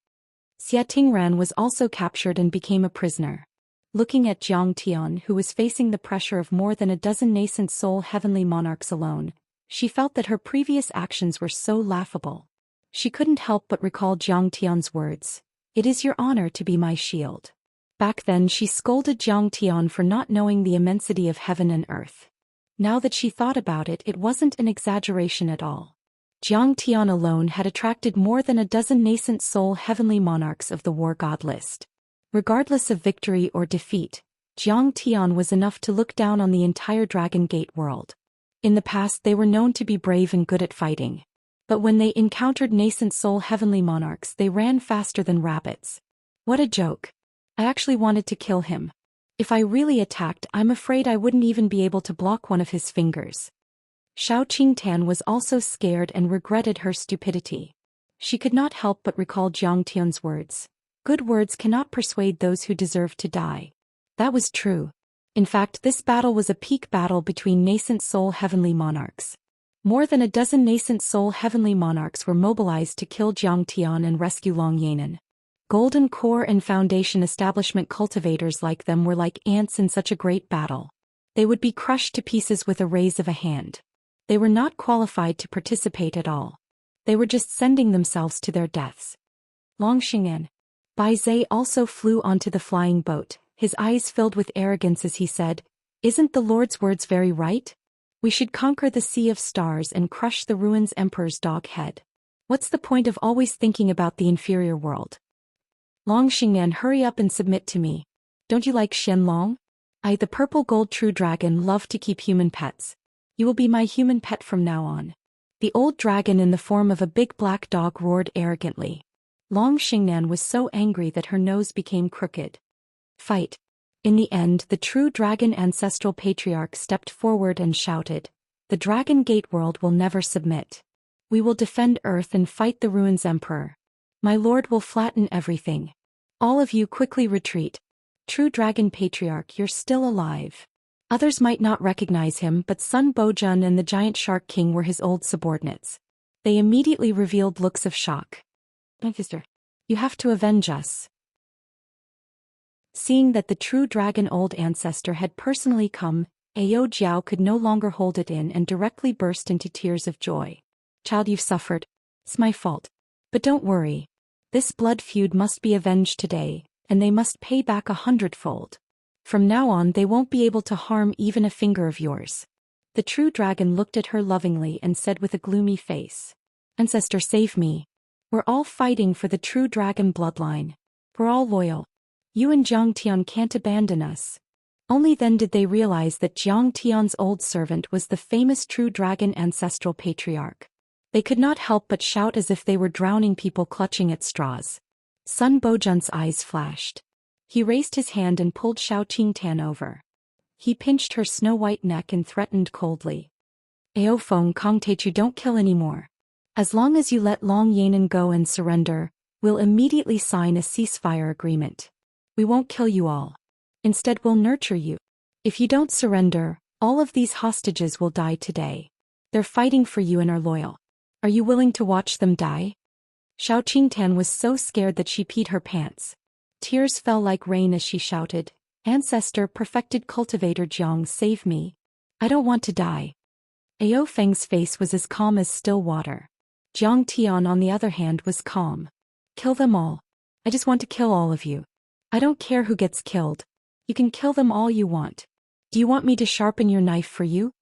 Xia Tingran was also captured and became a prisoner. Looking at Jiang Tian, who was facing the pressure of more than a dozen nascent soul heavenly monarchs alone, she felt that her previous actions were so laughable. She couldn't help but recall Jiang Tian's words, "It is your honor to be my shield." Back then she scolded Jiang Tian for not knowing the immensity of heaven and earth. Now that she thought about it, it wasn't an exaggeration at all. Jiang Tian alone had attracted more than a dozen nascent soul heavenly monarchs of the war god list. Regardless of victory or defeat, Jiang Tian was enough to look down on the entire Dragon Gate world. In the past they were known to be brave and good at fighting. But when they encountered nascent soul heavenly monarchs, they ran faster than rabbits. What a joke. I actually wanted to kill him. If I really attacked, I'm afraid I wouldn't even be able to block one of his fingers. Xiao Qingtan was also scared and regretted her stupidity. She could not help but recall Jiang Tian's words. Good words cannot persuade those who deserve to die. That was true. In fact, this battle was a peak battle between nascent soul heavenly monarchs. More than a dozen nascent soul heavenly monarchs were mobilized to kill Jiang Tian and rescue Long Yanan. Golden Core and Foundation establishment cultivators like them were like ants in such a great battle. They would be crushed to pieces with a raise of a hand. They were not qualified to participate at all. They were just sending themselves to their deaths. Long Xian. Bai Zhe also flew onto the flying boat, his eyes filled with arrogance as he said, "Isn't the Lord's words very right? We should conquer the Sea of Stars and crush the Ruins Emperor's dog head. What's the point of always thinking about the inferior world? Long Xingnan, hurry up and submit to me. Don't you like Xianlong? I, the purple gold true dragon, love to keep human pets. You will be my human pet from now on." The old dragon in the form of a big black dog roared arrogantly. Long Xingnan was so angry that her nose became crooked. Fight. In the end, the true dragon ancestral patriarch stepped forward and shouted, "The Dragon Gate world will never submit. We will defend Earth and fight the Ruins Emperor. My lord will flatten everything. All of you quickly retreat. True dragon patriarch, you're still alive." Others might not recognize him, but Sun Bojun and the giant Shark King were his old subordinates. They immediately revealed looks of shock. "My sister, you have to avenge us." Seeing that the true dragon old ancestor had personally come, Ao Jiao could no longer hold it in and directly burst into tears of joy. "Child, you've suffered. It's my fault. But don't worry. This blood feud must be avenged today, and they must pay back 100-fold. From now on they won't be able to harm even a finger of yours." The true dragon looked at her lovingly and said with a gloomy face, "Ancestor, save me. We're all fighting for the true dragon bloodline. We're all loyal. You and Jiang Tian can't abandon us." Only then did they realize that Jiang Tian's old servant was the famous true dragon ancestral patriarch. They could not help but shout as if they were drowning people clutching at straws. Sun Bojun's eyes flashed. He raised his hand and pulled Xiao Qingtan over. He pinched her snow-white neck and threatened coldly, "Ao Feng Kong Teichu, don't kill anymore. As long as you let Long Yanan go and surrender, we'll immediately sign a ceasefire agreement. We won't kill you all. Instead, we'll nurture you. If you don't surrender, all of these hostages will die today. They're fighting for you and are loyal. Are you willing to watch them die?" Xiao Qingtan was so scared that she peed her pants. Tears fell like rain as she shouted, "Ancestor, perfected cultivator Jiang, save me. I don't want to die." Ao Feng's face was as calm as still water. Jiang Tian, on the other hand, was calm. "Kill them all. I just want to kill all of you. I don't care who gets killed. You can kill them all you want. Do you want me to sharpen your knife for you?"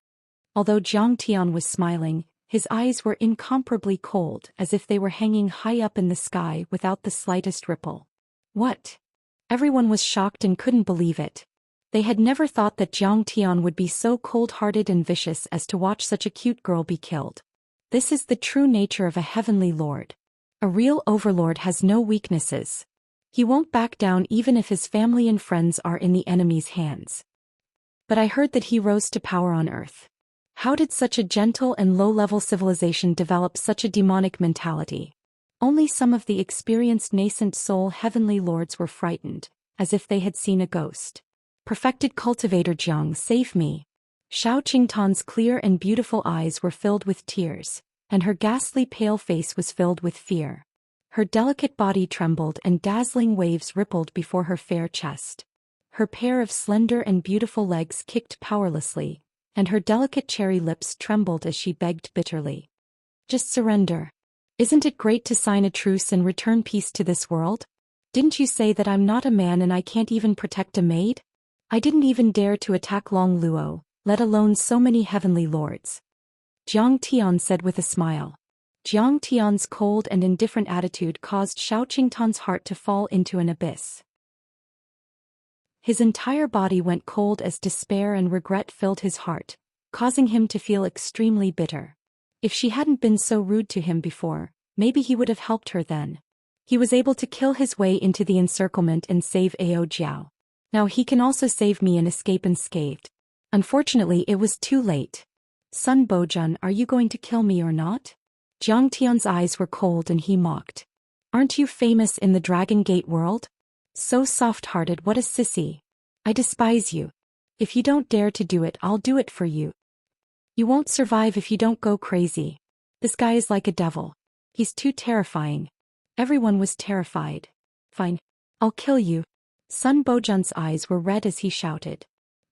Although Jiang Tian was smiling, his eyes were incomparably cold, as if they were hanging high up in the sky without the slightest ripple. What? Everyone was shocked and couldn't believe it. They had never thought that Jiang Tian would be so cold-hearted and vicious as to watch such a cute girl be killed. This is the true nature of a heavenly lord. A real overlord has no weaknesses. He won't back down even if his family and friends are in the enemy's hands. But I heard that he rose to power on Earth. How did such a gentle and low-level civilization develop such a demonic mentality? Only some of the experienced nascent soul heavenly lords were frightened, as if they had seen a ghost. Perfected cultivator Jiang, save me. Xiao Qingtan's clear and beautiful eyes were filled with tears, and her ghastly pale face was filled with fear. Her delicate body trembled and dazzling waves rippled before her fair chest. Her pair of slender and beautiful legs kicked powerlessly, and her delicate cherry lips trembled as she begged bitterly. Just surrender. Isn't it great to sign a truce and return peace to this world? Didn't you say that I'm not a man and I can't even protect a maid? I didn't even dare to attack Long Luo, let alone so many heavenly lords. Jiang Tian said with a smile. Jiang Tian's cold and indifferent attitude caused Xiao Qingtan's heart to fall into an abyss. His entire body went cold as despair and regret filled his heart, causing him to feel extremely bitter. If she hadn't been so rude to him before, maybe he would have helped her then. He was able to kill his way into the encirclement and save Ao Jiao. Now he can also save me and escape unscathed. Unfortunately, it was too late. Sun Bojun, are you going to kill me or not? Jiang Tian's eyes were cold and he mocked. Aren't you famous in the Dragon Gate world? So soft-hearted, what a sissy. I despise you. If you don't dare to do it, I'll do it for you. You won't survive if you don't go crazy. This guy is like a devil. He's too terrifying. Everyone was terrified. Fine. I'll kill you. Sun Bojun's eyes were red as he shouted.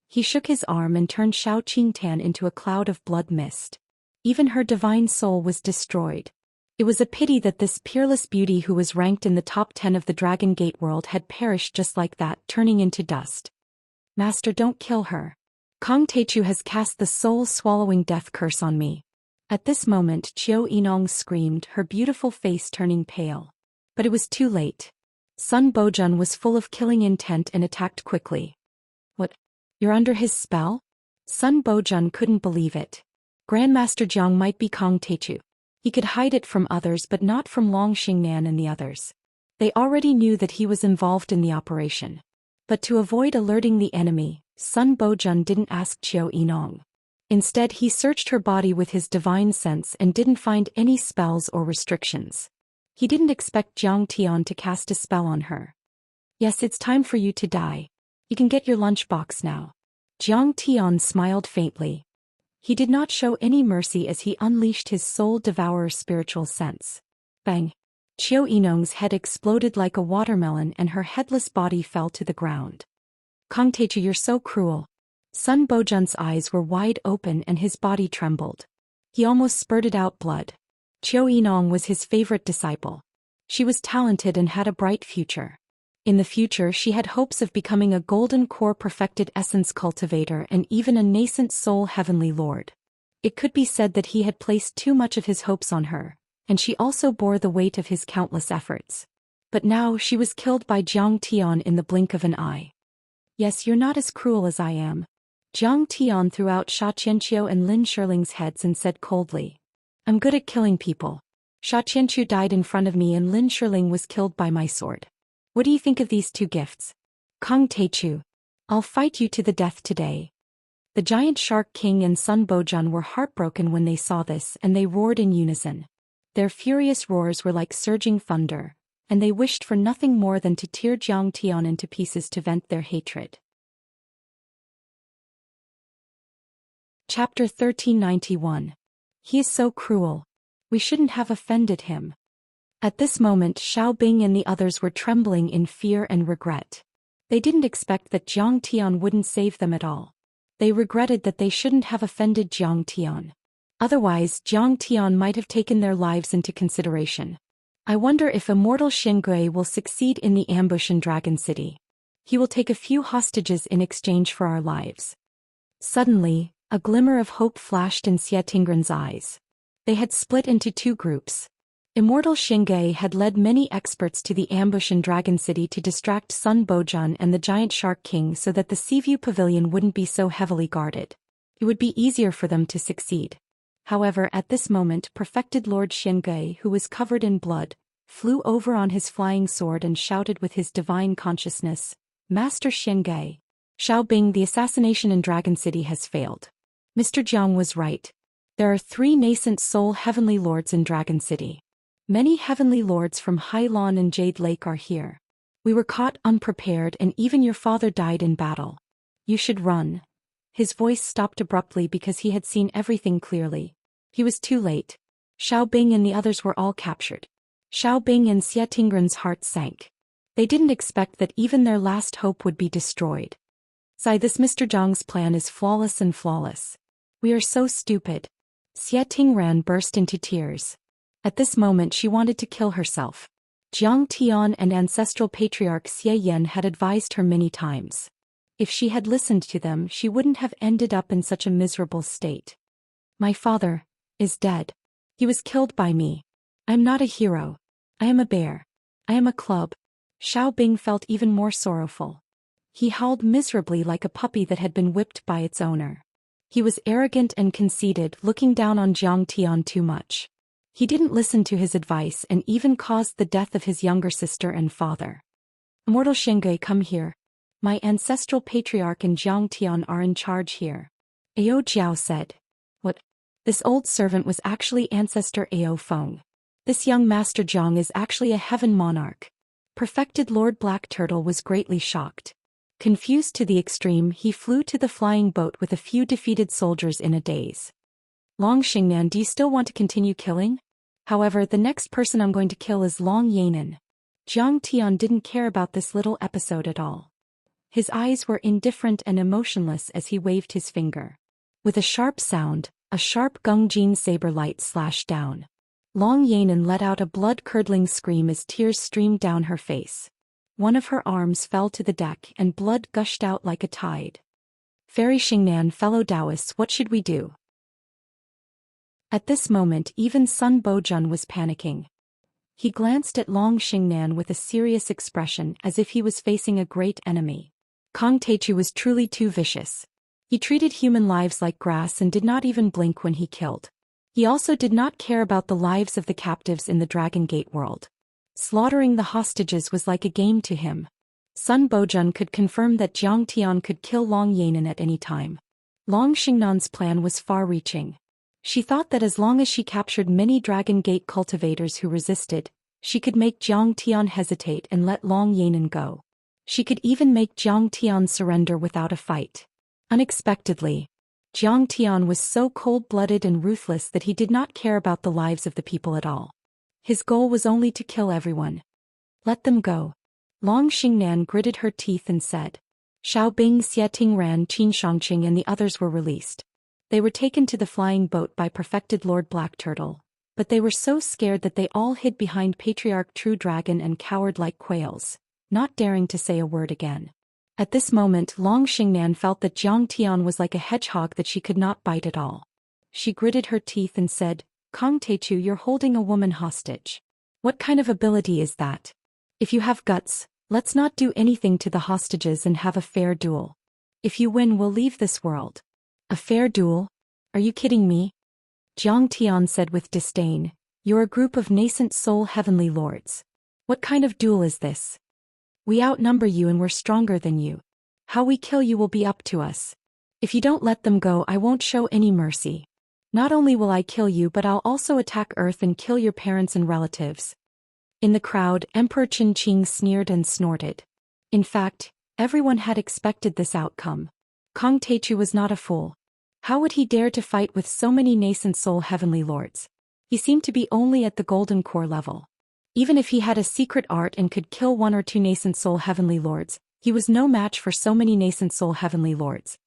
He shook his arm and turned Xiao Qingtan into a cloud of blood mist. Even her divine soul was destroyed. It was a pity that this peerless beauty who was ranked in the top 10 of the Dragon Gate world had perished just like that, turning into dust. Master, don't kill her. Kong Teichu has cast the soul-swallowing death curse on me. At this moment Qiu Yinong screamed, her beautiful face turning pale. But it was too late. Sun Bojun was full of killing intent and attacked quickly. What? You're under his spell? Sun Bojun couldn't believe it. Grandmaster Jiang might be Kong Teichu. He could hide it from others but not from Long Xingnan and the others. They already knew that he was involved in the operation. But to avoid alerting the enemy, Sun Bojun didn't ask Qiu Yinong. Instead he searched her body with his divine sense and didn't find any spells or restrictions. He didn't expect Jiang Tian to cast a spell on her. Yes, it's time for you to die. You can get your lunchbox now. Jiang Tian smiled faintly. He did not show any mercy as he unleashed his soul-devourer spiritual sense. Bang! Qiu Yinong's head exploded like a watermelon and her headless body fell to the ground. Kong Teichu, you're so cruel. Sun Bojun's eyes were wide open and his body trembled. He almost spurted out blood. Qiu Yinong was his favorite disciple. She was talented and had a bright future. In the future she had hopes of becoming a golden core perfected essence cultivator and even a nascent soul heavenly lord. It could be said that he had placed too much of his hopes on her, and she also bore the weight of his countless efforts. But now she was killed by Jiang Tian in the blink of an eye. Yes, you're not as cruel as I am. Jiang Tian threw out Xianxia and Lin Shirling's heads and said coldly. I'm good at killing people. Xianxia died in front of me and Lin Shirling was killed by my sword. What do you think of these two gifts? Kong Teichu. I'll fight you to the death today. The giant shark king and Sun Bojun were heartbroken when they saw this and they roared in unison. Their furious roars were like surging thunder, and they wished for nothing more than to tear Jiang Tian into pieces to vent their hatred. Chapter 1391. He is so cruel. We shouldn't have offended him. At this moment Xiao Bing and the others were trembling in fear and regret. They didn't expect that Jiang Tian wouldn't save them at all. They regretted that they shouldn't have offended Jiang Tian. Otherwise Jiang Tian might have taken their lives into consideration. I wonder if immortal Xingui will succeed in the ambush in Dragon City. He will take a few hostages in exchange for our lives. Suddenly, a glimmer of hope flashed in Xie Tingren's eyes. They had split into two groups. Immortal Xingui had led many experts to the ambush in Dragon City to distract Sun Bojun and the Giant Shark King so that the Seaview Pavilion wouldn't be so heavily guarded. It would be easier for them to succeed. However, at this moment perfected Lord Xingui, who was covered in blood, flew over on his flying sword and shouted with his divine consciousness, Master Xianxia. Xiaobing, the assassination in Dragon City has failed. Mr. Jiang was right. There are 3 nascent soul heavenly lords in Dragon City. Many heavenly lords from Hailan and Jade Lake are here. We were caught unprepared and even your father died in battle. You should run. His voice stopped abruptly because he had seen everything clearly. He was too late. Xiaobing and the others were all captured. Xiaobing and Xie Tingren's heart sank. They didn't expect that even their last hope would be destroyed. This Mr. Zhang's plan is flawless and flawless. We are so stupid. Xie Tingren burst into tears. At this moment she wanted to kill herself. Jiang Tian and ancestral patriarch Xie Yan had advised her many times. If she had listened to them, she wouldn't have ended up in such a miserable state. My father is dead. He was killed by me. I am not a hero. I am a bear. I am a club. Xiaobing felt even more sorrowful. He howled miserably like a puppy that had been whipped by its owner. He was arrogant and conceited, looking down on Jiang Tian too much. He didn't listen to his advice and even caused the death of his younger sister and father. Immortal Xianxia, come here. My ancestral patriarch and Jiang Tian are in charge here. Ao Jiao said. What? This old servant was actually ancestor Ao Feng. This young Master Jiang is actually a heaven monarch. Perfected Lord Black Turtle was greatly shocked. Confused to the extreme, he flew to the flying boat with a few defeated soldiers in a daze. Long Xingnan, do you still want to continue killing? However, the next person I'm going to kill is Long Yanan. Jiang Tian didn't care about this little episode at all. His eyes were indifferent and emotionless as he waved his finger. With a sharp sound, a sharp Gungjin saber light slashed down. Long Yanan let out a blood-curdling scream as tears streamed down her face. One of her arms fell to the deck and blood gushed out like a tide. Fairy Xingnan, fellow Taoists, what should we do? At this moment even Sun Bojun was panicking. He glanced at Long Xingnan with a serious expression as if he was facing a great enemy. Kong Teichu was truly too vicious. He treated human lives like grass and did not even blink when he killed. He also did not care about the lives of the captives in the Dragon Gate world. Slaughtering the hostages was like a game to him. Sun Bojun could confirm that Jiang Tian could kill Long Yanan at any time. Long Xingnan's plan was far-reaching. She thought that as long as she captured many Dragon Gate cultivators who resisted, she could make Jiang Tian hesitate and let Long Yanan go. She could even make Jiang Tian surrender without a fight. Unexpectedly, Jiang Tian was so cold-blooded and ruthless that he did not care about the lives of the people at all. His goal was only to kill everyone. Let them go. Long Xingnan gritted her teeth and said. Xiaobing, Xie Tingran, Qin Shangqing and the others were released. They were taken to the flying boat by perfected Lord Black Turtle, but they were so scared that they all hid behind Patriarch True Dragon and cowered like quails, not daring to say a word again. At this moment Long Xingnan felt that Jiang Tian was like a hedgehog that she could not bite at all. She gritted her teeth and said, Kong Teichu, you're holding a woman hostage. What kind of ability is that? If you have guts, let's not do anything to the hostages and have a fair duel. If you win, we'll leave this world. A fair duel? Are you kidding me? Jiang Tian said with disdain, you're a group of nascent soul heavenly lords. What kind of duel is this? We outnumber you and we're stronger than you. How we kill you will be up to us. If you don't let them go, I won't show any mercy. Not only will I kill you, but I'll also attack Earth and kill your parents and relatives. In the crowd, Emperor Qin Qing sneered and snorted. In fact, everyone had expected this outcome. Kong Teichu was not a fool. How would he dare to fight with so many nascent soul heavenly lords? He seemed to be only at the golden core level. Even if he had a secret art and could kill 1 or 2 nascent soul heavenly lords, he was no match for so many nascent soul heavenly lords.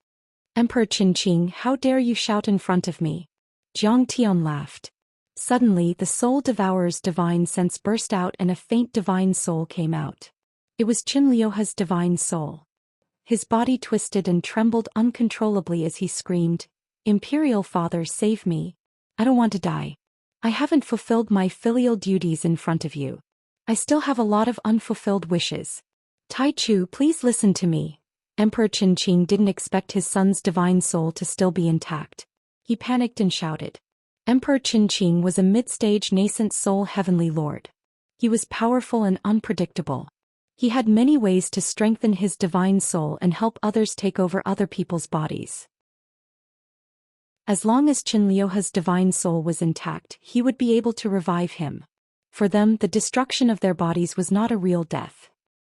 Emperor Qin Qing, how dare you shout in front of me? Jiang Tian laughed. Suddenly the soul devourer's divine sense burst out and a faint divine soul came out. It was Qin Liuha's divine soul. His body twisted and trembled uncontrollably as he screamed, Imperial Father, save me. I don't want to die. I haven't fulfilled my filial duties in front of you. I still have a lot of unfulfilled wishes. Tai Chu, please listen to me. Emperor Qin Qing didn't expect his son's divine soul to still be intact. He panicked and shouted. Emperor Qin Qing was a mid-stage nascent soul heavenly lord. He was powerful and unpredictable. He had many ways to strengthen his divine soul and help others take over other people's bodies. As long as Xianxia's divine soul was intact, he would be able to revive him. For them, the destruction of their bodies was not a real death.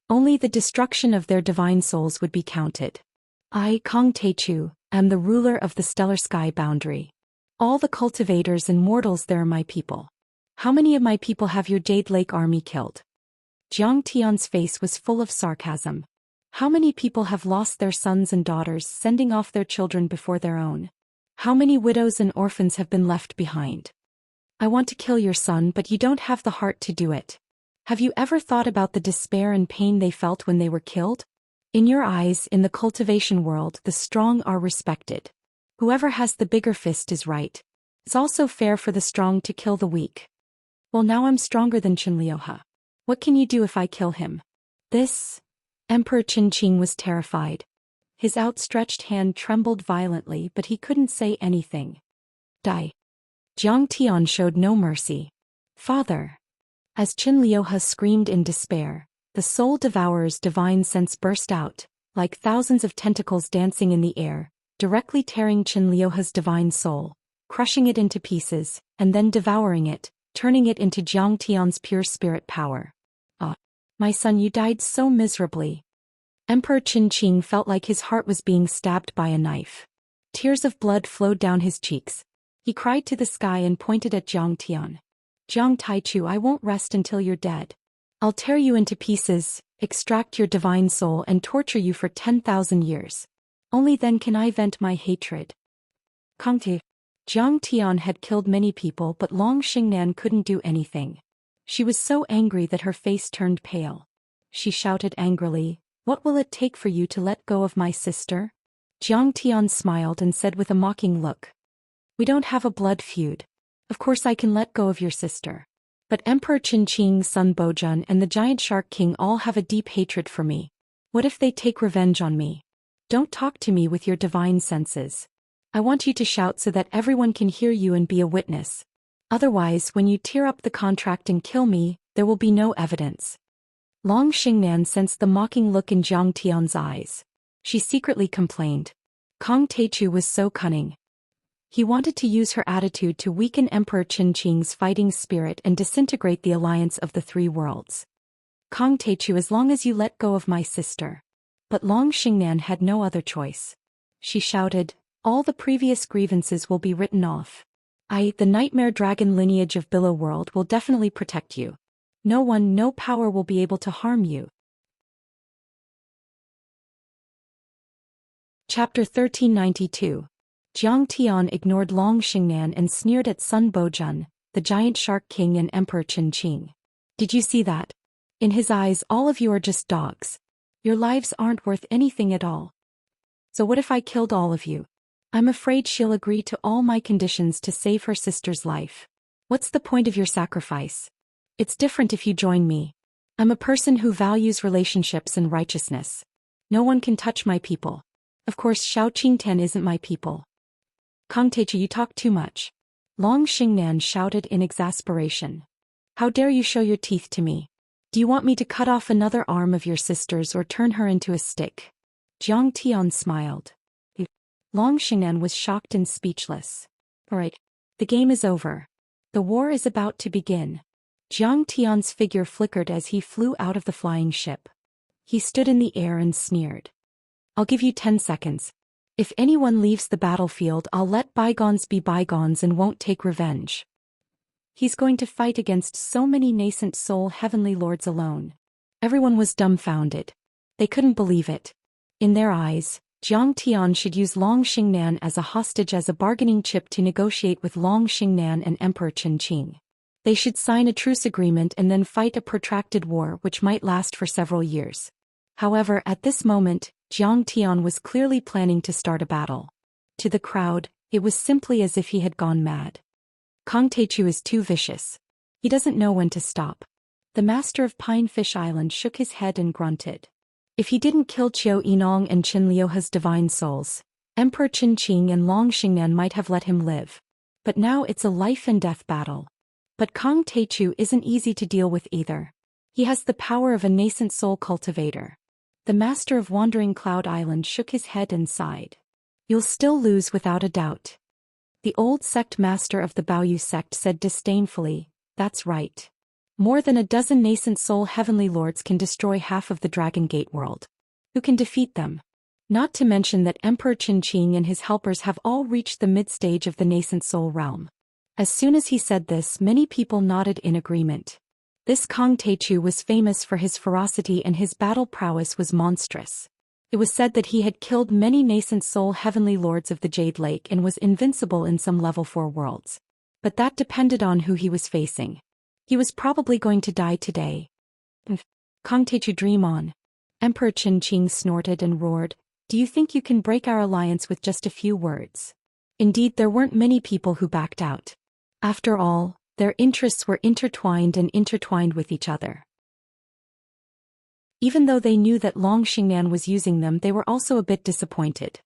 Only the destruction of their divine souls would be counted. I, Kong Teichu, am the ruler of the stellar sky boundary. All the cultivators and mortals there are my people. How many of my people have your Jade Lake army killed? Jiang Tian's face was full of sarcasm. How many people have lost their sons and daughters, sending off their children before their own? How many widows and orphans have been left behind? I want to kill your son, but you don't have the heart to do it. Have you ever thought about the despair and pain they felt when they were killed? In your eyes, in the cultivation world, the strong are respected. Whoever has the bigger fist is right. It's also fair for the strong to kill the weak. Well, now I'm stronger than Xianxia. What can you do if I kill him? This? Emperor Qingqing was terrified. His outstretched hand trembled violently, but he couldn't say anything. Die. Jiang Tian showed no mercy. Father. As Xianxia screamed in despair, the soul devourer's divine sense burst out, like thousands of tentacles dancing in the air, directly tearing Xianxia's divine soul, crushing it into pieces, and then devouring it, turning it into Jiang Tian's pure spirit power. My son, you died so miserably. Emperor Qingqing felt like his heart was being stabbed by a knife. Tears of blood flowed down his cheeks. He cried to the sky and pointed at Jiang Tian. Jiang Taichu, I won't rest until you're dead. I'll tear you into pieces, extract your divine soul and torture you for 10,000 years. Only then can I vent my hatred. Kongti. Jiang Tian had killed many people, but Long Xingnan couldn't do anything. She was so angry that her face turned pale. She shouted angrily, "What will it take for you to let go of my sister?" Jiang Tian smiled and said with a mocking look, "We don't have a blood feud. Of course I can let go of your sister. But Emperor Qingqing's son Bojun and the Giant Shark King all have a deep hatred for me. What if they take revenge on me? Don't talk to me with your divine senses. I want you to shout so that everyone can hear you and be a witness. Otherwise, when you tear up the contract and kill me, there will be no evidence." Long Xingnan sensed the mocking look in Jiang Tian's eyes. She secretly complained. Kong Teichu was so cunning. He wanted to use her attitude to weaken Emperor Qingqing's fighting spirit and disintegrate the alliance of the three worlds. Kong Teichu, as long as you let go of my sister. But Long Xingnan had no other choice. She shouted, "All the previous grievances will be written off. The nightmare dragon lineage of Billow World will definitely protect you. No one, no power will be able to harm you." Chapter 1392. Jiang Tian ignored Long Xingnan and sneered at Sun Bojun, the Giant Shark King and Emperor Qingqing. Did you see that? In his eyes, all of you are just dogs. Your lives aren't worth anything at all. So what if I killed all of you? I'm afraid she'll agree to all my conditions to save her sister's life. What's the point of your sacrifice? It's different if you join me. I'm a person who values relationships and righteousness. No one can touch my people. Of course, Shao Qingtian isn't my people. Kong Teichu, you talk too much. Long Xingnan shouted in exasperation. How dare you show your teeth to me? Do you want me to cut off another arm of your sister's or turn her into a stick? Jiang Tian smiled. Long Xingnan was shocked and speechless. All right, the game is over. The war is about to begin. Jiang Tian's figure flickered as he flew out of the flying ship. He stood in the air and sneered. I'll give you 10 seconds. If anyone leaves the battlefield, I'll let bygones be bygones and won't take revenge. He's going to fight against so many nascent soul heavenly lords alone. Everyone was dumbfounded. They couldn't believe it. In their eyes, Jiang Tian should use Long Xingnan as a hostage, as a bargaining chip to negotiate with Long Xingnan and Emperor Qingqing. They should sign a truce agreement and then fight a protracted war which might last for several years. However, at this moment, Jiang Tian was clearly planning to start a battle. To the crowd, it was simply as if he had gone mad. Kong Teichu is too vicious. He doesn't know when to stop. The master of Pine Fish Island shook his head and grunted. If he didn't kill Qiu Yinong and Xianxia's divine souls, Emperor Qingqing and Long Xingnan might have let him live. But now it's a life and death battle. But Kang Taechu isn't easy to deal with either. He has the power of a nascent soul cultivator. The master of Wandering Cloud Island shook his head and sighed. You'll still lose without a doubt. The old sect master of the Baoyu sect said disdainfully, that's right. More than a dozen nascent soul heavenly lords can destroy half of the Dragon Gate world. Who can defeat them? Not to mention that Emperor Qinqing and his helpers have all reached the mid-stage of the nascent soul realm. As soon as he said this, many people nodded in agreement. This Kang Taechu was famous for his ferocity and his battle prowess was monstrous. It was said that he had killed many nascent soul heavenly lords of the Jade Lake and was invincible in some level 4 worlds. But that depended on who he was facing. He was probably going to die today. Kang Taechu, dream on. Emperor Qinqing snorted and roared, do you think you can break our alliance with just a few words? Indeed, there weren't many people who backed out. After all, their interests were intertwined with each other. Even though they knew that Long Xingnan was using them, they were also a bit disappointed.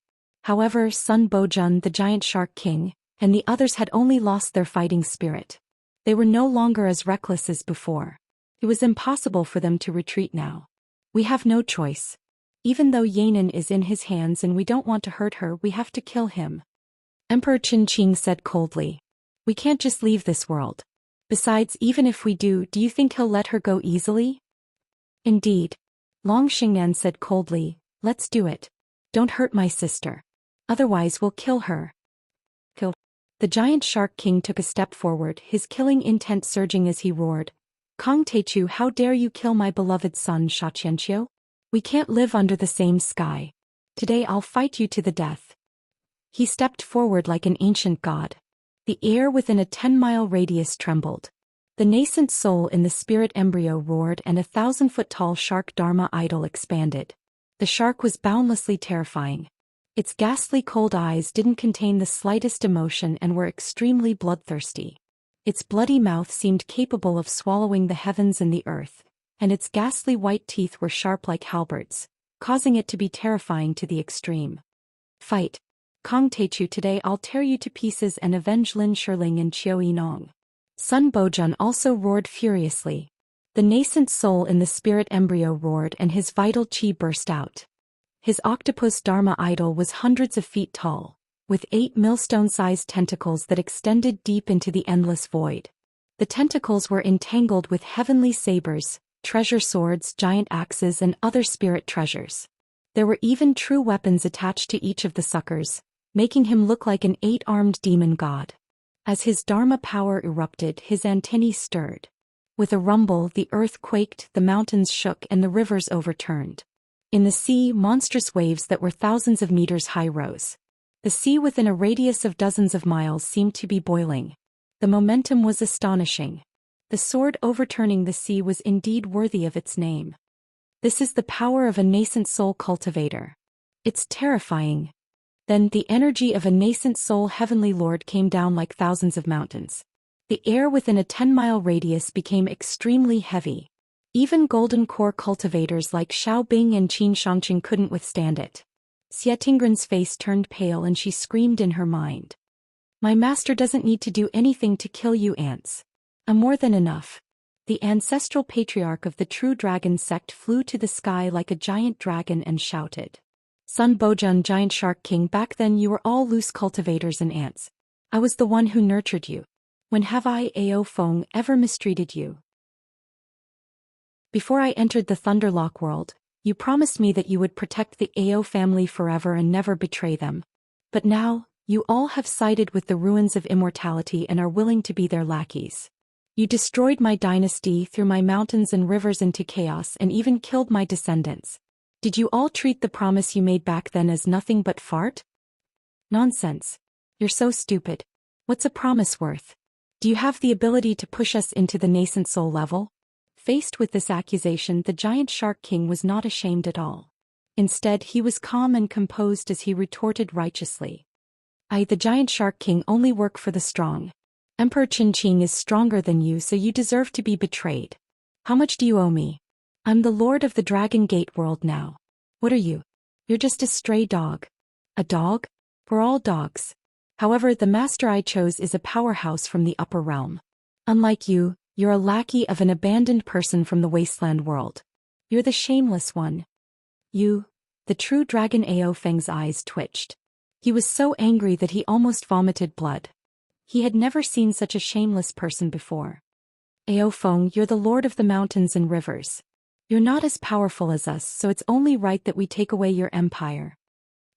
However, Sun Bojun, the giant shark king, and the others had only lost their fighting spirit. They were no longer as reckless as before. It was impossible for them to retreat now. We have no choice. Even though Yanan is in his hands and we don't want to hurt her, we have to kill him. Emperor Qinqing said coldly. We can't just leave this world. Besides, even if we do you think he'll let her go easily? Indeed. Long Xingnan said coldly, let's do it. Don't hurt my sister. Otherwise we'll kill her. Kill. The giant shark king took a step forward, his killing intent surging as he roared. Kang Taechu, how dare you kill my beloved son Xianxia? We can't live under the same sky. Today I'll fight you to the death. He stepped forward like an ancient god. The air within a 10-mile radius trembled. The nascent soul in the spirit embryo roared and a 1,000-foot-tall shark Dharma idol expanded. The shark was boundlessly terrifying. Its ghastly cold eyes didn't contain the slightest emotion and were extremely bloodthirsty. Its bloody mouth seemed capable of swallowing the heavens and the earth, and its ghastly white teeth were sharp like halberds, causing it to be terrifying to the extreme. Fight. Kang Taechu, today I'll tear you to pieces and avenge Lin Shirling and Qiu Yinong. Sun Bojun also roared furiously. The nascent soul in the spirit embryo roared and his vital qi burst out. His octopus Dharma idol was hundreds of feet tall, with 8 millstone-sized tentacles that extended deep into the endless void. The tentacles were entangled with heavenly sabers, treasure swords, giant axes, and other spirit treasures. There were even true weapons attached to each of the suckers, making him look like an 8-armed demon god. As his Dharma power erupted, his antennae stirred. With a rumble, the earth quaked, the mountains shook, and the rivers overturned. In the sea, monstrous waves that were thousands of meters high rose. The sea within a radius of dozens of miles seemed to be boiling. The momentum was astonishing. The sword overturning the sea was indeed worthy of its name. This is the power of a nascent soul cultivator. It's terrifying. Then the energy of a nascent soul heavenly lord came down like thousands of mountains. The air within a 10-mile radius became extremely heavy. Even golden core cultivators like Xiao Bing and Qin Shangqing couldn't withstand it. Xie Tingren's face turned pale and she screamed in her mind. My master doesn't need to do anything to kill you ants. I'm more than enough. The ancestral patriarch of the true dragon sect flew to the sky like a giant dragon and shouted. Sun Bojun, giant shark king, back then you were all loose cultivators and ants. I was the one who nurtured you. When have I, Ao Feng, ever mistreated you? Before I entered the Thunderlock world, you promised me that you would protect the Ao family forever and never betray them. But now, you all have sided with the ruins of immortality and are willing to be their lackeys. You destroyed my dynasty, threw my mountains and rivers into chaos, and even killed my descendants. Did you all treat the promise you made back then as nothing but fart? Nonsense. You're so stupid. What's a promise worth? Do you have the ability to push us into the nascent soul level? Faced with this accusation, the giant shark king was not ashamed at all. Instead, he was calm and composed as he retorted righteously. I, the giant shark king, only work for the strong. Emperor Qinqing is stronger than you, so you deserve to be betrayed. How much do you owe me? I'm the lord of the Dragon Gate world now. What are you? You're just a stray dog. A dog? We're all dogs. However, the master I chose is a powerhouse from the upper realm. Unlike you, you're a lackey of an abandoned person from the wasteland world. You're the shameless one. You, the true dragon. Ao Feng's eyes twitched. He was so angry that he almost vomited blood. He had never seen such a shameless person before. Ao Feng, you're the lord of the mountains and rivers. You're not as powerful as us, so it's only right that we take away your empire.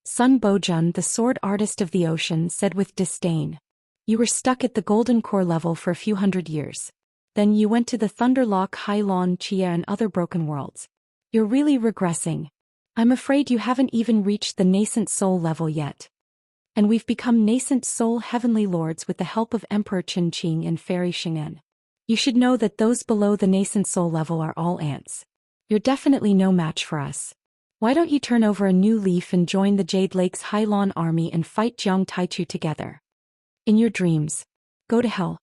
Sun Bojun, the sword artist of the ocean, said with disdain. You were stuck at the golden core level for a few hundred years. Then you went to the Thunderlock, Hailon, Chia and other broken worlds. You're really regressing. I'm afraid you haven't even reached the nascent soul level yet. And we've become nascent soul heavenly lords with the help of Emperor Chen Qing and Fairy Xing'an. You should know that those below the nascent soul level are all ants. You're definitely no match for us. Why don't you turn over a new leaf and join the Jade Lake's Hailon army and fight Jiang Taichu together? In your dreams. Go to hell.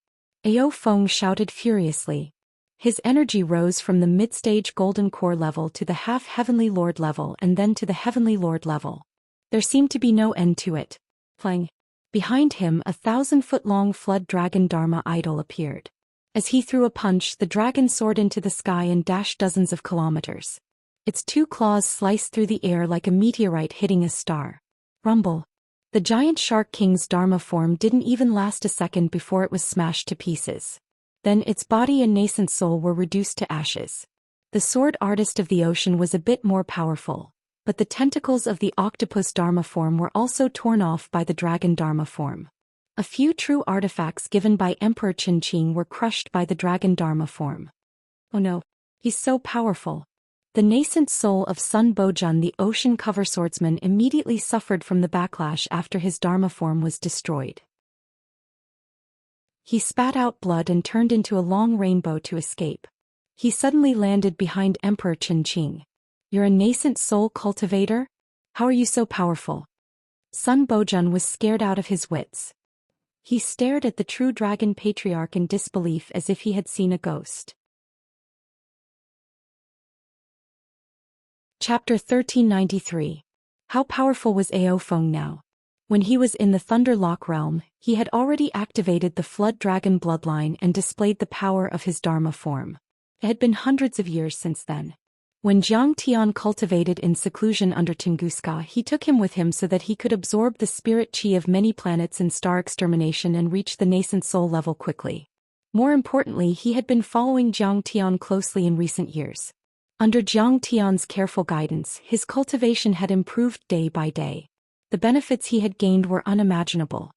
Ao Feng shouted furiously. His energy rose from the mid-stage golden core level to the half-heavenly lord level and then to the heavenly lord level. There seemed to be no end to it. Clang. Behind him, a 1,000-foot-long flood dragon Dharma idol appeared. As he threw a punch, the dragon soared into the sky and dashed dozens of kilometers. Its 2 claws sliced through the air like a meteorite hitting a star. Rumble. The giant shark king's Dharma form didn't even last a second before it was smashed to pieces. Then its body and nascent soul were reduced to ashes. The sword artist of the ocean was a bit more powerful, but the tentacles of the octopus Dharma form were also torn off by the dragon Dharma form. A few true artifacts given by Emperor Chen Qing were crushed by the dragon Dharma form. Oh no, he's so powerful. The nascent soul of Sun Bojun, the ocean cover swordsman, immediately suffered from the backlash after his Dharma form was destroyed. He spat out blood and turned into a long rainbow to escape. He suddenly landed behind Emperor Chen Qing. You're a nascent soul cultivator? How are you so powerful? Sun Bojun was scared out of his wits. He stared at the true dragon patriarch in disbelief as if he had seen a ghost. Chapter 1393. How powerful was Ao Feng now? When he was in the Thunderlock realm, he had already activated the Flood Dragon bloodline and displayed the power of his Dharma form. It had been hundreds of years since then. When Jiang Tian cultivated in seclusion under Tunguska, he took him with him so that he could absorb the spirit chi of many planets in star extermination and reach the nascent soul level quickly. More importantly, he had been following Jiang Tian closely in recent years. Under Jiang Tian's careful guidance, his cultivation had improved day by day. The benefits he had gained were unimaginable.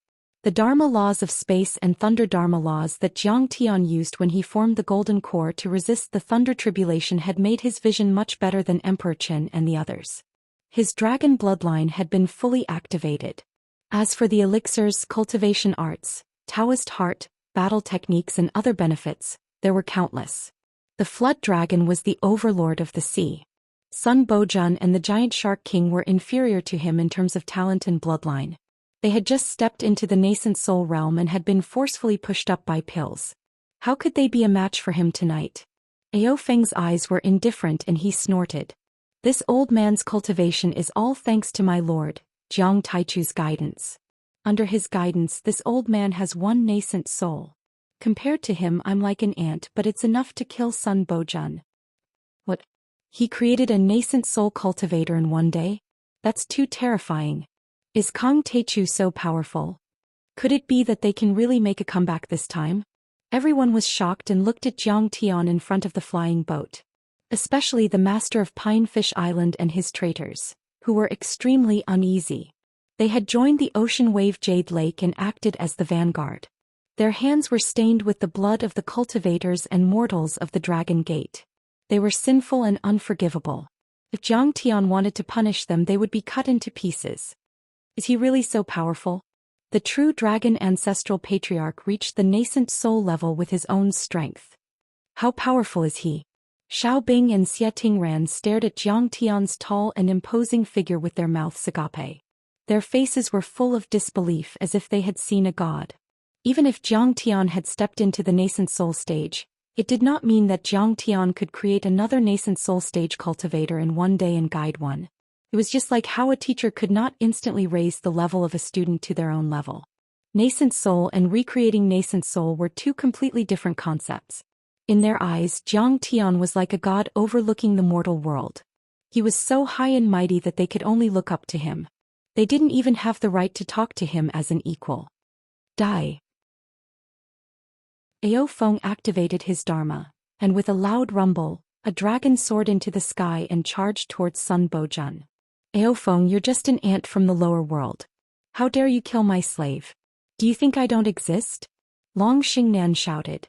The Dharma laws of space and Thunder Dharma laws that Jiang Tian used when he formed the Golden Core to resist the Thunder Tribulation had made his vision much better than Emperor Chen and the others. His dragon bloodline had been fully activated. As for the elixirs, cultivation arts, Taoist heart, battle techniques and other benefits, there were countless. The Flood Dragon was the overlord of the sea. Sun Bojun and the Giant Shark King were inferior to him in terms of talent and bloodline. They had just stepped into the nascent soul realm and had been forcefully pushed up by pills. How could they be a match for him tonight? Ao Feng's eyes were indifferent and he snorted. This old man's cultivation is all thanks to my lord, Jiang Taichu's guidance. Under his guidance, this old man has one nascent soul. Compared to him, I'm like an ant, but it's enough to kill Sun Bojun. What? He created a nascent soul cultivator in one day? That's too terrifying. Is Kang Taichu so powerful? Could it be that they can really make a comeback this time? Everyone was shocked and looked at Jiang Tian in front of the flying boat. Especially the master of Pinefish Island and his traitors, who were extremely uneasy. They had joined the Ocean Wave Jade Lake and acted as the vanguard. Their hands were stained with the blood of the cultivators and mortals of the Dragon Gate. They were sinful and unforgivable. If Jiang Tian wanted to punish them, they would be cut into pieces. Is he really so powerful? The true dragon ancestral patriarch reached the nascent soul level with his own strength. How powerful is he? Xiao Bing and Xie Tingran stared at Jiang Tian's tall and imposing figure with their mouths agape. Their faces were full of disbelief as if they had seen a god. Even if Jiang Tian had stepped into the nascent soul stage, it did not mean that Jiang Tian could create another nascent soul stage cultivator in one day and guide one. It was just like how a teacher could not instantly raise the level of a student to their own level. Nascent soul and recreating nascent soul were two completely different concepts. In their eyes, Zhang Tian was like a god overlooking the mortal world. He was so high and mighty that they could only look up to him. They didn't even have the right to talk to him as an equal. Die. Ao Feng activated his dharma, and with a loud rumble, a dragon soared into the sky and charged towards Sun Bojun. Ao Feng, you're just an ant from the lower world. How dare you kill my slave? Do you think I don't exist? Long Xingnan shouted.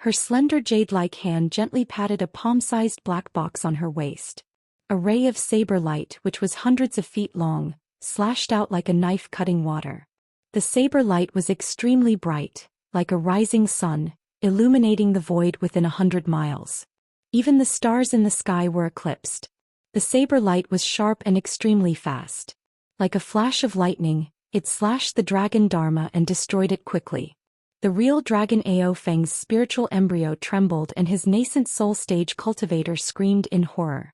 Her slender jade-like hand gently patted a palm-sized black box on her waist. A ray of saber light, which was hundreds of feet long, slashed out like a knife cutting water. The saber light was extremely bright, like a rising sun, illuminating the void within 100 miles. Even the stars in the sky were eclipsed. The saber light was sharp and extremely fast. Like a flash of lightning, it slashed the dragon Dharma and destroyed it quickly. The real dragon Ao Feng's spiritual embryo trembled and his nascent soul stage cultivator screamed in horror.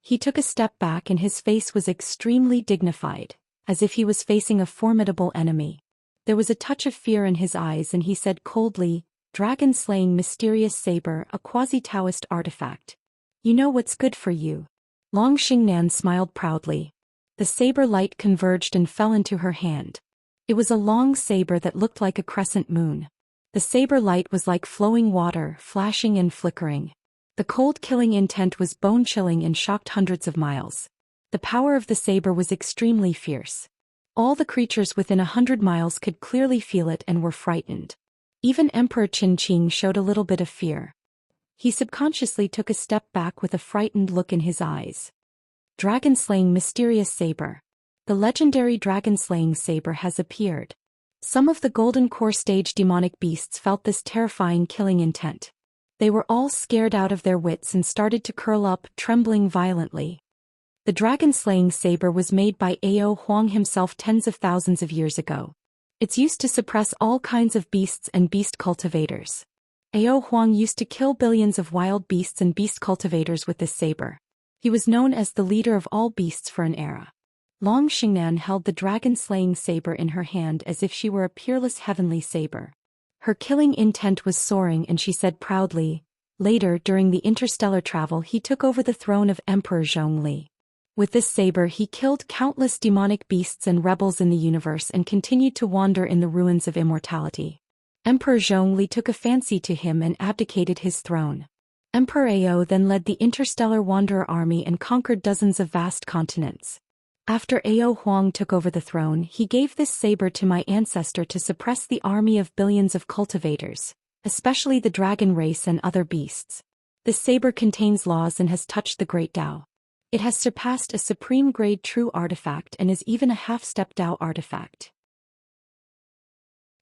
He took a step back and his face was extremely dignified, as if he was facing a formidable enemy. There was a touch of fear in his eyes and he said coldly, "Dragon-slaying mysterious saber, a quasi-Taoist artifact. You know what's good for you." Long Xingnan smiled proudly. The saber light converged and fell into her hand. It was a long saber that looked like a crescent moon. The saber light was like flowing water, flashing and flickering. The cold killing intent was bone-chilling and shocked hundreds of miles. The power of the saber was extremely fierce. All the creatures within 100 miles could clearly feel it and were frightened. Even Emperor Qin Qing showed a little bit of fear. He subconsciously took a step back with a frightened look in his eyes. Dragon-slaying mysterious saber. The legendary dragon-slaying saber has appeared. Some of the Golden Core stage demonic beasts felt this terrifying killing intent. They were all scared out of their wits and started to curl up, trembling violently. The dragon-slaying saber was made by Ao Huang himself tens of thousands of years ago. It's used to suppress all kinds of beasts and beast cultivators. Ao Huang used to kill billions of wild beasts and beast cultivators with this saber. He was known as the leader of all beasts for an era. Long Xingnan held the dragon-slaying saber in her hand as if she were a peerless heavenly saber. Her killing intent was soaring and she said proudly, later during the interstellar travel he took over the throne of Emperor Zhongli. With this saber he killed countless demonic beasts and rebels in the universe and continued to wander in the ruins of immortality. Emperor Zhongli took a fancy to him and abdicated his throne. Emperor Ao then led the interstellar wanderer army and conquered dozens of vast continents. After Ao Huang took over the throne, he gave this saber to my ancestor to suppress the army of billions of cultivators, especially the dragon race and other beasts. This saber contains laws and has touched the great Tao. It has surpassed a supreme grade true artifact and is even a half-step Tao artifact.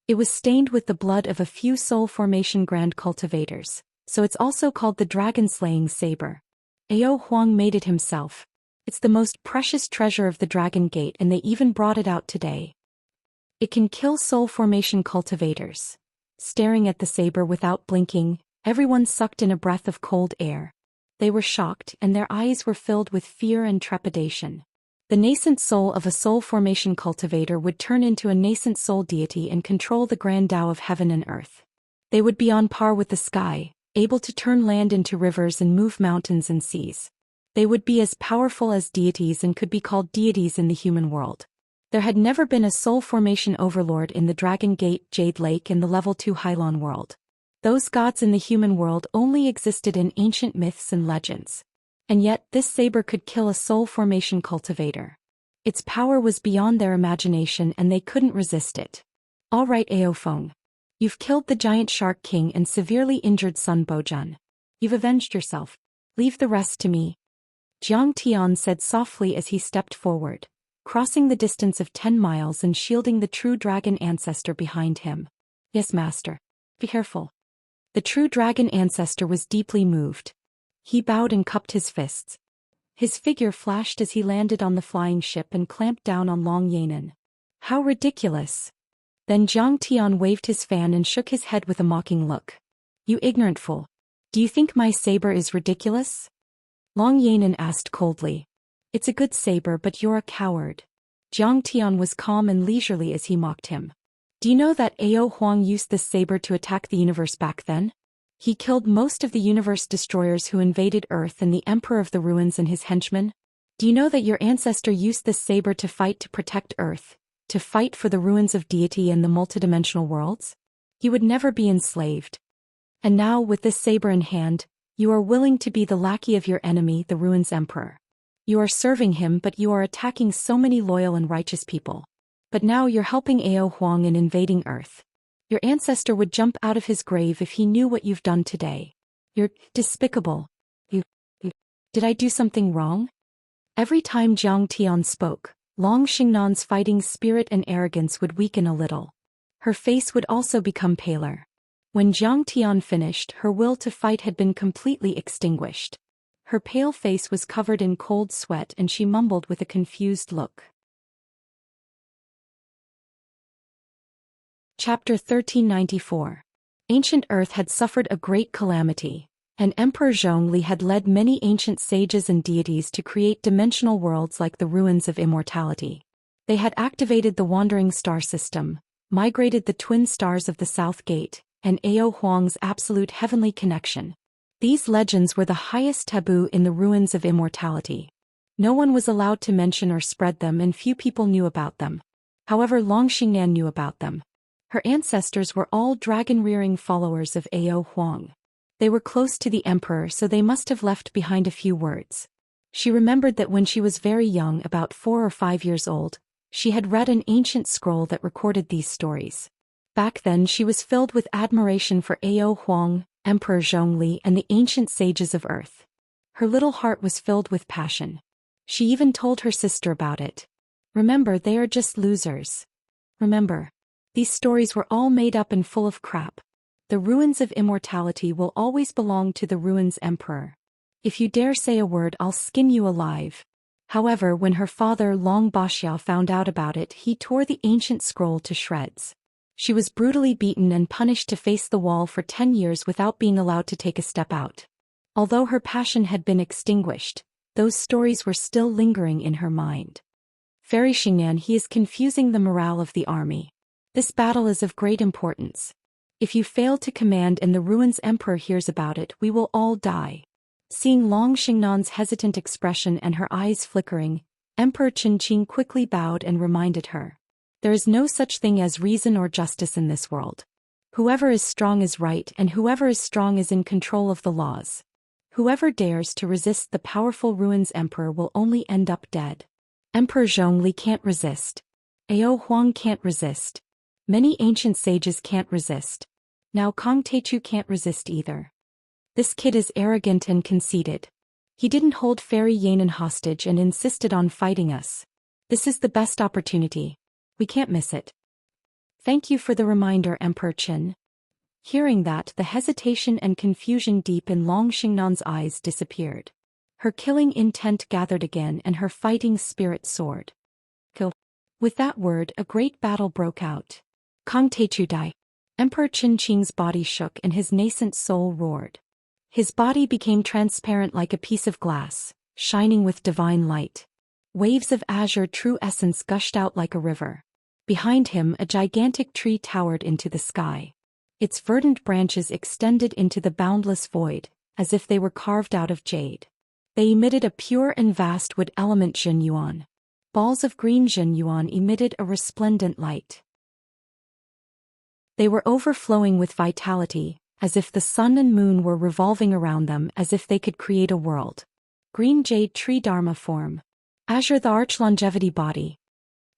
It was stained with the blood of a few soul formation grand cultivators, so it's also called the dragon-slaying saber. Ao Huang made it himself. It's the most precious treasure of the Dragon Gate and they even brought it out today. It can kill soul formation cultivators. Staring at the saber without blinking, everyone sucked in a breath of cold air. They were shocked and their eyes were filled with fear and trepidation. The nascent soul of a soul formation cultivator would turn into a nascent soul deity and control the grand Tao of heaven and earth. They would be on par with the sky, able to turn land into rivers and move mountains and seas. They would be as powerful as deities and could be called deities in the human world. There had never been a soul formation overlord in the Dragon Gate, Jade Lake and the Level 2 Hylon world. Those gods in the human world only existed in ancient myths and legends. And yet this saber could kill a soul formation cultivator. Its power was beyond their imagination and they couldn't resist it. All right, Ao Feng. You've killed the giant shark king and severely injured Sun Bojun. You've avenged yourself. Leave the rest to me. Jiang Tian said softly as he stepped forward, crossing the distance of 10 miles and shielding the true dragon ancestor behind him. Yes, master. Be careful. The true dragon ancestor was deeply moved. He bowed and cupped his fists. His figure flashed as he landed on the flying ship and clamped down on Long Yanan. How ridiculous! Then Jiang Tian waved his fan and shook his head with a mocking look. You ignorant fool. Do you think my saber is ridiculous? Long Yanan asked coldly. It's a good saber but you're a coward. Jiang Tian was calm and leisurely as he mocked him. Do you know that Ao Huang used this saber to attack the universe back then? He killed most of the universe destroyers who invaded Earth and the Emperor of the Ruins and his henchmen. Do you know that your ancestor used this saber to fight to protect Earth, to fight for the ruins of deity and the multidimensional worlds? He would never be enslaved. And now, with this saber in hand, you are willing to be the lackey of your enemy, the Ruins Emperor. You are serving him, but you are attacking so many loyal and righteous people. But now you're helping Ao Huang in invading Earth. Your ancestor would jump out of his grave if he knew what you've done today. You're despicable. Did I do something wrong? Every time Jiang Tian spoke, Long Xingnan's fighting spirit and arrogance would weaken a little. Her face would also become paler. When Jiang Tian finished, her will to fight had been completely extinguished. Her pale face was covered in cold sweat and she mumbled with a confused look. Chapter 1394. Ancient Earth had suffered a great calamity, and Emperor Zhongli had led many ancient sages and deities to create dimensional worlds like the Ruins of Immortality. They had activated the Wandering Star System, migrated the twin stars of the South Gate, and Ao Huang's absolute heavenly connection. These legends were the highest taboo in the Ruins of Immortality. No one was allowed to mention or spread them and few people knew about them. However, Long Xingnan knew about them. Her ancestors were all dragon-rearing followers of Ao Huang. They were close to the emperor, so they must have left behind a few words. She remembered that when she was very young, about 4 or 5 years old, she had read an ancient scroll that recorded these stories. Back then she was filled with admiration for Ao Huang, Emperor Zhongli, and the ancient sages of Earth. Her little heart was filled with passion. She even told her sister about it. Remember, they are just losers. Remember. These stories were all made up and full of crap. The Ruins of Immortality will always belong to the Ruins Emperor. If you dare say a word, I'll skin you alive. However, when her father Long Baxiao found out about it, he tore the ancient scroll to shreds. She was brutally beaten and punished to face the wall for 10 years without being allowed to take a step out. Although her passion had been extinguished, those stories were still lingering in her mind. Fairy Xingnan, he is confusing the morale of the army. This battle is of great importance. If you fail to command and the Ruins Emperor hears about it, we will all die. Seeing Long Xingnan's hesitant expression and her eyes flickering, Emperor Qinqing quickly bowed and reminded her. There is no such thing as reason or justice in this world. Whoever is strong is right, and whoever is strong is in control of the laws. Whoever dares to resist the powerful Ruins Emperor will only end up dead. Emperor Zhongli can't resist. Ao Huang can't resist. Many ancient sages can't resist. Now Kong Teichu can't resist either. This kid is arrogant and conceited. He didn't hold Fairy Yanan hostage and insisted on fighting us. This is the best opportunity. We can't miss it. Thank you for the reminder, Emperor Qin. Hearing that, the hesitation and confusion deep in Long Xingnan's eyes disappeared. Her killing intent gathered again and her fighting spirit soared. Kill. With that word, a great battle broke out. Kong Teichu died. Emperor Qinqing's body shook and his nascent soul roared. His body became transparent like a piece of glass, shining with divine light. Waves of azure true essence gushed out like a river. Behind him, a gigantic tree towered into the sky. Its verdant branches extended into the boundless void, as if they were carved out of jade. They emitted a pure and vast wood element Jin Yuan. Balls of green Jin Yuan emitted a resplendent light. They were overflowing with vitality, as if the sun and moon were revolving around them, as if they could create a world. Green jade tree Dharma form. Azure the arch longevity body.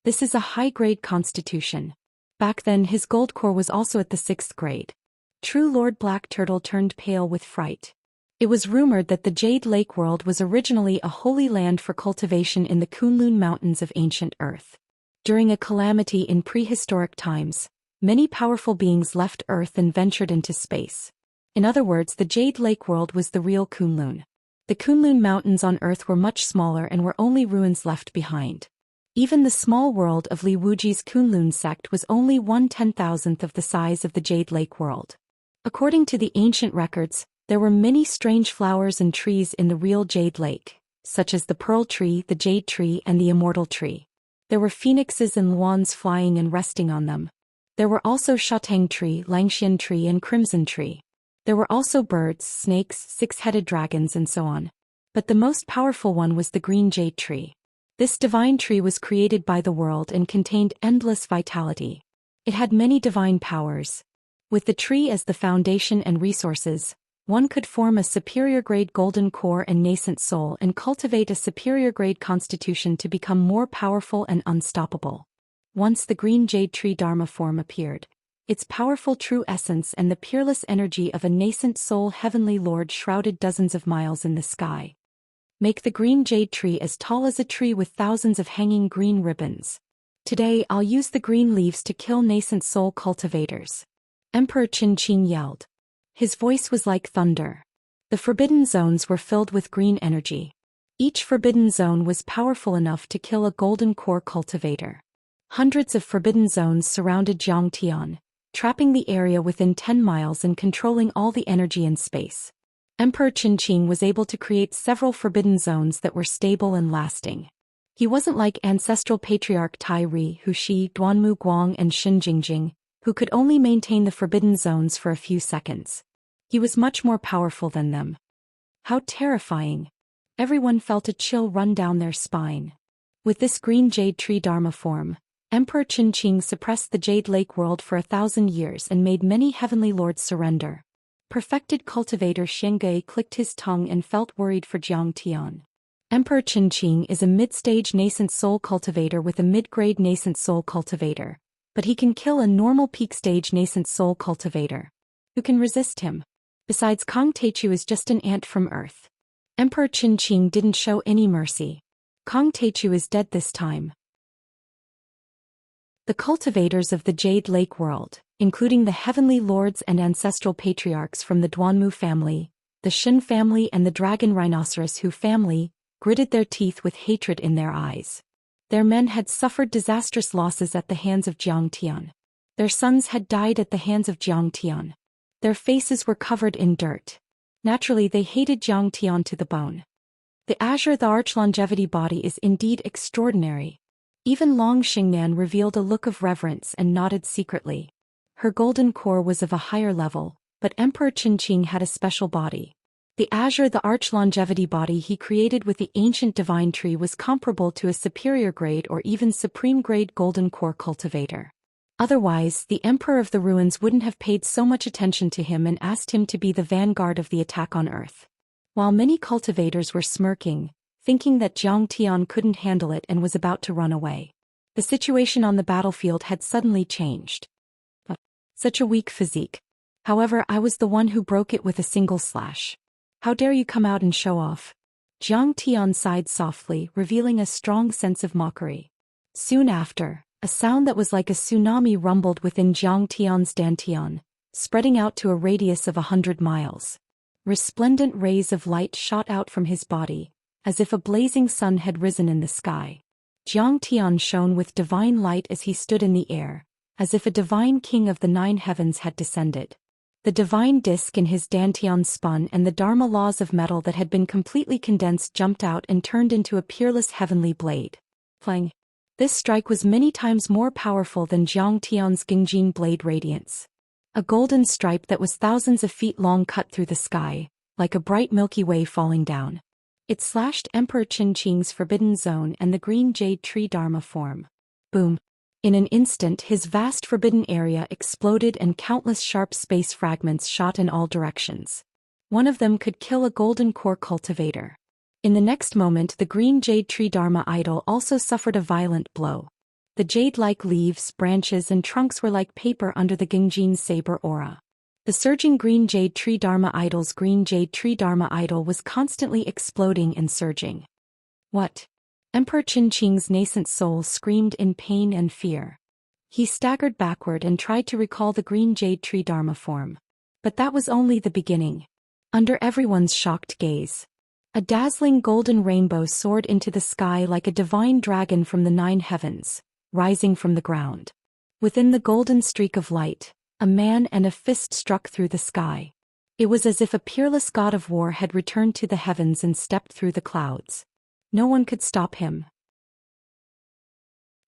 This is a high-grade constitution. Back then his gold core was also at the 6th grade. True Lord Black Turtle turned pale with fright. It was rumored that the Jade Lake world was originally a holy land for cultivation in the Kunlun Mountains of ancient Earth. During a calamity in prehistoric times, many powerful beings left Earth and ventured into space. In other words, the Jade Lake world was the real Kunlun. The Kunlun Mountains on Earth were much smaller and were only ruins left behind. Even the small world of Li Wuji's Kunlun sect was only 1/10,000th of the size of the Jade Lake world. According to the ancient records, there were many strange flowers and trees in the real Jade Lake, such as the Pearl Tree, the Jade Tree, and the Immortal Tree. There were phoenixes and luans flying and resting on them. There were also Shatang tree, Langxian tree and crimson tree. There were also birds, snakes, six-headed dragons and so on. But the most powerful one was the green jade tree. This divine tree was created by the world and contained endless vitality. It had many divine powers. With the tree as the foundation and resources, one could form a superior-grade golden core and nascent soul and cultivate a superior-grade constitution to become more powerful and unstoppable. Once the green jade tree Dharma form appeared, its powerful true essence and the peerless energy of a nascent soul heavenly lord shrouded dozens of miles in the sky. Make the green jade tree as tall as a tree with thousands of hanging green ribbons. Today I'll use the green leaves to kill nascent soul cultivators. Emperor Qin yelled. His voice was like thunder. The forbidden zones were filled with green energy. Each forbidden zone was powerful enough to kill a golden core cultivator. Hundreds of forbidden zones surrounded Xianxia, trapping the area within 10 miles and controlling all the energy in space. Emperor Qin was able to create several forbidden zones that were stable and lasting. He wasn't like ancestral patriarch Tai Ri, Hu Shi, Duanmu Guang and Xin Jingjing, who could only maintain the forbidden zones for a few seconds. He was much more powerful than them. How terrifying! Everyone felt a chill run down their spine. With this green jade tree Dharma form, Emperor Qin suppressed the Jade Lake world for 1,000 years and made many heavenly lords surrender. Perfected cultivator Xianxia clicked his tongue and felt worried for Xianxia. Emperor Qin is a mid-stage nascent soul cultivator with a mid-grade nascent soul cultivator, but he can kill a normal peak-stage nascent soul cultivator. Who can resist him? Besides, Kong Teichu is just an ant from Earth. Emperor Qin didn't show any mercy. Kong Teichu is dead this time. The cultivators of the Jade Lake world, including the heavenly lords and ancestral patriarchs from the Duanmu family, the Xin family and the Dragon Rhinoceros Hu family, gritted their teeth with hatred in their eyes. Their men had suffered disastrous losses at the hands of Xianxia. Their sons had died at the hands of Xianxia. Their faces were covered in dirt. Naturally, they hated Xianxia to the bone. The Azure the Arch Longevity body is indeed extraordinary. Even Long Xingnan revealed a look of reverence and nodded secretly. Her golden core was of a higher level, but Emperor Qin had a special body. The Azure the Arch Longevity body he created with the ancient divine tree was comparable to a superior grade or even supreme grade golden core cultivator. Otherwise, the Emperor of the Ruins wouldn't have paid so much attention to him and asked him to be the vanguard of the attack on Earth. While many cultivators were smirking, thinking that Xianxia couldn't handle it and was about to run away, the situation on the battlefield had suddenly changed. Such a weak physique. However, I was the one who broke it with a single slash. How dare you come out and show off? Xianxia sighed softly, revealing a strong sense of mockery. Soon after, a sound that was like a tsunami rumbled within Xianxia's dantian, spreading out to a radius of 100 miles. Resplendent rays of light shot out from his body, as if a blazing sun had risen in the sky. Xianxia shone with divine light as he stood in the air, as if a divine king of the 9 heavens had descended. The divine disk in his dantian spun and the Dharma laws of metal that had been completely condensed jumped out and turned into a peerless heavenly blade. Clang. This strike was many times more powerful than Xianxia's Gingjin blade radiance. A golden stripe that was thousands of feet long cut through the sky, like a bright Milky Way falling down. It slashed Emperor Qin's forbidden zone and the green jade tree Dharma form. Boom. In an instant his vast forbidden area exploded and countless sharp space fragments shot in all directions. One of them could kill a golden core cultivator. In the next moment the green jade tree Dharma idol also suffered a violent blow. The jade-like leaves, branches and trunks were like paper under the Gingjin saber aura. The surging green jade tree Dharma idol's green jade tree Dharma idol was constantly exploding and surging. What? Emperor Qin's nascent soul screamed in pain and fear. He staggered backward and tried to recall the green jade tree Dharma form. But that was only the beginning. Under everyone's shocked gaze, a dazzling golden rainbow soared into the sky like a divine dragon from the 9 heavens, rising from the ground. Within the golden streak of light, a man and a fist struck through the sky. It was as if a peerless god of war had returned to the heavens and stepped through the clouds. No one could stop him.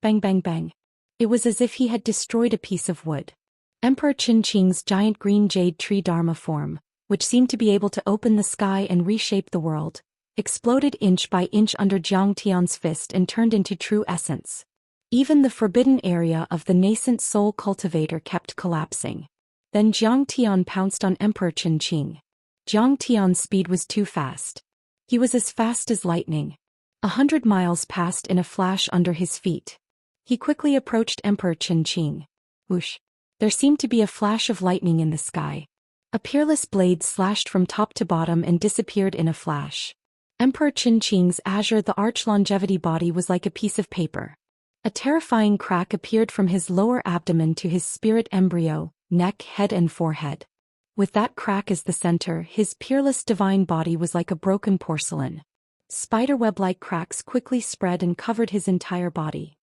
Bang bang bang. It was as if he had destroyed a piece of wood. Emperor Xianxia's giant green jade tree Dharma form, which seemed to be able to open the sky and reshape the world, exploded inch by inch under Zhang Tian's fist and turned into true essence. Even the forbidden area of the nascent soul cultivator kept collapsing. Then Zhang Tian pounced on Emperor Xianxia. Zhang Tian's speed was too fast. He was as fast as lightning. 100 miles passed in a flash under his feet. He quickly approached Emperor Xianxia. Whoosh! There seemed to be a flash of lightning in the sky. A peerless blade slashed from top to bottom and disappeared in a flash. Emperor Xianxia's azure the arch longevity body was like a piece of paper. A terrifying crack appeared from his lower abdomen to his spirit embryo, neck, head and forehead. With that crack as the center, his peerless divine body was like a broken porcelain. Spiderweb-like cracks quickly spread and covered his entire body.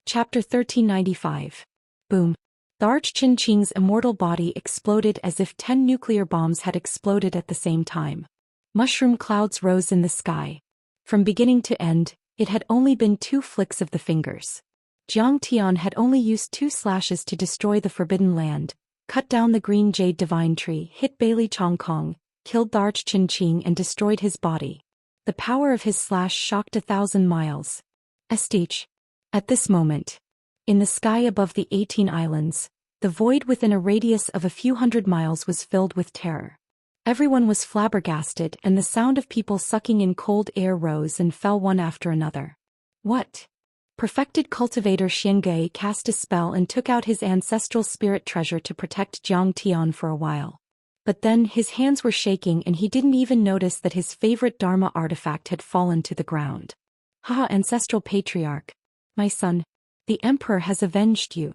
Chapter 1395. Boom. The Arch Xianxia's immortal body exploded as if 10 nuclear bombs had exploded at the same time. Mushroom clouds rose in the sky. From beginning to end, it had only been 2 flicks of the fingers. Zhang Tian had only used 2 slashes to destroy the Forbidden Land, cut down the green jade divine tree, hit Bailey Chongkong, killed the Arch Xianxia and destroyed his body. The power of his slash shocked 1,000 miles. Estige. At this moment, in the sky above the 18 islands, the void within a radius of a few hundred miles was filled with terror. Everyone was flabbergasted and the sound of people sucking in cold air rose and fell one after another. What? Perfected cultivator Xianxia cast a spell and took out his ancestral spirit treasure to protect Zhang Tian for a while. But then his hands were shaking and he didn't even notice that his favorite Dharma artifact had fallen to the ground. Haha, ancestral patriarch. My son, the emperor has avenged you.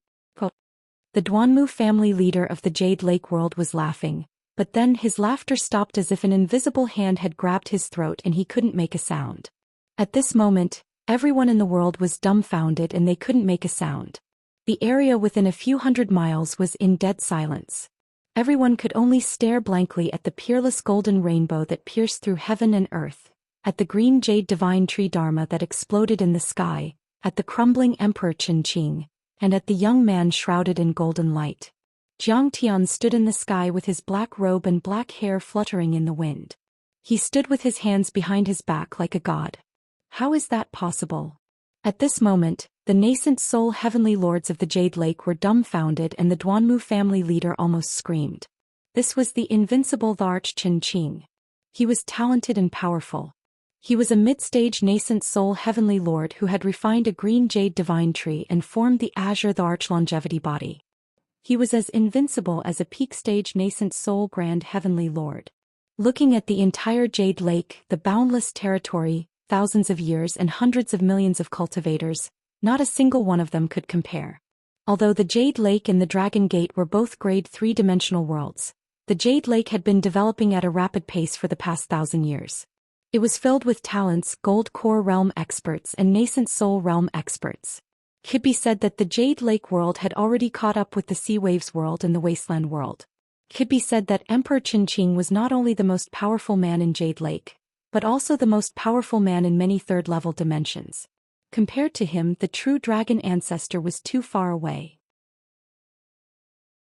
The Duanmu family leader of the Jade Lake world was laughing, but then his laughter stopped as if an invisible hand had grabbed his throat and he couldn't make a sound. At this moment, everyone in the world was dumbfounded and they couldn't make a sound. The area within a few hundred miles was in dead silence. Everyone could only stare blankly at the peerless golden rainbow that pierced through heaven and earth, at the green jade divine tree Dharma that exploded in the sky, at the crumbling Emperor Xianxia, and at the young man shrouded in golden light. Zhang Tian stood in the sky with his black robe and black hair fluttering in the wind. He stood with his hands behind his back like a god. How is that possible? At this moment, the nascent soul heavenly lords of the Jade Lake were dumbfounded and the Duanmu family leader almost screamed. This was the invincible Arch Xianxia. He was talented and powerful. He was a mid-stage nascent soul heavenly lord who had refined a green jade divine tree and formed the azure the arch longevity body. He was as invincible as a peak-stage nascent soul grand heavenly lord. Looking at the entire Jade Lake, the boundless territory, thousands of years and hundreds of millions of cultivators, not a single one of them could compare. Although the Jade Lake and the Dragon Gate were both grade 3-dimensional worlds, the Jade Lake had been developing at a rapid pace for the past 1,000 years. It was filled with talents, gold core realm experts and nascent soul realm experts. It could be said that the Jade Lake world had already caught up with the Sea Waves world and the Wasteland world. It could be said that Emperor Xianxia was not only the most powerful man in Jade Lake, but also the most powerful man in many third-level dimensions. Compared to him, the true dragon ancestor was too far away.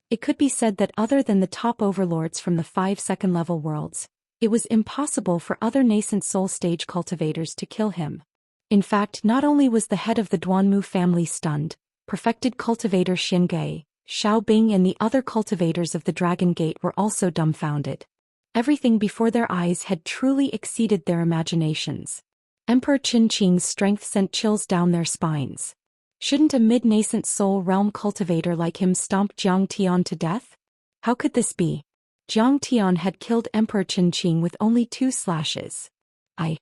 It could be said that other than the top overlords from the 5 second-level worlds, it was impossible for other nascent soul stage cultivators to kill him. In fact, not only was the head of the Duanmu family stunned, perfected cultivator Xianxia, Xiao Bing and the other cultivators of the Dragon Gate were also dumbfounded. Everything before their eyes had truly exceeded their imaginations. Emperor Xianxia's strength sent chills down their spines. Shouldn't a mid-nascent soul realm cultivator like him stomp Zhang Tian to death? How could this be? Zhang Tian had killed Emperor Xianxia with only 2 slashes. I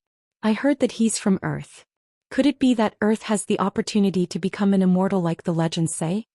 heard that he's from Earth. Could it be that Earth has the opportunity to become an immortal like the legends say?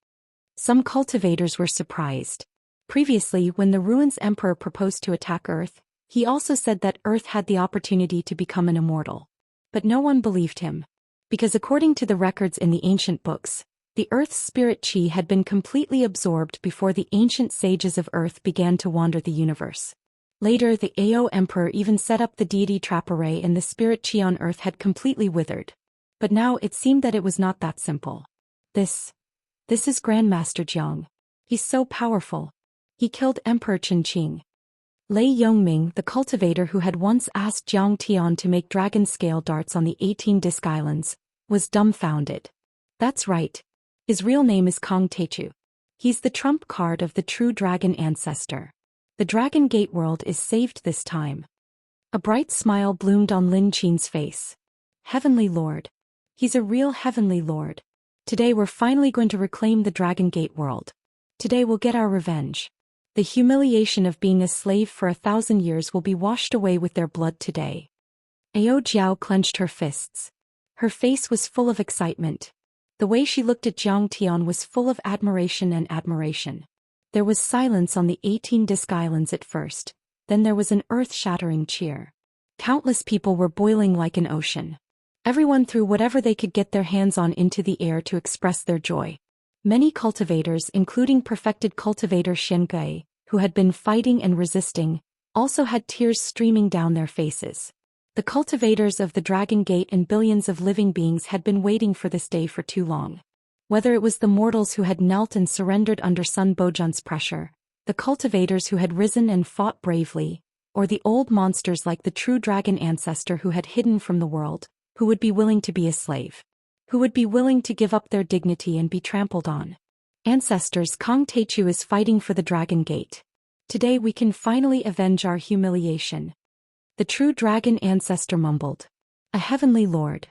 Some cultivators were surprised. Previously, when the Ruins Emperor proposed to attack Earth, he also said that Earth had the opportunity to become an immortal. But no one believed him. Because according to the records in the ancient books, the Earth's spirit chi had been completely absorbed before the ancient sages of Earth began to wander the universe. Later, the Ao Emperor even set up the deity trap array and the spirit chi on Earth had completely withered. But now it seemed that it was not that simple. This is Grandmaster Jiang. He's so powerful. He killed Emperor Qingqing. Lei Yongming, the cultivator who had once asked Jiang Tian to make dragon scale darts on the 18 Disc Islands, was dumbfounded. That's right. His real name is Kong Teichu. He's the trump card of the true dragon ancestor. The Dragon Gate world is saved this time. A bright smile bloomed on Lin Qin's face. Heavenly Lord. He's a real Heavenly Lord. Today we're finally going to reclaim the Dragon Gate world. Today we'll get our revenge. The humiliation of being a slave for 1,000 years will be washed away with their blood today. Ao Jiao clenched her fists. Her face was full of excitement. The way she looked at Jiang Tian was full of admiration and admiration. There was silence on the 18 Disc Islands at first, then there was an earth-shattering cheer. Countless people were boiling like an ocean. Everyone threw whatever they could get their hands on into the air to express their joy. Many cultivators, including perfected cultivator Xianxia, who had been fighting and resisting, also had tears streaming down their faces. The cultivators of the Dragon Gate and billions of living beings had been waiting for this day for too long. Whether it was the mortals who had knelt and surrendered under Sun Bojuan's pressure, the cultivators who had risen and fought bravely, or the old monsters like the true dragon ancestor who had hidden from the world, who would be willing to be a slave, who would be willing to give up their dignity and be trampled on. Ancestors, Kong Teichu is fighting for the Dragon Gate. Today we can finally avenge our humiliation. The true dragon ancestor mumbled. A heavenly lord.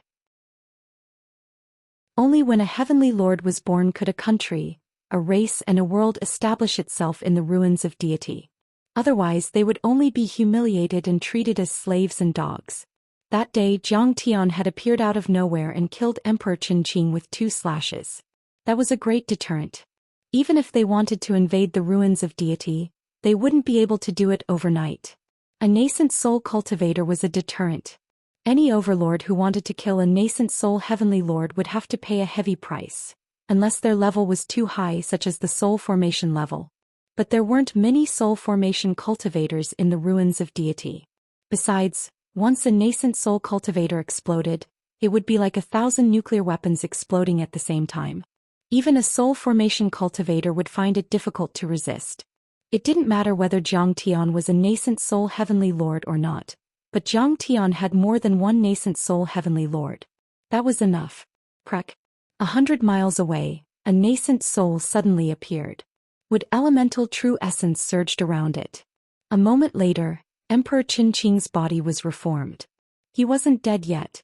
Only when a heavenly lord was born could a country, a race and a world establish itself in the ruins of deity. Otherwise they would only be humiliated and treated as slaves and dogs. That day Jiang Tian had appeared out of nowhere and killed Emperor Qingqing with 2 slashes. That was a great deterrent. Even if they wanted to invade the ruins of deity, they wouldn't be able to do it overnight. A nascent soul cultivator was a deterrent. Any overlord who wanted to kill a nascent soul heavenly lord would have to pay a heavy price, unless their level was too high, such as the soul formation level. But there weren't many soul formation cultivators in the ruins of deity. Besides, once a nascent soul cultivator exploded, it would be like 1,000 nuclear weapons exploding at the same time. Even a soul formation cultivator would find it difficult to resist. It didn't matter whether Jiang Tian was a nascent soul heavenly lord or not. But Jiang Tian had more than one nascent soul heavenly lord. That was enough. Crack. 100 miles away, a nascent soul suddenly appeared. Wood elemental true essence surged around it. A moment later, Emperor Qingqing's body was reformed. He wasn't dead yet.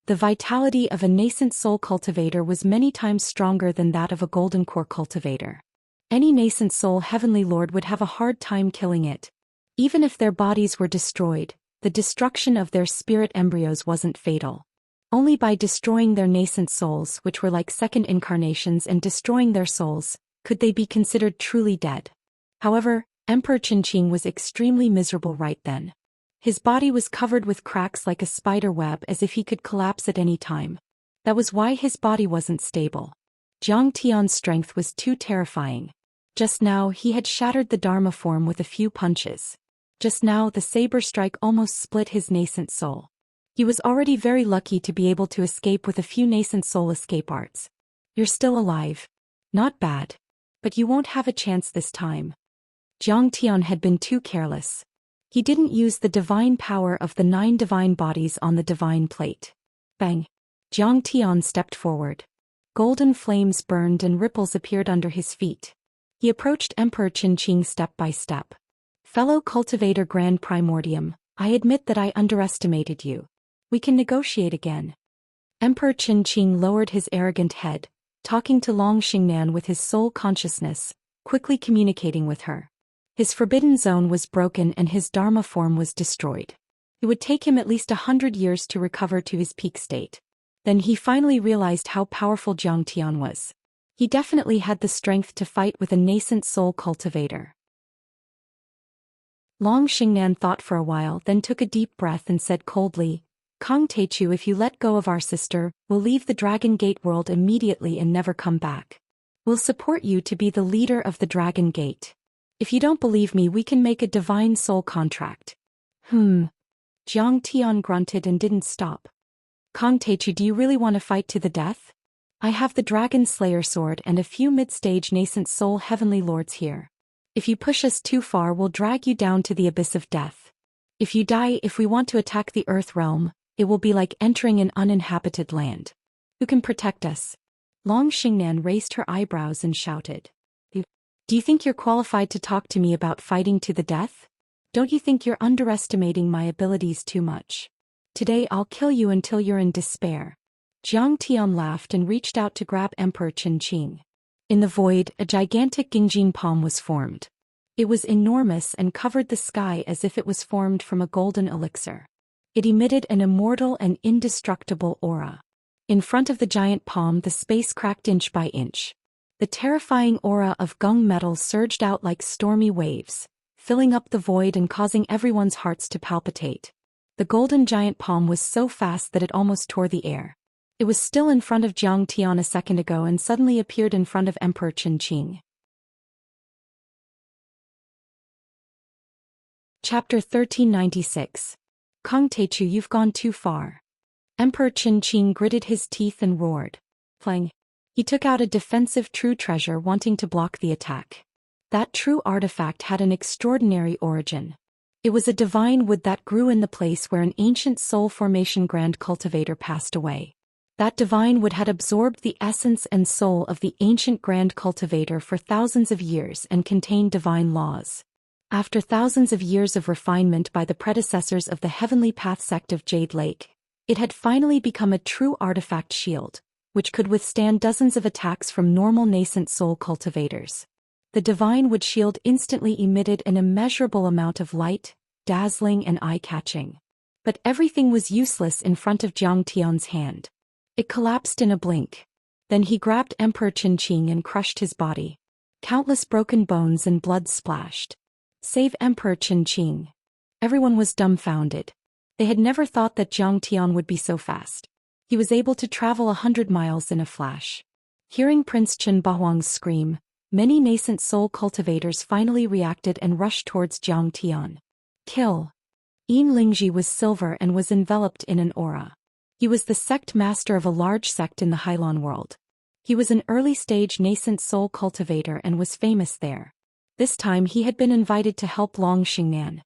The vitality of a nascent soul cultivator was many times stronger than that of a golden core cultivator. Any nascent soul heavenly lord would have a hard time killing it. Even if their bodies were destroyed, the destruction of their spirit embryos wasn't fatal. Only by destroying their nascent souls, which were like second incarnations, and destroying their souls, could they be considered truly dead. However, Emperor Qingqing was extremely miserable right then. His body was covered with cracks like a spider web, as if he could collapse at any time. That was why his body wasn't stable. Jiang Tian's strength was too terrifying. Just now he had shattered the Dharma form with a few punches. Just now the saber strike almost split his nascent soul. He was already very lucky to be able to escape with a few nascent soul escape arts. You're still alive. Not bad. But you won't have a chance this time. Jiang Tian had been too careless. He didn't use the divine power of the 9 divine bodies on the divine plate. Bang! Jiang Tian stepped forward. Golden flames burned and ripples appeared under his feet. He approached Emperor Qingqing step by step. Fellow cultivator Grand Primordium, I admit that I underestimated you. We can negotiate again. Emperor Qingqing lowered his arrogant head, talking to Long Xingnan with his soul consciousness, quickly communicating with her. His forbidden zone was broken and his Dharma form was destroyed. It would take him at least 100 years to recover to his peak state. Then he finally realized how powerful Jiang Tian was. He definitely had the strength to fight with a nascent soul cultivator. Long Xingnan thought for a while, then took a deep breath and said coldly, Kong Teichu, if you let go of our sister, we'll leave the Dragon Gate world immediately and never come back. We'll support you to be the leader of the Dragon Gate. If you don't believe me, we can make a divine soul contract. Jiang Tian grunted and didn't stop. Kong Teichu, do you really want to fight to the death? I have the Dragon Slayer sword and a few mid-stage nascent soul heavenly lords here. If you push us too far, we'll drag you down to the abyss of death. If you die, if we want to attack the Earth realm, it will be like entering an uninhabited land. Who can protect us? Long Xingnan raised her eyebrows and shouted. Do you think you're qualified to talk to me about fighting to the death? Don't you think you're underestimating my abilities too much? Today I'll kill you until you're in despair. Jiang Tian laughed and reached out to grab Emperor Chen Qing. In the void, a gigantic Gingjin palm was formed. It was enormous and covered the sky as if it was formed from a golden elixir. It emitted an immortal and indestructible aura. In front of the giant palm, the space cracked inch by inch. The terrifying aura of gung metal surged out like stormy waves, filling up the void and causing everyone's hearts to palpitate. The golden giant palm was so fast that it almost tore the air. It was still in front of Jiang Tian a second ago and suddenly appeared in front of Emperor Chen Qing. Chapter 1396. Kong Teichu, you've gone too far. Emperor Chen Qing gritted his teeth and roared. Clang. He took out a defensive true treasure, wanting to block the attack. That true artifact had an extraordinary origin. It was a divine wood that grew in the place where an ancient soul formation grand cultivator passed away. That divine wood had absorbed the essence and soul of the ancient grand cultivator for thousands of years and contained divine laws. After thousands of years of refinement by the predecessors of the Heavenly Path sect of Jade Lake, it had finally become a true artifact shield, which could withstand dozens of attacks from normal nascent soul cultivators. The divine wood shield instantly emitted an immeasurable amount of light, dazzling and eye-catching. But everything was useless in front of Jiang Tian's hand. It collapsed in a blink. Then he grabbed Emperor Chen Qing and crushed his body. Countless broken bones and blood splashed. Save Emperor Chen Qing. Everyone was dumbfounded. They had never thought that Jiang Tian would be so fast. He was able to travel 100 miles in a flash. Hearing Prince Chen Bahuang's scream, many nascent soul cultivators finally reacted and rushed towards Jiang Tian. Kill. Yin Lingji was silver and was enveloped in an aura. He was the sect master of a large sect in the Hailan world. He was an early-stage nascent soul cultivator and was famous there. This time he had been invited to help Long Xingnan.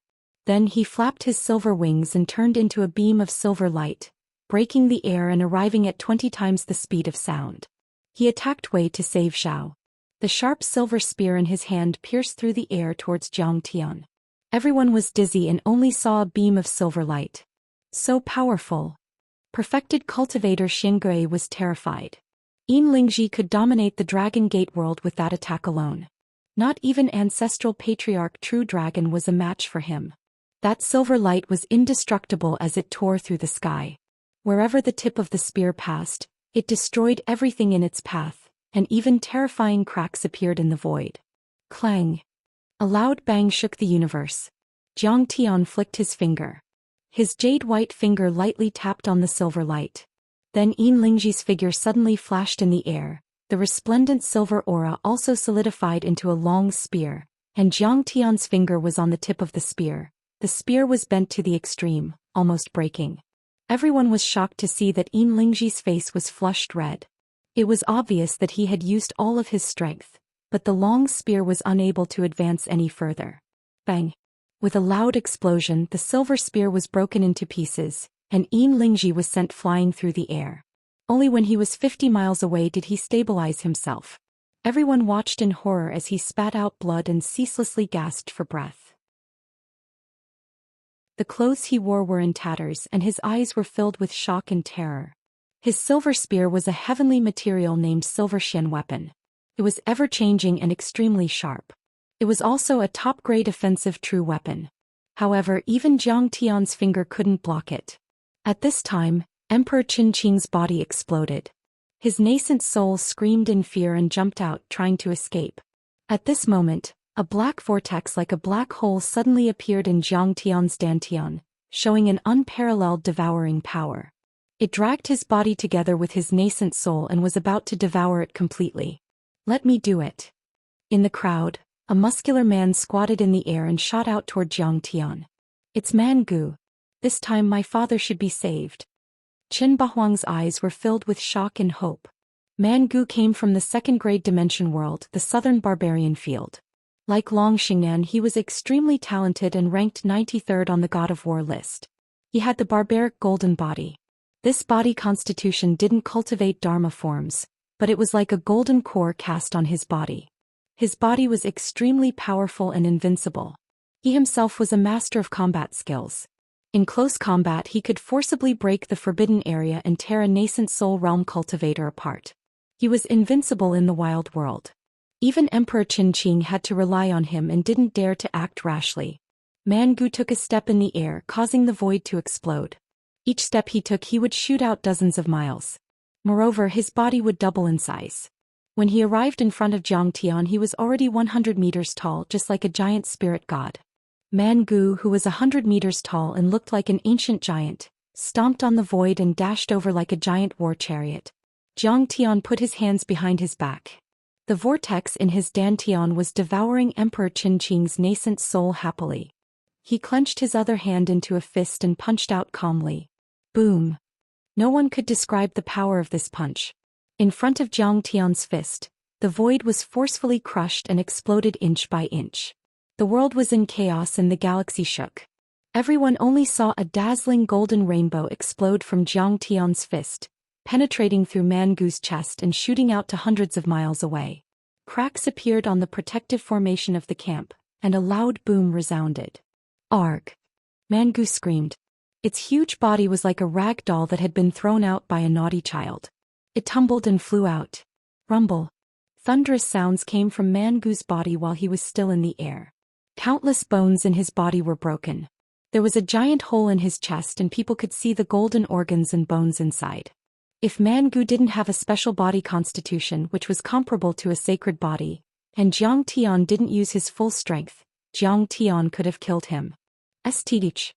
Then he flapped his silver wings and turned into a beam of silver light, breaking the air and arriving at 20 times the speed of sound. He attacked Wei to save Xiao. The sharp silver spear in his hand pierced through the air towards Jiang Tian. Everyone was dizzy and only saw a beam of silver light. So powerful. Perfected cultivator Xingui was terrified. Yin Lingji could dominate the Dragon Gate world with that attack alone. Not even ancestral patriarch True Dragon was a match for him. That silver light was indestructible as it tore through the sky. Wherever the tip of the spear passed, it destroyed everything in its path, and even terrifying cracks appeared in the void. Clang! A loud bang shook the universe. Jiang Tian flicked his finger. His jade-white finger lightly tapped on the silver light. Then Yin Lingji's figure suddenly flashed in the air. The resplendent silver aura also solidified into a long spear, and Jiang Tian's finger was on the tip of the spear. The spear was bent to the extreme, almost breaking. Everyone was shocked to see that Yin Lingji's face was flushed red. It was obvious that he had used all of his strength, but the long spear was unable to advance any further. Bang! With a loud explosion, the silver spear was broken into pieces, and Yin Lingji was sent flying through the air. Only when he was 50 miles away did he stabilize himself. Everyone watched in horror as he spat out blood and ceaselessly gasped for breath. The clothes he wore were in tatters and his eyes were filled with shock and terror. His silver spear was a heavenly material named Zhou Xian weapon. It was ever-changing and extremely sharp. It was also a top-grade offensive true weapon. However, even Jiang Tian's finger couldn't block it. At this time, Emperor Chen Qing's body exploded. His nascent soul screamed in fear and jumped out, trying to escape. At this moment, a black vortex like a black hole suddenly appeared in Jiang Tian's dantian, showing an unparalleled devouring power. It dragged his body together with his nascent soul and was about to devour it completely. Let me do it. In the crowd, a muscular man squatted in the air and shot out toward Jiang Tian. It's Man Gu. This time my father should be saved. Qin Bahuang's eyes were filled with shock and hope. Man Gu came from the second-grade dimension world, the southern barbarian field. Like Long Xingnan, he was extremely talented and ranked 93rd on the God of War list. He had the barbaric golden body. This body constitution didn't cultivate dharma forms, but it was like a golden core cast on his body. His body was extremely powerful and invincible. He himself was a master of combat skills. In close combat he could forcibly break the forbidden area and tear a nascent soul realm cultivator apart. He was invincible in the wild world. Even Emperor Qin Qing had to rely on him and didn't dare to act rashly. Man Gu took a step in the air, causing the void to explode. Each step he took he would shoot out dozens of miles. Moreover, his body would double in size. When he arrived in front of Zhang Tian, he was already 100 meters tall, just like a giant spirit god. Man Gu, who was 100 meters tall and looked like an ancient giant, stomped on the void and dashed over like a giant war chariot. Zhang Tian put his hands behind his back. The vortex in his dantian was devouring Emperor Qin Qing's nascent soul happily. He clenched his other hand into a fist and punched out calmly. Boom! No one could describe the power of this punch. In front of Zhang Tian's fist, the void was forcefully crushed and exploded inch by inch. The world was in chaos and the galaxy shook. Everyone only saw a dazzling golden rainbow explode from Zhang Tian's fist, penetrating through Man Gu's chest and shooting out to hundreds of miles away. Cracks appeared on the protective formation of the camp, and a loud boom resounded. Arg! Man Gu screamed. Its huge body was like a rag doll that had been thrown out by a naughty child. It tumbled and flew out. Rumble! Thunderous sounds came from Man Gu's body while he was still in the air. Countless bones in his body were broken. There was a giant hole in his chest and people could see the golden organs and bones inside. If Man Gu didn't have a special body constitution which was comparable to a sacred body, and Zhang Tian didn't use his full strength, Zhang Tian could have killed him. Stch.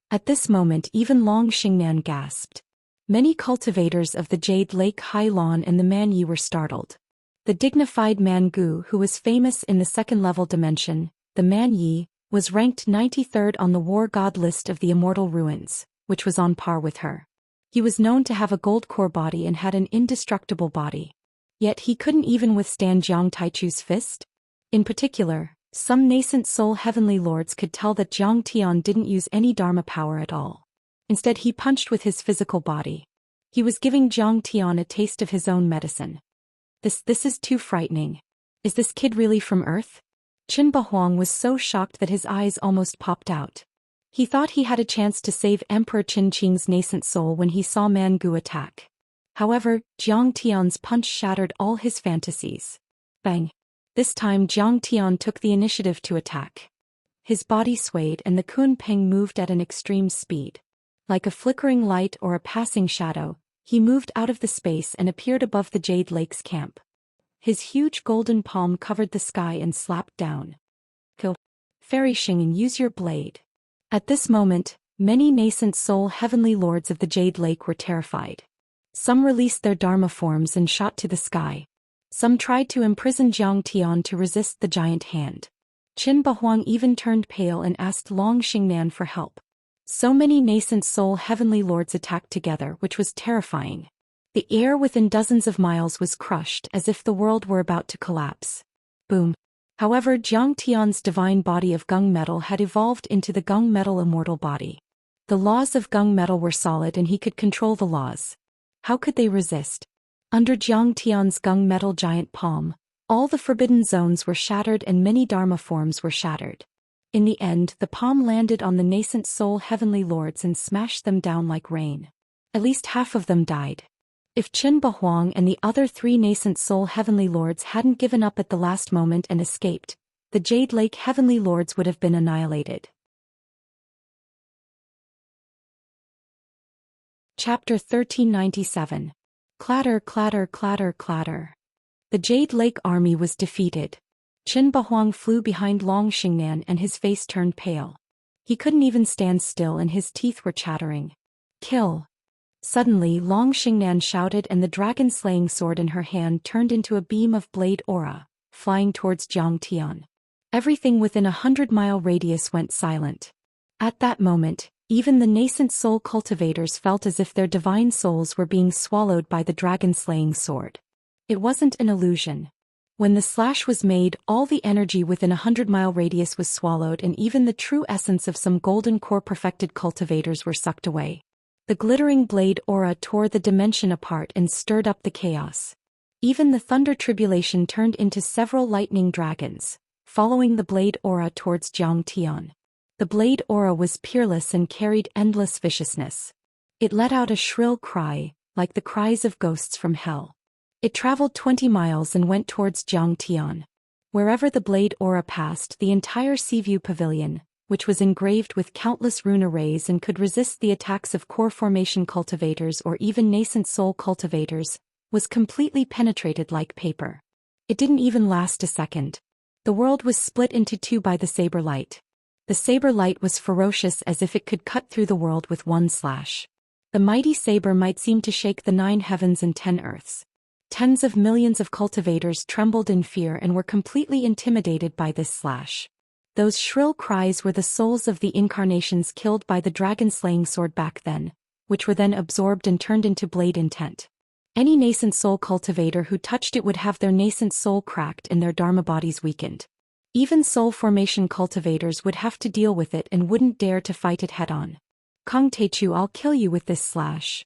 At this moment even Long Xingnan gasped. Many cultivators of the Jade Lake Hai Lan and the Man Yi were startled. The dignified Man Gu, who was famous in the second-level dimension, the Man Yi, was ranked 93rd on the war god list of the Immortal Ruins, which was on par with her. He was known to have a gold core body and had an indestructible body. Yet he couldn't even withstand Jiang Taichu's fist? In particular, some nascent soul heavenly lords could tell that Zhang Tian didn't use any dharma power at all. Instead he punched with his physical body. He was giving Zhang Tian a taste of his own medicine. This is too frightening. Is this kid really from Earth? Qin Bahuang was so shocked that his eyes almost popped out. He thought he had a chance to save Emperor Qin Qing's nascent soul when he saw Man Gu attack. However, Zhang Tian's punch shattered all his fantasies. Bang! This time Zhang Tian took the initiative to attack. His body swayed and the Kun Peng moved at an extreme speed. Like a flickering light or a passing shadow, he moved out of the space and appeared above the Jade Lake's camp. His huge golden palm covered the sky and slapped down. Kill. Fairy Xing'an, use your blade. At this moment, many nascent soul heavenly lords of the Jade Lake were terrified. Some released their dharma forms and shot to the sky. Some tried to imprison Zhang Tian to resist the giant hand. Qin Bahuang even turned pale and asked Long Xingnan for help. So many nascent soul heavenly lords attacked together, which was terrifying. The air within dozens of miles was crushed as if the world were about to collapse. Boom. However, Zhang Tian's divine body of gung metal had evolved into the gung metal immortal body. The laws of gung metal were solid and he could control the laws. How could they resist? Under Zhang Tian's gung metal giant palm, all the forbidden zones were shattered and many dharma forms were shattered. In the end, the palm landed on the nascent soul heavenly lords and smashed them down like rain. At least half of them died. If Qin Bahuang and the other 3 nascent soul heavenly lords hadn't given up at the last moment and escaped, the Jade Lake heavenly lords would have been annihilated. Chapter 1397. Clatter, clatter, clatter, clatter. The Jade Lake army was defeated. Qin Bahuang flew behind Long Xingnan and his face turned pale. He couldn't even stand still and his teeth were chattering. Kill! Suddenly Long Xingnan shouted and the dragon-slaying sword in her hand turned into a beam of blade aura, flying towards Zhang Tian. Everything within a 100-mile radius went silent. At that moment, Even the nascent soul cultivators felt as if their divine souls were being swallowed by the dragon-slaying sword. It wasn't an illusion. When the slash was made, all the energy within a 100-mile radius was swallowed, and even the true essence of some golden core perfected cultivators were sucked away. The glittering blade aura tore the dimension apart and stirred up the chaos. Even the thunder tribulation turned into several lightning dragons, following the blade aura towards Xianxia. The blade aura was peerless and carried endless viciousness. It let out a shrill cry, like the cries of ghosts from hell. It traveled 20 miles and went towards Xianxia. Wherever the blade aura passed, the entire Seaview Pavilion, which was engraved with countless rune arrays and could resist the attacks of core formation cultivators or even nascent soul cultivators, was completely penetrated like paper. It didn't even last a second. The world was split into two by the saber light. The saber light was ferocious, as if it could cut through the world with one slash. The mighty saber might seem to shake the 9 heavens and 10 earths. Tens of millions of cultivators trembled in fear and were completely intimidated by this slash. Those shrill cries were the souls of the incarnations killed by the dragon-slaying sword back then, which were then absorbed and turned into blade intent. Any nascent soul cultivator who touched it would have their nascent soul cracked and their dharma bodies weakened. Even soul formation cultivators would have to deal with it and wouldn't dare to fight it head-on. Kung Techu, I'll kill you with this slash.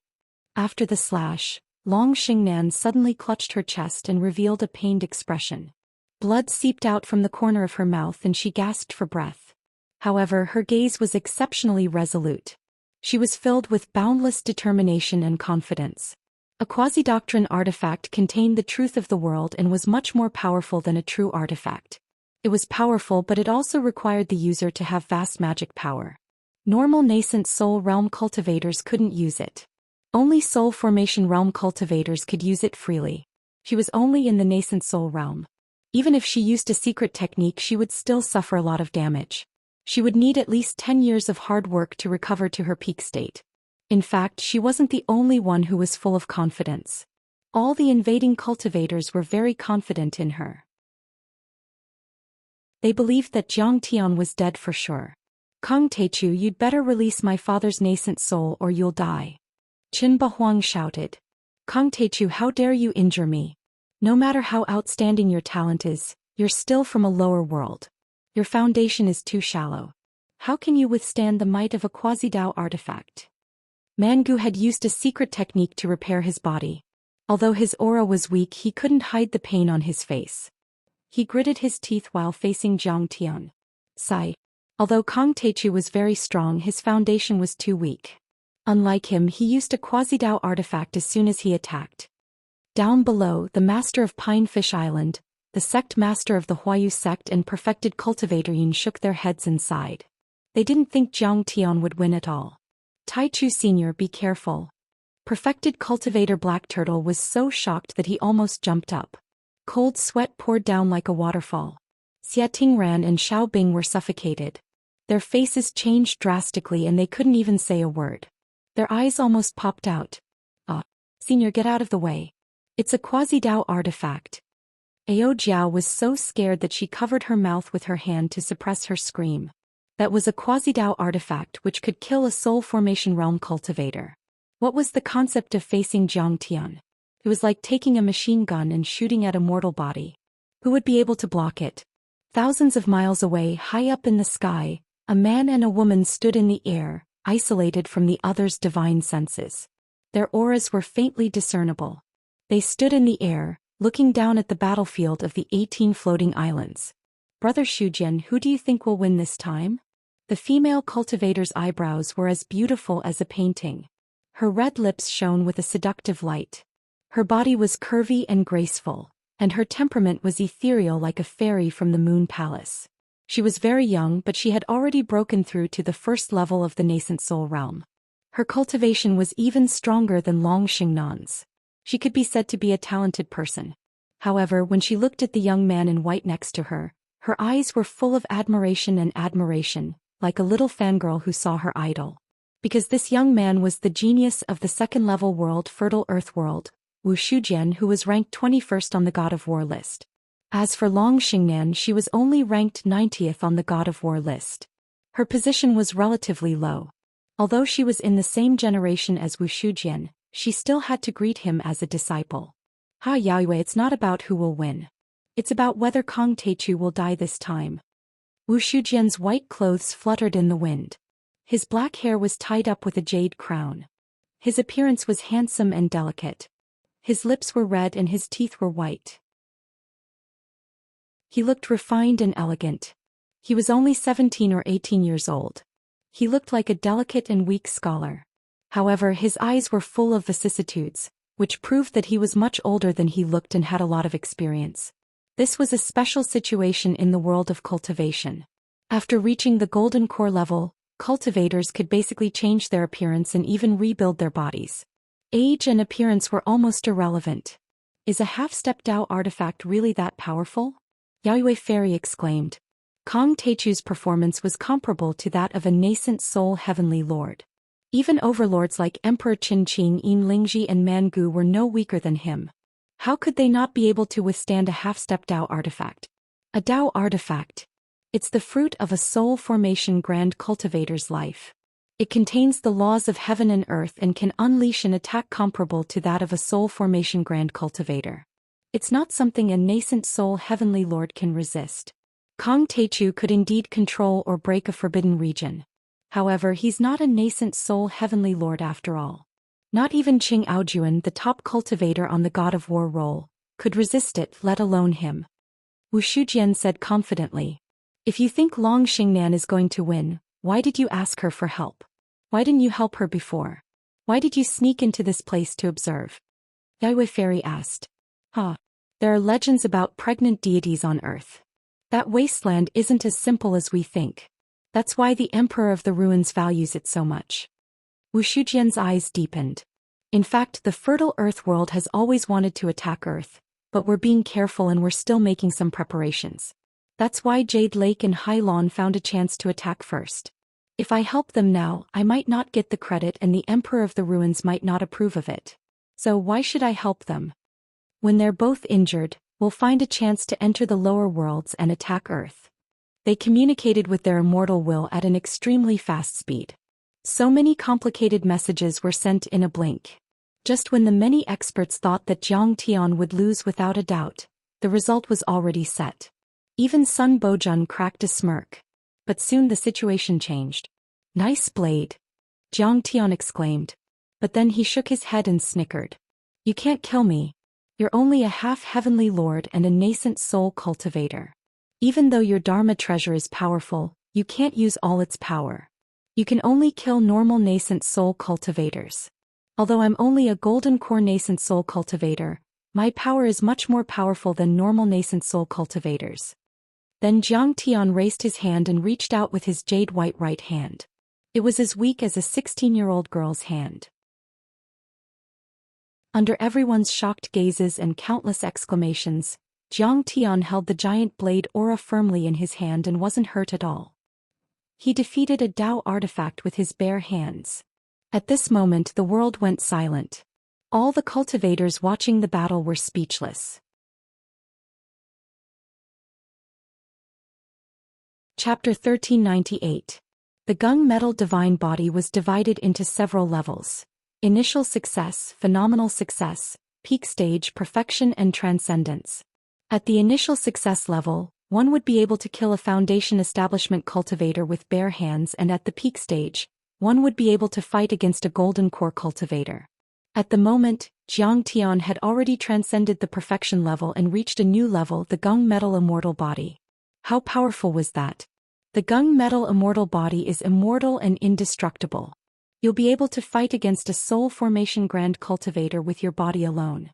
After the slash, Long Xingnan suddenly clutched her chest and revealed a pained expression. Blood seeped out from the corner of her mouth and she gasped for breath. However, her gaze was exceptionally resolute. She was filled with boundless determination and confidence. A quasi-doctrine artifact contained the truth of the world and was much more powerful than a true artifact. It was powerful, but it also required the user to have vast magic power. Normal nascent soul realm cultivators couldn't use it. Only soul formation realm cultivators could use it freely. She was only in the nascent soul realm. Even if she used a secret technique, she would still suffer a lot of damage. She would need at least 10 years of hard work to recover to her peak state. In fact, she wasn't the only one who was full of confidence. All the invading cultivators were very confident in her. They believed that Jiang Tian was dead for sure. Kung Techu, you'd better release my father's nascent soul or you'll die. Qin Bahuang shouted. Kung Techu, how dare you injure me? No matter how outstanding your talent is, you're still from a lower world. Your foundation is too shallow. How can you withstand the might of a quasi-Dao artifact? Mangu had used a secret technique to repair his body. Although his aura was weak, he couldn't hide the pain on his face. He gritted his teeth while facing Jiang Tian. Sigh. Although Kung Techu was very strong, his foundation was too weak. Unlike him, he used a quasi-Dao artifact as soon as he attacked. Down below, the master of Pinefish Island, the sect master of the Huayu sect and perfected cultivator Yin shook their heads and sighed. They didn't think Jiang Tian would win at all. Taichu Sr., be careful. Perfected cultivator Black Turtle was so shocked that he almost jumped up. Cold sweat poured down like a waterfall. Xia Tingran and Xiao Bing were suffocated. Their faces changed drastically and they couldn't even say a word. Their eyes almost popped out. Senior, get out of the way. It's a quasi-Dao artifact. Ao Jiao was so scared that she covered her mouth with her hand to suppress her scream. That was a quasi-Dao artifact which could kill a soul formation realm cultivator. What was the concept of facing Jiang Tian? It was like taking a machine gun and shooting at a mortal body. Who would be able to block it? Thousands of miles away, high up in the sky, a man and a woman stood in the air, isolated from the other's divine senses. Their auras were faintly discernible. They stood in the air, looking down at the battlefield of the 18 floating islands. Brother Shujian, who do you think will win this time? The female cultivator's eyebrows were as beautiful as a painting. Her red lips shone with a seductive light. Her body was curvy and graceful, and her temperament was ethereal like a fairy from the moon palace. She was very young, but she had already broken through to the first level of the nascent soul realm. Her cultivation was even stronger than Long Xingnan's. She could be said to be a talented person. However, when she looked at the young man in white next to her, her eyes were full of admiration and admiration, like a little fangirl who saw her idol. Because this young man was the genius of the second-level world, Fertile Earth World, Wu Shujian, who was ranked 21st on the God of War list. As for Long Xingnan, she was only ranked 90th on the God of War list. Her position was relatively low. Although she was in the same generation as Wu Xian, she still had to greet him as a disciple. Ha Yaoyue, it's not about who will win. It's about whether Kong Teichu will die this time. Wu Xian's white clothes fluttered in the wind. His black hair was tied up with a jade crown. His appearance was handsome and delicate. His lips were red and his teeth were white. He looked refined and elegant. He was only 17 or 18 years old. He looked like a delicate and weak scholar. However, his eyes were full of vicissitudes, which proved that he was much older than he looked and had a lot of experience. This was a special situation in the world of cultivation. After reaching the golden core level, cultivators could basically change their appearance and even rebuild their bodies. Age and appearance were almost irrelevant. Is a half-step Dao artifact really that powerful? Yaoyue Fairy exclaimed. Kong Teichu's performance was comparable to that of a nascent soul heavenly lord. Even overlords like Emperor Qinqing, Yin Lingji and Mangu were no weaker than him. How could they not be able to withstand a half-step Dao artifact? A Dao artifact. It's the fruit of a soul formation grand cultivator's life. It contains the laws of heaven and earth and can unleash an attack comparable to that of a soul formation grand cultivator. It's not something a nascent soul heavenly lord can resist. Kong Teichu could indeed control or break a forbidden region. However, he's not a nascent soul heavenly lord after all. Not even Qing Aojuan, the top cultivator on the God of War role, could resist it, let alone him. Wu Xian said confidently. If you think Long Xingnan is going to win, why did you ask her for help? Why didn't you help her before? Why did you sneak into this place to observe? Yaoyue Fairy asked. There are legends about pregnant deities on Earth. That wasteland isn't as simple as we think. That's why the Emperor of the Ruins values it so much. Wu Xian's eyes deepened. In fact, the fertile Earth world has always wanted to attack Earth, but we're being careful and we're still making some preparations. That's why Jade Lake and Hailon found a chance to attack first. If I help them now, I might not get the credit and the Emperor of the Ruins might not approve of it. So why should I help them? When they're both injured, we'll find a chance to enter the lower worlds and attack Earth. They communicated with their immortal will at an extremely fast speed. So many complicated messages were sent in a blink. Just when the many experts thought that Jiang Tian would lose without a doubt, the result was already set. Even Sun Bojun cracked a smirk. But soon the situation changed. Nice blade, Jiang Tian exclaimed. But then he shook his head and snickered. You can't kill me. You're only a half-heavenly lord and a nascent soul cultivator. Even though your Dharma treasure is powerful, you can't use all its power. You can only kill normal nascent soul cultivators. Although I'm only a golden core nascent soul cultivator, my power is much more powerful than normal nascent soul cultivators. Then Jiang Tian raised his hand and reached out with his jade-white right hand. It was as weak as a 16-year-old girl's hand. Under everyone's shocked gazes and countless exclamations, Jiang Tian held the giant blade aura firmly in his hand and wasn't hurt at all. He defeated a Dao artifact with his bare hands. At this moment the world went silent. All the cultivators watching the battle were speechless. Chapter 1398. The Gung Metal Divine Body was divided into several levels. Initial success, phenomenal success, peak stage, perfection and transcendence. At the initial success level, one would be able to kill a foundation establishment cultivator with bare hands, and at the peak stage, one would be able to fight against a golden core cultivator. At the moment, Jiang Tian had already transcended the perfection level and reached a new level, the Gung Metal Immortal Body. How powerful was that? The Gung Metal Immortal Body is immortal and indestructible. You'll be able to fight against a soul formation grand cultivator with your body alone.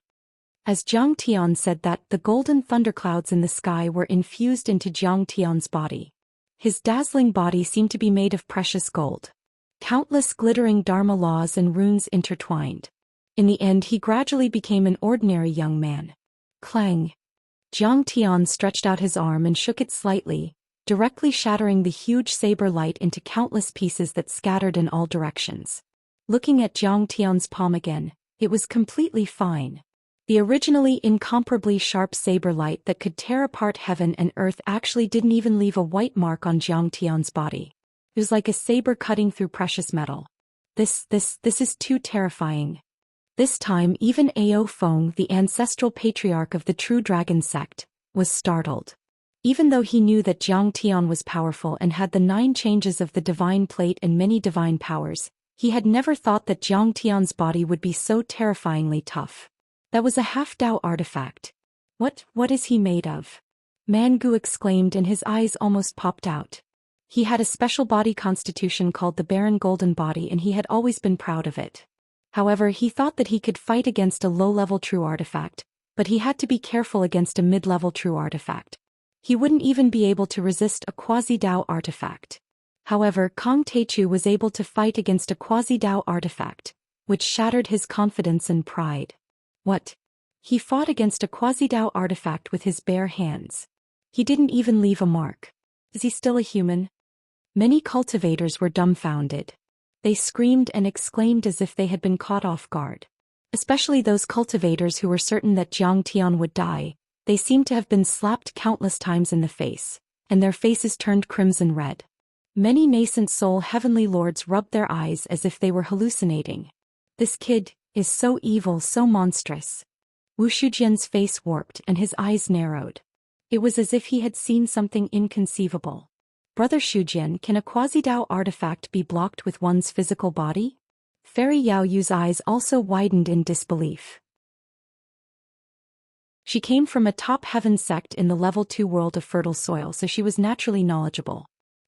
As Jiang Tian said that, the golden thunderclouds in the sky were infused into Jiang Tian's body. His dazzling body seemed to be made of precious gold. Countless glittering dharma laws and runes intertwined. In the end he gradually became an ordinary young man. Clang! Jiang Tian stretched out his arm and shook it slightly, directly shattering the huge saber light into countless pieces that scattered in all directions. Looking at Jiang Tian's palm again, it was completely fine. The originally incomparably sharp saber light that could tear apart heaven and earth actually didn't even leave a white mark on Jiang Tian's body. It was like a saber cutting through precious metal. This is too terrifying. This time even Ao Feng, the ancestral patriarch of the true dragon sect, was startled. Even though he knew that Jiang Tian was powerful and had the 9 changes of the divine plate and many divine powers, he had never thought that Jiang Tian's body would be so terrifyingly tough. That was a half-Dao artifact. What is he made of? Mangu exclaimed and his eyes almost popped out. He had a special body constitution called the Barren Golden Body and he had always been proud of it. However, he thought that he could fight against a low-level true artifact, but he had to be careful against a mid-level true artifact. He wouldn't even be able to resist a quasi-Dao artifact. However, Kong Teichu was able to fight against a quasi-Dao artifact, which shattered his confidence and pride. What? He fought against a quasi-Dao artifact with his bare hands. He didn't even leave a mark. Is he still a human? Many cultivators were dumbfounded. They screamed and exclaimed as if they had been caught off guard. Especially those cultivators who were certain that Jiang Tian would die. They seemed to have been slapped countless times in the face, and their faces turned crimson red. Many nascent soul heavenly lords rubbed their eyes as if they were hallucinating. This kid is so evil, so monstrous. Wu Shujian's face warped and his eyes narrowed. It was as if he had seen something inconceivable. Brother Shujian, can a quasi-Dao artifact be blocked with one's physical body? Fairy Yao Yu's eyes also widened in disbelief. She came from a top heaven sect in the level 2 world of fertile soil, so she was naturally knowledgeable.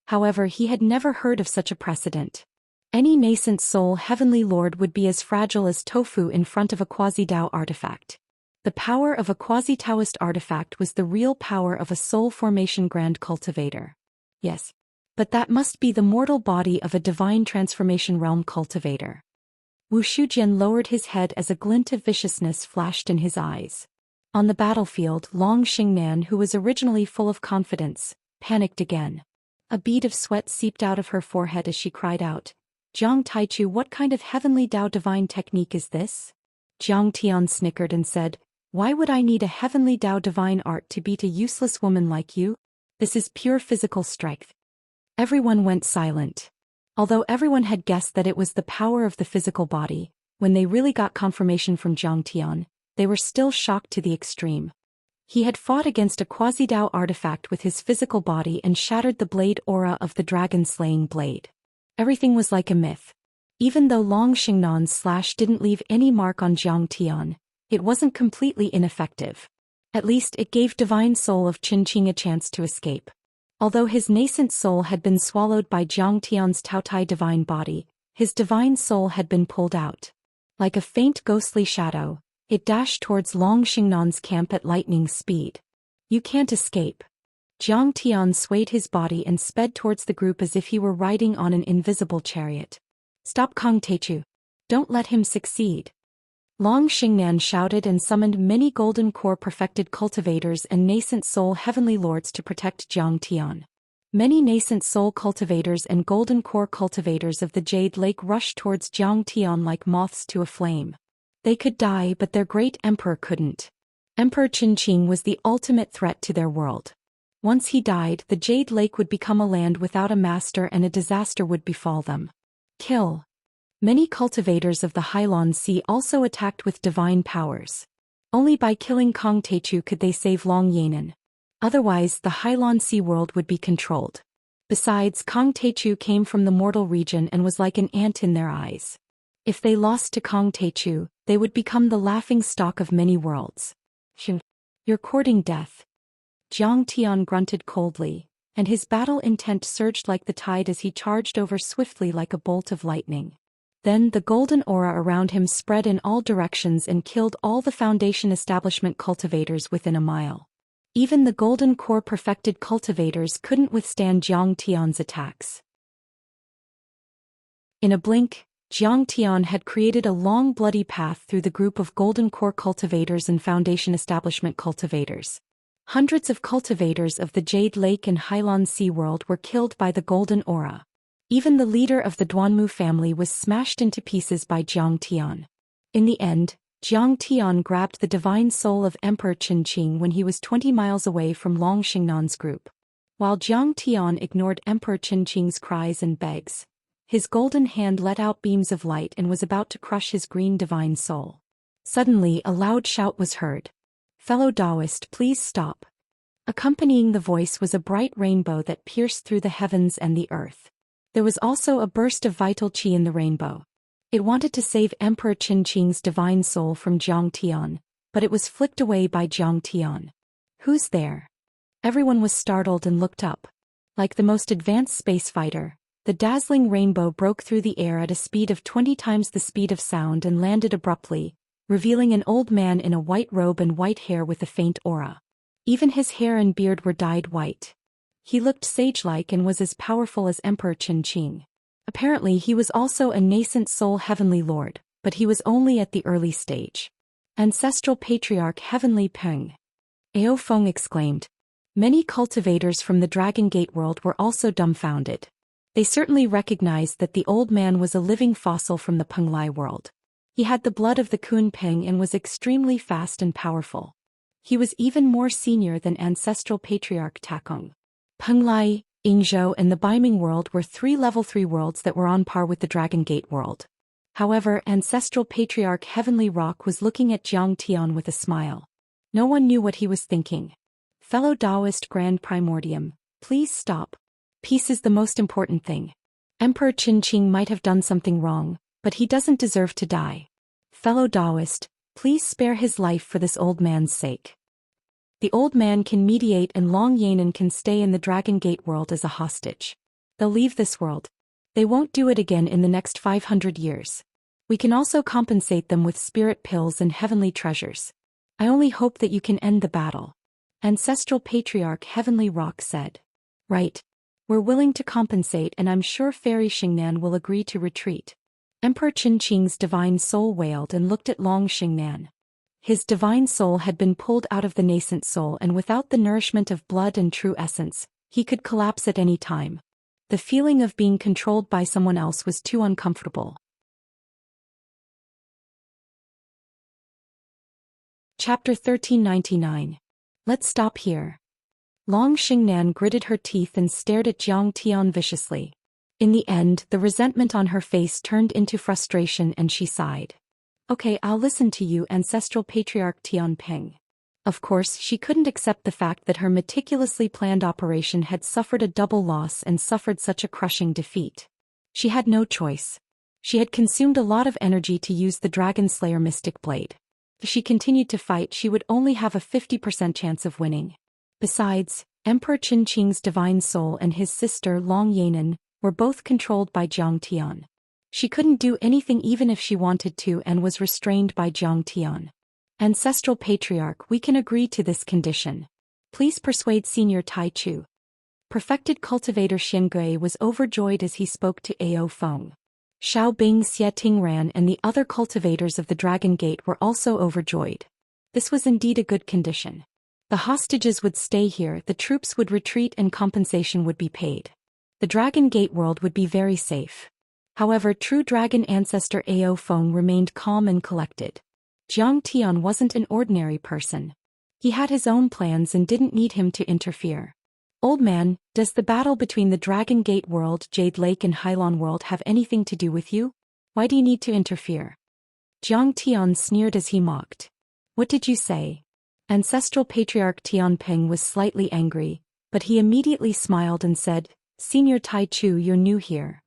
However, he had never heard of such a precedent. Any nascent soul heavenly lord would be as fragile as tofu in front of a quasi-Dao artifact. The power of a quasi-Taoist artifact was the real power of a soul formation grand cultivator. Yes. But that must be the mortal body of a divine transformation realm cultivator. Wu Shujian lowered his head as a glint of viciousness flashed in his eyes. On the battlefield, Long Xingnan, who was originally full of confidence, panicked again. A bead of sweat seeped out of her forehead as she cried out, "Jiang Taichu, what kind of heavenly Dao divine technique is this?" Jiang Tian snickered and said, "Why would I need a heavenly Dao divine art to beat a useless woman like you? This is pure physical strength." Everyone went silent. Although everyone had guessed that it was the power of the physical body, when they really got confirmation from Jiang Tian, they were still shocked to the extreme. He had fought against a quasi-Dao artifact with his physical body and shattered the blade aura of the dragon-slaying blade. Everything was like a myth. Even though Long Xingnan's slash didn't leave any mark on Jiang Tian, it wasn't completely ineffective. At least it gave divine soul of Qinqing a chance to escape. Although his nascent soul had been swallowed by Jiang Tian's Taotai divine body, his divine soul had been pulled out. Like a faint ghostly shadow, it dashed towards Long Xingnan's camp at lightning speed. "You can't escape." Jiang Tian swayed his body and sped towards the group as if he were riding on an invisible chariot. "Stop Kong Teichu. Don't let him succeed." Long Xingnan shouted and summoned many golden core perfected cultivators and nascent soul heavenly lords to protect Jiang Tian. Many nascent soul cultivators and golden core cultivators of the Jade Lake rushed towards Jiang Tian like moths to a flame. They could die, but their great emperor couldn't. Emperor Qinqing was the ultimate threat to their world. Once he died, the Jade Lake would become a land without a master and a disaster would befall them. Kill. Many cultivators of the Hailan Sea also attacked with divine powers. Only by killing Kong Teichu could they save Long Yanan. Otherwise, the Hailan Sea world would be controlled. Besides, Kong Teichu came from the mortal region and was like an ant in their eyes. If they lost to Kong Teichu, they would become the laughing stock of many worlds. "You're courting death." Jiang Tian grunted coldly, and his battle intent surged like the tide as he charged over swiftly like a bolt of lightning. Then the golden aura around him spread in all directions and killed all the Foundation establishment cultivators within a mile. Even the golden core perfected cultivators couldn't withstand Jiang Tian's attacks. In a blink, Jiang Tian had created a long bloody path through the group of golden core cultivators and Foundation establishment cultivators. Hundreds of cultivators of the Jade Lake and Hailan Sea world were killed by the golden aura. Even the leader of the Duanmu family was smashed into pieces by Jiang Tian. In the end, Jiang Tian grabbed the divine soul of Emperor Qinqing when he was 20 miles away from Long Xingnan's group. While Jiang Tian ignored Emperor Qing's cries and begs, his golden hand let out beams of light and was about to crush his green divine soul. Suddenly a loud shout was heard. "Fellow Taoist, please stop." Accompanying the voice was a bright rainbow that pierced through the heavens and the earth. There was also a burst of vital qi in the rainbow. It wanted to save Emperor Qing's divine soul from Jiang Tian, but it was flicked away by Jiang Tian. "Who's there?" Everyone was startled and looked up. Like the most advanced space fighter, the dazzling rainbow broke through the air at a speed of 20 times the speed of sound and landed abruptly, revealing an old man in a white robe and white hair with a faint aura. Even his hair and beard were dyed white. He looked sage-like and was as powerful as Emperor Qing. Apparently he was also a nascent soul heavenly lord, but he was only at the early stage. "Ancestral Patriarch Heavenly Peng!" Ao Feng exclaimed. Many cultivators from the Dragon Gate world were also dumbfounded. They certainly recognized that the old man was a living fossil from the Penglai world. He had the blood of the Kun Peng and was extremely fast and powerful. He was even more senior than Ancestral Patriarch Takong. Penglai, Yingzhou and the Baiming world were 3 level 3 worlds that were on par with the Dragon Gate world. However, Ancestral Patriarch Heavenly Rock was looking at Jiang Tian with a smile. No one knew what he was thinking. "Fellow Taoist Grand Primordium, please stop. Peace is the most important thing. Emperor Qing might have done something wrong, but he doesn't deserve to die. Fellow Taoist, please spare his life for this old man's sake." The old man can mediate and Long Yanan can stay in the Dragon Gate world as a hostage. They'll leave this world. They won't do it again in the next 500 years. We can also compensate them with spirit pills and heavenly treasures. I only hope that you can end the battle. Ancestral Patriarch Heavenly Rock said. "Right. We're willing to compensate and I'm sure Fairy Xingnan will agree to retreat." Emperor Qing's divine soul wailed and looked at Long Xingnan. His divine soul had been pulled out of the nascent soul and without the nourishment of blood and true essence, he could collapse at any time. The feeling of being controlled by someone else was too uncomfortable. Chapter 1399. Let's stop here. Long Xingnan gritted her teeth and stared at Jiang Tian viciously. In the end, the resentment on her face turned into frustration and she sighed. "Okay, I'll listen to you, Ancestral Patriarch Tian Peng." Of course, she couldn't accept the fact that her meticulously planned operation had suffered a double loss and suffered such a crushing defeat. She had no choice. She had consumed a lot of energy to use the Dragon Slayer Mystic Blade. If she continued to fight, she would only have a 50% chance of winning. Besides, Emperor Qing's divine soul and his sister Long Yanan were both controlled by Jiang Tian. She couldn't do anything even if she wanted to and was restrained by Jiang Tian. "Ancestral Patriarch, we can agree to this condition. Please persuade Senior Tai Chu." Perfected cultivator Xiangui was overjoyed as he spoke to Ao Feng. Xiao Bing, Xie Tingran and the other cultivators of the Dragon Gate were also overjoyed. This was indeed a good condition. The hostages would stay here, the troops would retreat and compensation would be paid. The Dragon Gate world would be very safe. However, true dragon ancestor Ao Feng remained calm and collected. Jiang Tian wasn't an ordinary person. He had his own plans and didn't need him to interfere. "Old man, does the battle between the Dragon Gate world, Jade Lake and Hylon world have anything to do with you? Why do you need to interfere?" Jiang Tian sneered as he mocked. "What did you say?" Ancestral Patriarch Tian Peng was slightly angry, but he immediately smiled and said, "Senior Tai Chu, you're new here.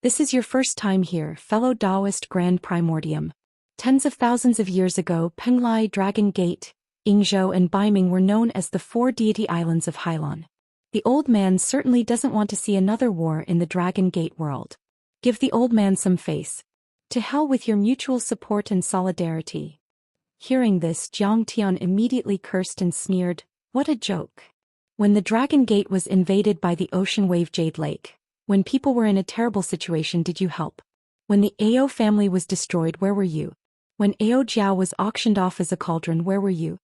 This is your first time here, fellow Taoist Grand Primordium. Tens of thousands of years ago, Penglai, Dragon Gate, Yingzhou and Baiming were known as the 4 deity islands of Hylon. The old man certainly doesn't want to see another war in the Dragon Gate world. Give the old man some face. To hell with your mutual support and solidarity." Hearing this, Jiang Tian immediately cursed and sneered, "What a joke. When the Dragon Gate was invaded by the ocean wave Jade Lake, when people were in a terrible situation, did you help? When the Ao family was destroyed, where were you? When Ao Jiao was auctioned off as a cauldron, where were you?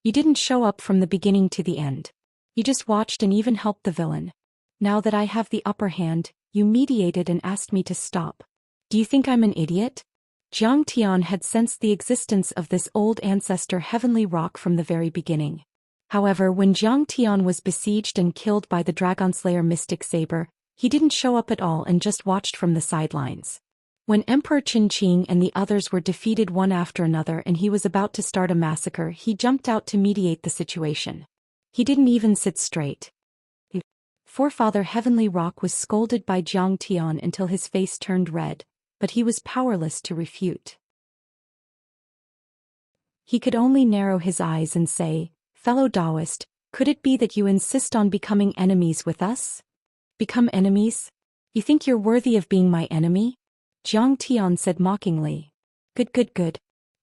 You didn't show up from the beginning to the end. You just watched and even helped the villain. Now that I have the upper hand, you mediated and asked me to stop. Do you think I'm an idiot?" Jiang Tian had sensed the existence of this old ancestor Heavenly Rock from the very beginning. However, when Jiang Tian was besieged and killed by the Dragonslayer Mystic Saber, he didn't show up at all and just watched from the sidelines. When Emperor Qin and the others were defeated one after another and he was about to start a massacre, he jumped out to mediate the situation. He didn't even sit straight. Forefather Heavenly Rock was scolded by Jiang Tian until his face turned red, but he was powerless to refute. He could only narrow his eyes and say, "Fellow Taoist, could it be that you insist on becoming enemies with us? Become enemies? You think you're worthy of being my enemy?" Jiang Tian said mockingly. Good.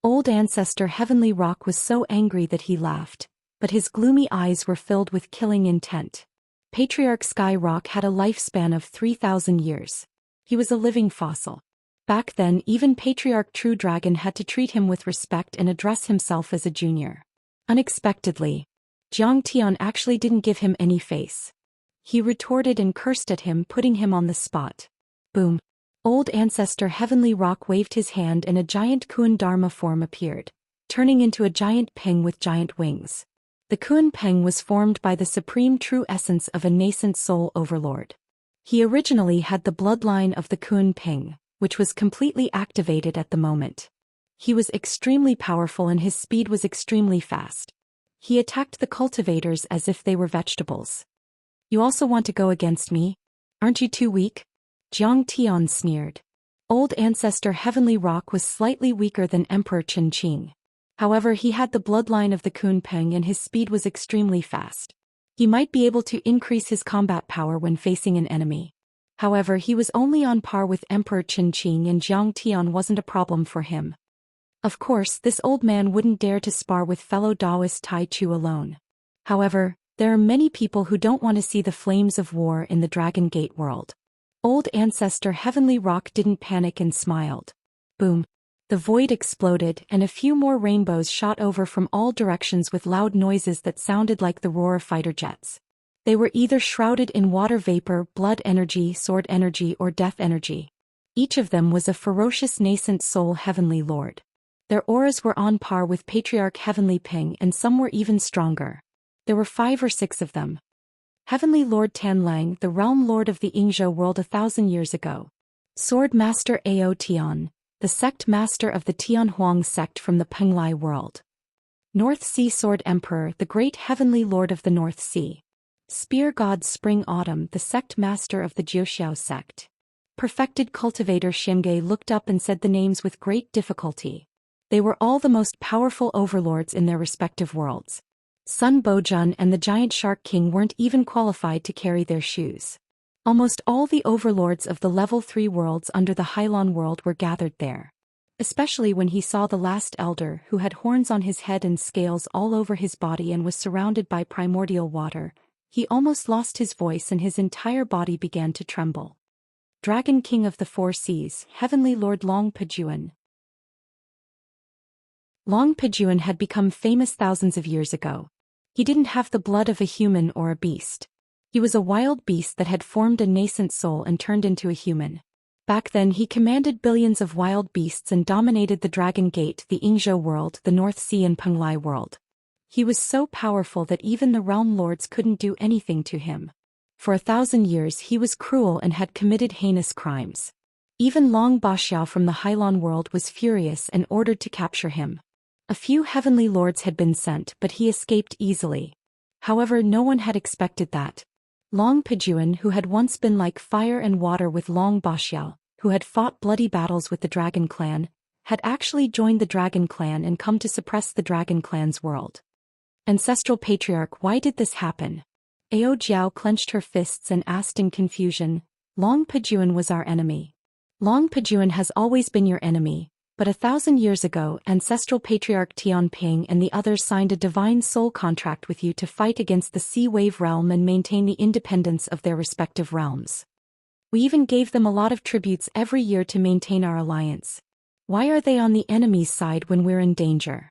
Old Ancestor Heavenly Rock was so angry that he laughed, but his gloomy eyes were filled with killing intent. Patriarch Sky Rock had a lifespan of 3,000 years. He was a living fossil. Back then, even Patriarch True Dragon had to treat him with respect and address himself as a junior. Unexpectedly, Jiang Tian actually didn't give him any face. He retorted and cursed at him, putting him on the spot. Boom. Old Ancestor Heavenly Rock waved his hand and a giant Kuan Dharma form appeared, turning into a giant peng with giant wings. The Kuan Peng was formed by the supreme true essence of a nascent soul overlord. He originally had the bloodline of the Kuan Peng, which was completely activated at the moment. He was extremely powerful and his speed was extremely fast. He attacked the cultivators as if they were vegetables. "You also want to go against me? Aren't you too weak?" Jiang Tian sneered. Old Ancestor Heavenly Rock was slightly weaker than Emperor Qin. However, he had the bloodline of the Kuan Peng and his speed was extremely fast. He might be able to increase his combat power when facing an enemy. However, he was only on par with Emperor Qin and Jiang Tian wasn't a problem for him. Of course, this old man wouldn't dare to spar with fellow Taoist Tai Chu alone. However, there are many people who don't want to see the flames of war in the Dragon Gate world. Old Ancestor Heavenly Rock didn't panic and smiled. Boom. The void exploded and a few more rainbows shot over from all directions with loud noises that sounded like the roar of fighter jets. They were either shrouded in water vapor, blood energy, sword energy, or death energy. Each of them was a ferocious nascent soul Heavenly Lord. Their auras were on par with Patriarch Heavenly Peng and some were even stronger. There were 5 or 6 of them. Heavenly Lord Tanlang, the realm lord of the Yingzhou world 1,000 years ago. Sword Master Ao Tian, the sect master of the Tianhuang sect from the Penglai world. North Sea Sword Emperor, the great Heavenly Lord of the North Sea. Spear God Spring Autumn, the sect master of the Zhou sect. Perfected Cultivator Xianxia looked up and said the names with great difficulty. They were all the most powerful overlords in their respective worlds. Sun Bojun and the Giant Shark King weren't even qualified to carry their shoes. Almost all the overlords of the level 3 worlds under the Hylon world were gathered there. Especially when he saw the last elder who had horns on his head and scales all over his body and was surrounded by primordial water, he almost lost his voice and his entire body began to tremble. Dragon King of the 4 Seas, Heavenly Lord Long Pejuan. Long Pejuan had become famous thousands of years ago. He didn't have the blood of a human or a beast. He was a wild beast that had formed a nascent soul and turned into a human. Back then he commanded billions of wild beasts and dominated the Dragon Gate, the Yingzhou world, the North Sea and Penglai world. He was so powerful that even the realm lords couldn't do anything to him. For 1,000 years he was cruel and had committed heinous crimes. Even Long Baxiao from the Hylon world was furious and ordered to capture him. A few heavenly lords had been sent but he escaped easily. However, no one had expected that. Long Pejuan, who had once been like fire and water with Long Baxiao, who had fought bloody battles with the Dragon Clan, had actually joined the Dragon Clan and come to suppress the Dragon Clan's world. Ancestral Patriarch, why did this happen? Ao Jiao clenched her fists and asked in confusion. Long Pejuan was our enemy. Long Pejuan has always been your enemy. But 1,000 years ago, Ancestral Patriarch Tian Ping and the others signed a divine soul contract with you to fight against the Sea Wave realm and maintain the independence of their respective realms. We even gave them a lot of tributes every year to maintain our alliance. Why are they on the enemy's side when we're in danger?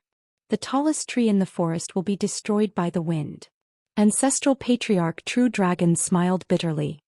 The tallest tree in the forest will be destroyed by the wind. Ancestral Patriarch True Dragon smiled bitterly.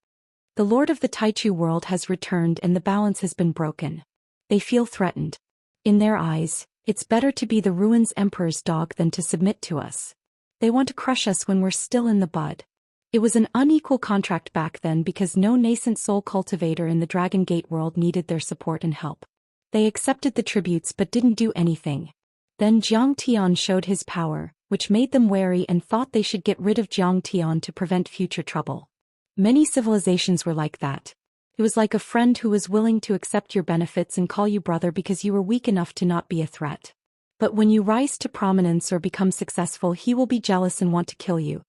The Lord of the Taichu world has returned and the balance has been broken. They feel threatened. In their eyes, it's better to be the Ruins Emperor's dog than to submit to us. They want to crush us when we're still in the bud. It was an unequal contract back then because no nascent soul cultivator in the Dragon Gate world needed their support and help. They accepted the tributes but didn't do anything. Then Zhang Tian showed his power, which made them wary and thought they should get rid of Zhang Tian to prevent future trouble. Many civilizations were like that. It was like a friend who was willing to accept your benefits and call you brother because you were weak enough to not be a threat. But when you rise to prominence or become successful, he will be jealous and want to kill you.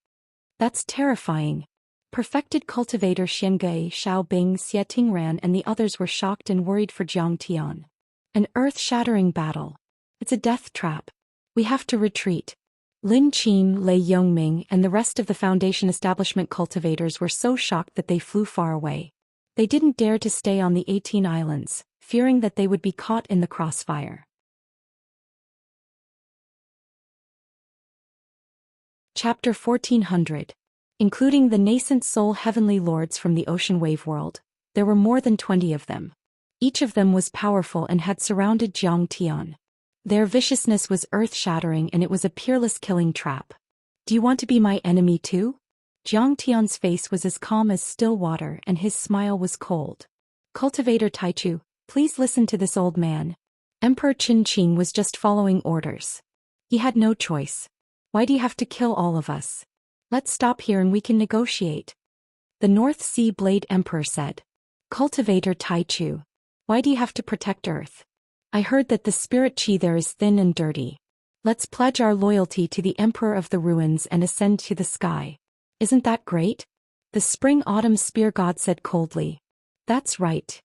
That's terrifying. Perfected cultivator Xianxia, Xiaobing, Xie Tingran and the others were shocked and worried for Zhang Tian. An earth-shattering battle. It's a death trap. We have to retreat. Lin Qin, Lei Yongming and the rest of the Foundation establishment cultivators were so shocked that they flew far away. They didn't dare to stay on the 18 islands, fearing that they would be caught in the crossfire. Chapter 1400. Including the nascent soul heavenly lords from the ocean wave world, there were more than 20 of them. Each of them was powerful and had surrounded Zhang Tian. Their viciousness was earth-shattering and it was a peerless killing trap. Do you want to be my enemy too? Zhang Tian's face was as calm as still water and his smile was cold. Cultivator Taichu, please listen to this old man. Emperor Qin was just following orders. He had no choice. Why do you have to kill all of us? Let's stop here and we can negotiate. The North Sea Blade Emperor said. Cultivator Taichu, why do you have to protect Earth? I heard that the spirit chi there is thin and dirty. Let's pledge our loyalty to the Emperor of the Ruins and ascend to the sky. Isn't that great? The Spring-Autumn Spear God said coldly. That's right.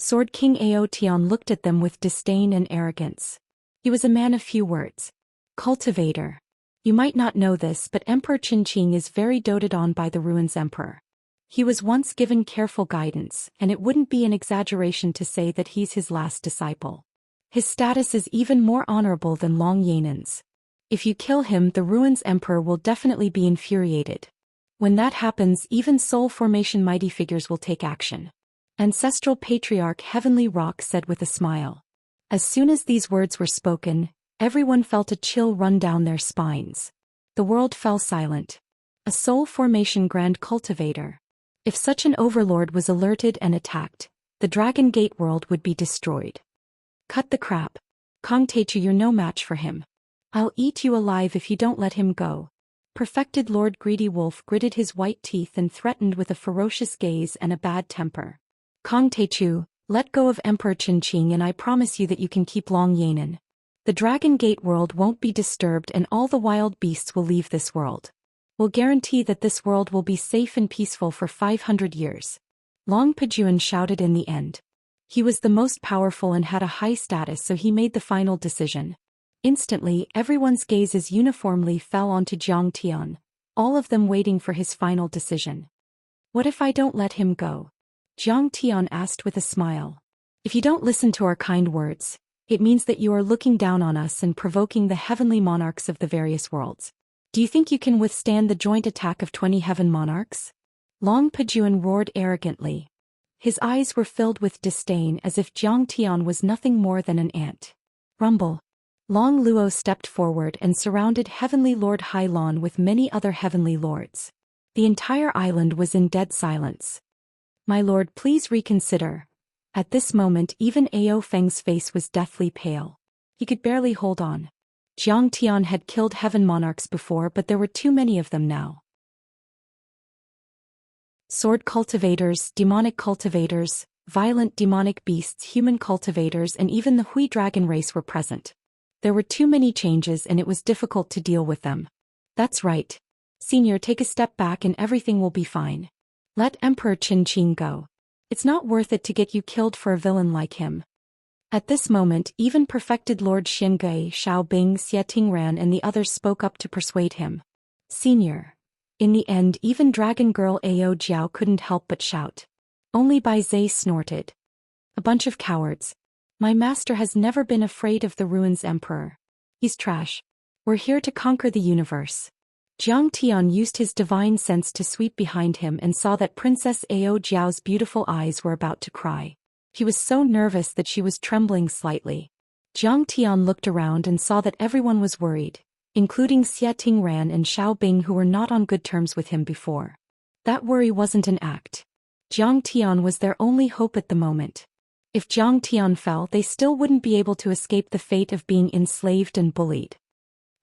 Sword King Aotian looked at them with disdain and arrogance. He was a man of few words. Cultivator. You might not know this, but Emperor Qin is very doted on by the Ruins Emperor. He was once given careful guidance, and it wouldn't be an exaggeration to say that he's his last disciple. His status is even more honorable than Long Yanan's. If you kill him, the Ruins Emperor will definitely be infuriated. When that happens, even soul formation mighty figures will take action. Ancestral Patriarch Heavenly Rock said with a smile. As soon as these words were spoken, everyone felt a chill run down their spines. The world fell silent. A soul formation grand cultivator. If such an overlord was alerted and attacked, the Dragon Gate world would be destroyed. Cut the crap. Kong Taichu, you're no match for him. I'll eat you alive if you don't let him go. Perfected Lord Greedy Wolf gritted his white teeth and threatened with a ferocious gaze and a bad temper. Kong Taichu, let go of Emperor Qin and I promise you that you can keep Long Yanan. The Dragon Gate world won't be disturbed and all the wild beasts will leave this world. We'll guarantee that this world will be safe and peaceful for 500 years. Long Pajuan shouted in the end. He was the most powerful and had a high status, so he made the final decision. Instantly, everyone's gazes uniformly fell onto Zhang Tian, all of them waiting for his final decision. What if I don't let him go? Zhang Tian asked with a smile. If you don't listen to our kind words, it means that you are looking down on us and provoking the heavenly monarchs of the various worlds. Do you think you can withstand the joint attack of 20 heaven monarchs? Long Pajuan roared arrogantly. His eyes were filled with disdain as if Zhang Tian was nothing more than an ant. Rumble. Long Luo stepped forward and surrounded Heavenly Lord Hailon with many other heavenly lords. The entire island was in dead silence. My lord, please reconsider. At this moment even Ao Feng's face was deathly pale. He could barely hold on. Zhang Tian had killed heaven monarchs before, but there were too many of them now. Sword cultivators, demonic cultivators, violent demonic beasts, human cultivators and even the Hui dragon race were present. There were too many changes and it was difficult to deal with them. That's right. Senior, take a step back and everything will be fine. Let Emperor Qin go. It's not worth it to get you killed for a villain like him. At this moment, even perfected Lord Xianxia, Xiaobing, Xie Tingran and the others spoke up to persuade him. Senior. In the end, even Dragon Girl Ao Jiao couldn't help but shout. Only Bai Zhe snorted. A bunch of cowards. My master has never been afraid of the Ruins Emperor. He's trash. We're here to conquer the universe. Zhang Tian used his divine sense to sweep behind him and saw that Princess Ao Jiao's beautiful eyes were about to cry. He was so nervous that she was trembling slightly. Zhang Tian looked around and saw that everyone was worried, including Xie Tingran and Xiao Bing, who were not on good terms with him before. That worry wasn't an act. Jiang Tian was their only hope at the moment. If Jiang Tian fell, they still wouldn't be able to escape the fate of being enslaved and bullied.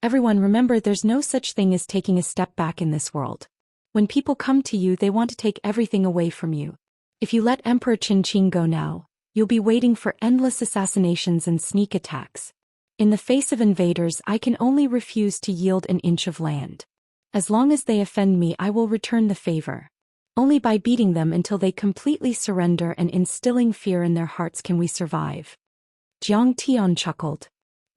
Everyone, remember, there's no such thing as taking a step back in this world. When people come to you, they want to take everything away from you. If you let Emperor Qinqing go now, you'll be waiting for endless assassinations and sneak attacks. In the face of invaders, I can only refuse to yield an inch of land. As long as they offend me, I will return the favor. Only by beating them until they completely surrender and instilling fear in their hearts can we survive. Jiang Tian chuckled.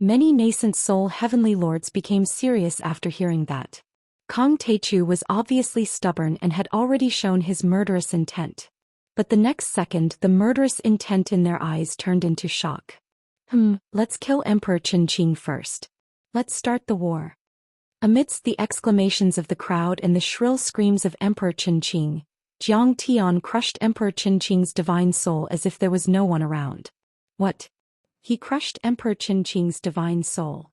Many nascent soul heavenly lords became serious after hearing that. Kang Teichu was obviously stubborn and had already shown his murderous intent. But the next second, the murderous intent in their eyes turned into shock. Let's kill Emperor Qinqing first. Let's start the war. Amidst the exclamations of the crowd and the shrill screams of Emperor Qinqing, Jiang Tian crushed Emperor Qinqing's divine soul as if there was no one around. What? He crushed Emperor Qinqing's divine soul.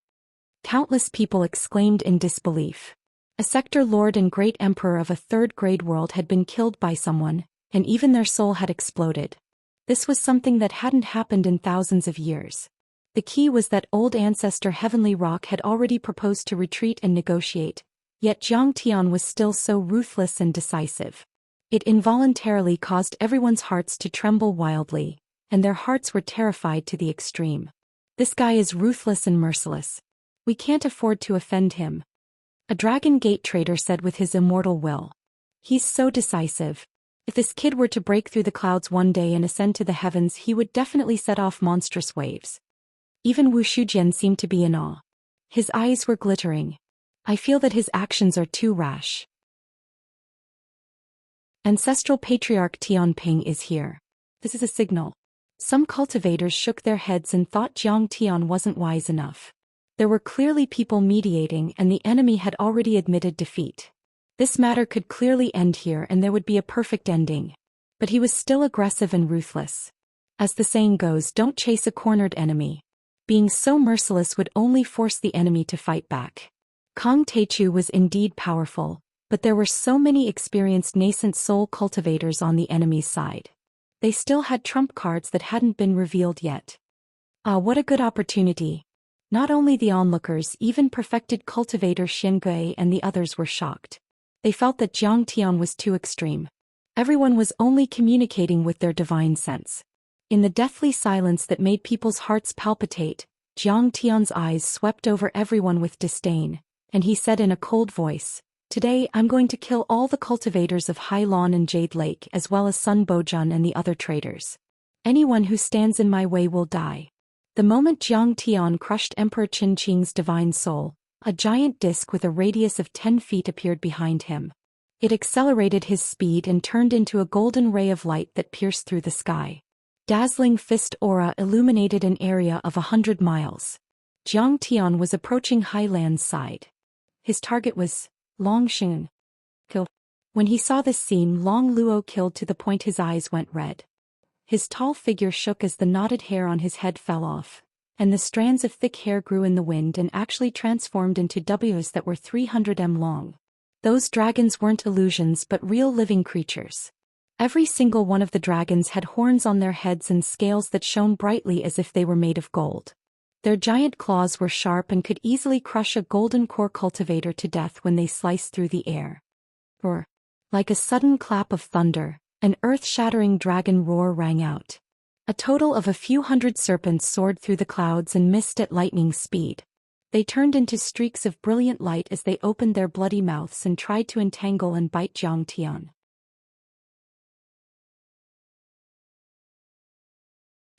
Countless people exclaimed in disbelief. A sector lord and great emperor of a third-grade world had been killed by someone, and even their soul had exploded. This was something that hadn't happened in thousands of years. The key was that old ancestor Heavenly Rock had already proposed to retreat and negotiate, yet Jiang Tian was still so ruthless and decisive. It involuntarily caused everyone's hearts to tremble wildly, and their hearts were terrified to the extreme. This guy is ruthless and merciless. We can't afford to offend him. A Dragon Gate trader said with his immortal will. He's so decisive. If this kid were to break through the clouds one day and ascend to the heavens, he would definitely set off monstrous waves. Even Wu Shujian seemed to be in awe. His eyes were glittering. I feel that his actions are too rash. Ancestral Patriarch Tianping is here. This is a signal. Some cultivators shook their heads and thought Jiang Tian wasn't wise enough. There were clearly people mediating, and the enemy had already admitted defeat. This matter could clearly end here and there would be a perfect ending. But he was still aggressive and ruthless. As the saying goes, don't chase a cornered enemy. Being so merciless would only force the enemy to fight back. Kang Teichu was indeed powerful, but there were so many experienced nascent soul cultivators on the enemy's side. They still had trump cards that hadn't been revealed yet. Ah, what a good opportunity. Not only the onlookers, even perfected cultivator Xianxia and the others were shocked. They felt that Jiang Tian was too extreme. Everyone was only communicating with their divine sense. In the deathly silence that made people's hearts palpitate, Jiang Tian's eyes swept over everyone with disdain, and he said in a cold voice, "Today I'm going to kill all the cultivators of Hai Lan and Jade Lake as well as Sun Bojun and the other traders. Anyone who stands in my way will die." The moment Jiang Tian crushed Emperor Qinqing's divine soul, a giant disc with a radius of 10 feet appeared behind him. It accelerated his speed and turned into a golden ray of light that pierced through the sky. Dazzling fist aura illuminated an area of 100 miles. Jiang Tian was approaching Hailan's side. His target was Long Xun. Kill. When he saw this scene, Long Luo killed to the point his eyes went red. His tall figure shook as the knotted hair on his head fell off, and the strands of thick hair grew in the wind and actually transformed into Ws that were 300 m long. Those dragons weren't illusions but real living creatures. Every single one of the dragons had horns on their heads and scales that shone brightly as if they were made of gold. Their giant claws were sharp and could easily crush a golden core cultivator to death when they sliced through the air. Or, like a sudden clap of thunder, an earth-shattering dragon roar rang out. A total of a few hundred serpents soared through the clouds and missed at lightning speed. They turned into streaks of brilliant light as they opened their bloody mouths and tried to entangle and bite Jiang Tian.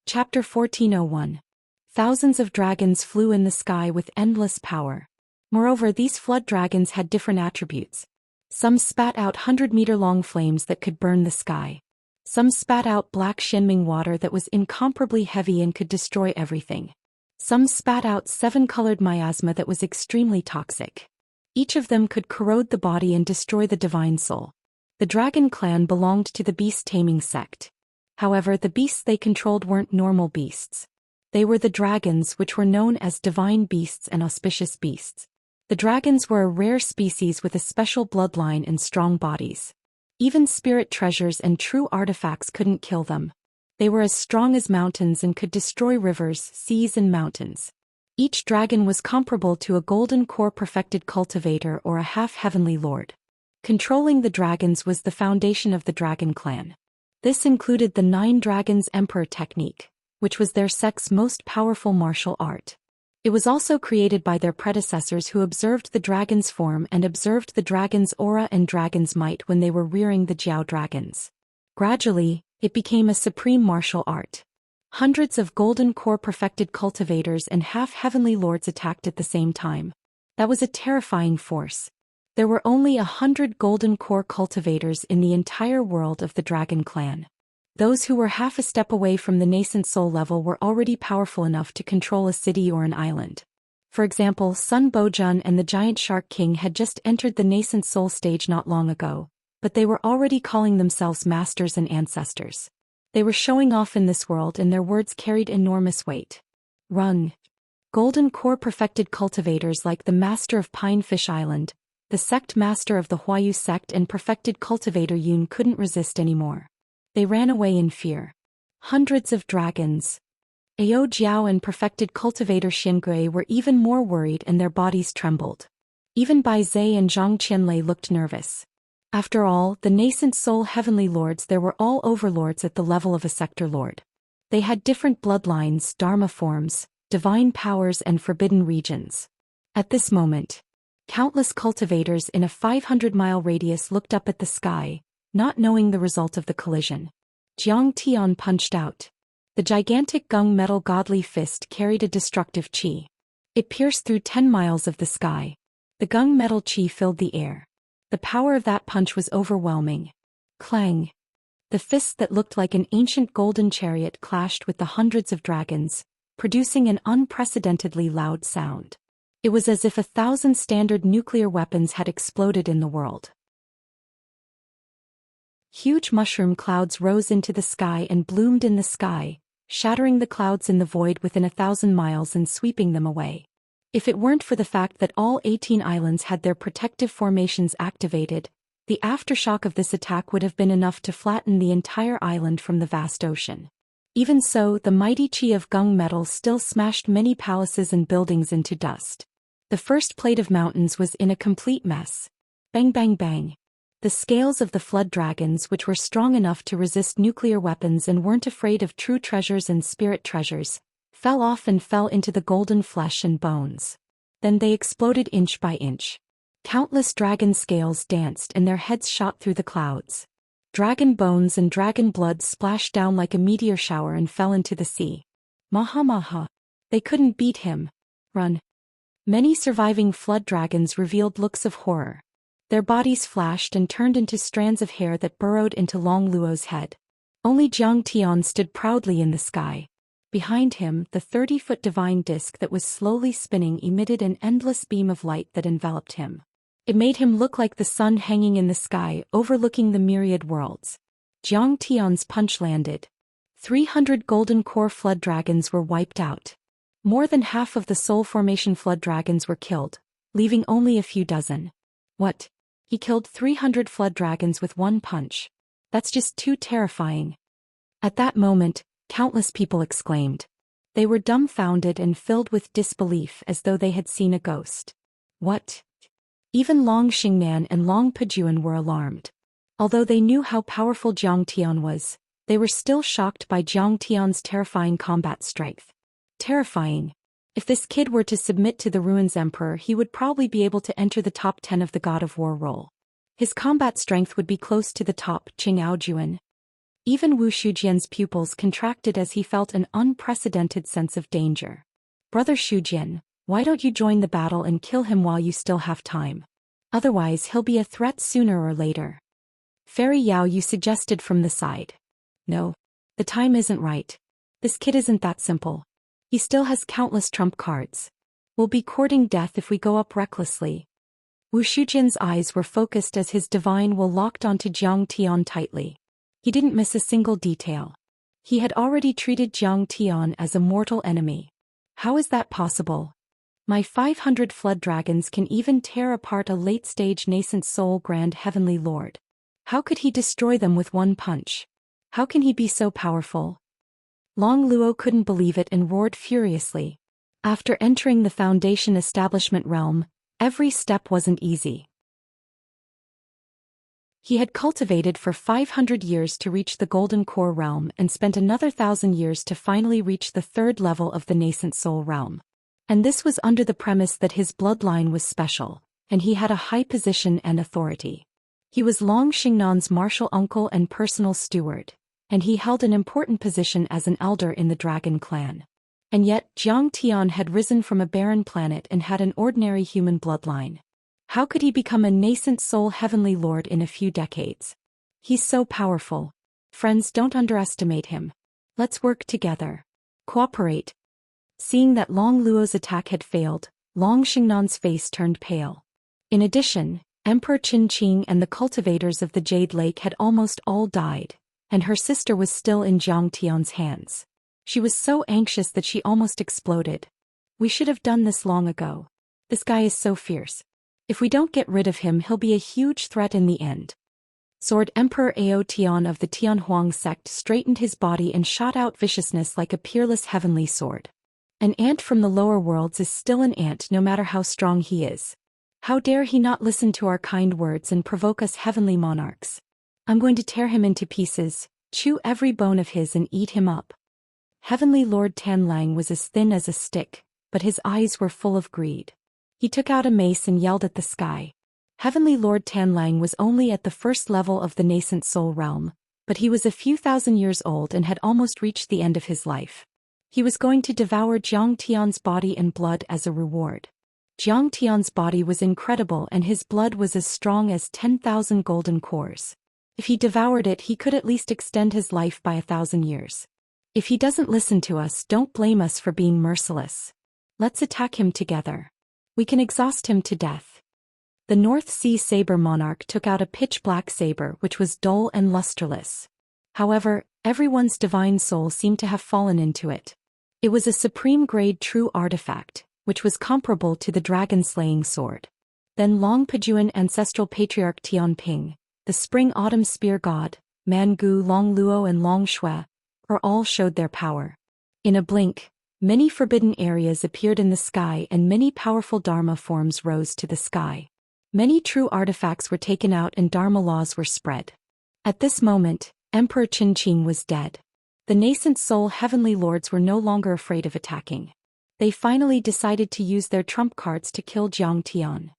Chapter 1401. Thousands of dragons flew in the sky with endless power. Moreover, these flood dragons had different attributes. Some spat out 100-meter-long flames that could burn the sky. Some spat out black Shenming water that was incomparably heavy and could destroy everything. Some spat out 7-colored miasma that was extremely toxic. Each of them could corrode the body and destroy the divine soul. The dragon clan belonged to the beast-taming sect. However, the beasts they controlled weren't normal beasts. They were the dragons, which were known as divine beasts and auspicious beasts. The dragons were a rare species with a special bloodline and strong bodies. Even spirit treasures and true artifacts couldn't kill them. They were as strong as mountains and could destroy rivers, seas and mountains. Each dragon was comparable to a golden core perfected cultivator or a half-heavenly lord. Controlling the dragons was the foundation of the dragon clan. This included the 9 Dragons Emperor technique, which was their sect's most powerful martial art. It was also created by their predecessors who observed the dragon's form and observed the dragon's aura and dragon's might when they were rearing the Jiao dragons. Gradually, it became a supreme martial art. Hundreds of golden core perfected cultivators and half-heavenly lords attacked at the same time. That was a terrifying force. There were only 100 golden core cultivators in the entire world of the dragon clan. Those who were half a step away from the nascent soul level were already powerful enough to control a city or an island. For example, Sun Bojun and the Giant Shark King had just entered the nascent soul stage not long ago, but they were already calling themselves masters and ancestors. They were showing off in this world and their words carried enormous weight. Run. Golden core perfected cultivators like the Master of Pinefish Island, the sect master of the Huayu sect and perfected cultivator Yun couldn't resist anymore. They ran away in fear. Hundreds of dragons. Ao Jiao and perfected cultivator Xianxia were even more worried and their bodies trembled. Even Bai Zhe and Zhang Qianlei looked nervous. After all, the nascent soul heavenly lords there were all overlords at the level of a sector lord. They had different bloodlines, dharma forms, divine powers and forbidden regions. At this moment, countless cultivators in a 500-mile radius looked up at the sky, not knowing the result of the collision. Jiang Tian punched out. The gigantic gung metal godly fist carried a destructive qi. It pierced through 10 miles of the sky. The gung metal qi filled the air. The power of that punch was overwhelming. Clang. The fist that looked like an ancient golden chariot clashed with the hundreds of dragons, producing an unprecedentedly loud sound. It was as if 1,000 standard nuclear weapons had exploded in the world. Huge mushroom clouds rose into the sky and bloomed in the sky, shattering the clouds in the void within 1,000 miles and sweeping them away. If it weren't for the fact that all 18 islands had their protective formations activated, the aftershock of this attack would have been enough to flatten the entire island from the vast ocean. Even so, the mighty qi of gung metal still smashed many palaces and buildings into dust. The first plate of mountains was in a complete mess. Bang bang bang. The scales of the flood dragons, which were strong enough to resist nuclear weapons and weren't afraid of true treasures and spirit treasures, fell off and fell into the golden flesh and bones. Then they exploded inch by inch. Countless dragon scales danced and their heads shot through the clouds. Dragon bones and dragon blood splashed down like a meteor shower and fell into the sea. Maha maha. They couldn't beat him. Run. Many surviving flood dragons revealed looks of horror. Their bodies flashed and turned into strands of hair that burrowed into Long Luo's head. Only Jiang Tian stood proudly in the sky. Behind him, the 30-foot divine disk that was slowly spinning emitted an endless beam of light that enveloped him. It made him look like the sun hanging in the sky, overlooking the myriad worlds. Jiang Tian's punch landed. 300 golden core flood dragons were wiped out. More than half of the soul formation flood dragons were killed, leaving only a few dozen. What? He killed 300 flood dragons with one punch. That's just too terrifying. At that moment, countless people exclaimed. They were dumbfounded and filled with disbelief as though they had seen a ghost. What? Even Long Xingnan and Long Pejuan were alarmed. Although they knew how powerful Jiang Tian was, they were still shocked by Jiang Tian's terrifying combat strength. Terrifying. If this kid were to submit to the Ruins Emperor, he would probably be able to enter the top 10 of the God of War role. His combat strength would be close to the top, Qingao Juan. Even Wu Shujian's pupils contracted as he felt an unprecedented sense of danger. Brother Shujian, why don't you join the battle and kill him while you still have time? Otherwise he'll be a threat sooner or later. Fairy Yao, you suggested from the side. No. The time isn't right. This kid isn't that simple. He still has countless trump cards. We'll be courting death if we go up recklessly. Wu Shujian's eyes were focused as his divine will locked onto Jiang Tian tightly. He didn't miss a single detail. He had already treated Jiang Tian as a mortal enemy. How is that possible? My 500 flood dragons can even tear apart a late-stage nascent soul grand heavenly lord. How could he destroy them with one punch? How can he be so powerful? Long Luo couldn't believe it and roared furiously. After entering the Foundation establishment realm, every step wasn't easy. He had cultivated for 500 years to reach the Golden Core realm and spent another 1,000 years to finally reach the third level of the nascent soul realm. And this was under the premise that his bloodline was special, and he had a high position and authority. He was Long Xingnan's martial uncle and personal steward, and he held an important position as an elder in the dragon clan. And yet, Jiang Tian had risen from a barren planet and had an ordinary human bloodline. How could he become a nascent soul heavenly lord in a few decades? He's so powerful. Friends, don't underestimate him. Let's work together. Cooperate. Seeing that Long Luo's attack had failed, Long Xingnan's face turned pale. In addition, Emperor Qin Qing and the cultivators of the Jade Lake had almost all died, and her sister was still in Jiang Tian's hands. She was so anxious that she almost exploded. We should have done this long ago. This guy is so fierce. If we don't get rid of him, he'll be a huge threat in the end. Sword Emperor Ao Tian of the Tianhuang sect straightened his body and shot out viciousness like a peerless heavenly sword. An ant from the lower worlds is still an ant no matter how strong he is. How dare he not listen to our kind words and provoke us heavenly monarchs? I'm going to tear him into pieces, chew every bone of his and eat him up. Heavenly Lord Tanlang was as thin as a stick, but his eyes were full of greed. He took out a mace and yelled at the sky. Heavenly Lord Tanlang was only at the first level of the nascent soul realm, but he was a few thousand years old and had almost reached the end of his life. He was going to devour Jiang Tian's body and blood as a reward. Jiang Tian's body was incredible and his blood was as strong as 10,000 golden cores. If he devoured it, he could at least extend his life by 1,000 years. If he doesn't listen to us, don't blame us for being merciless. Let's attack him together. We can exhaust him to death. The North Sea Saber Monarch took out a pitch-black saber which was dull and lusterless. However, everyone's divine soul seemed to have fallen into it. It was a supreme-grade true artifact, which was comparable to the dragon-slaying sword. Then Long Pejuan Ancestral Patriarch Tianping, the Spring-Autumn Spear God, Mangu Long Luo and Long Shui, all showed their power. In a blink, many forbidden areas appeared in the sky and many powerful Dharma forms rose to the sky. Many true artifacts were taken out and Dharma laws were spread. At this moment, Emperor Qin Qing was dead. The nascent soul heavenly lords were no longer afraid of attacking. They finally decided to use their trump cards to kill Jiang Tian.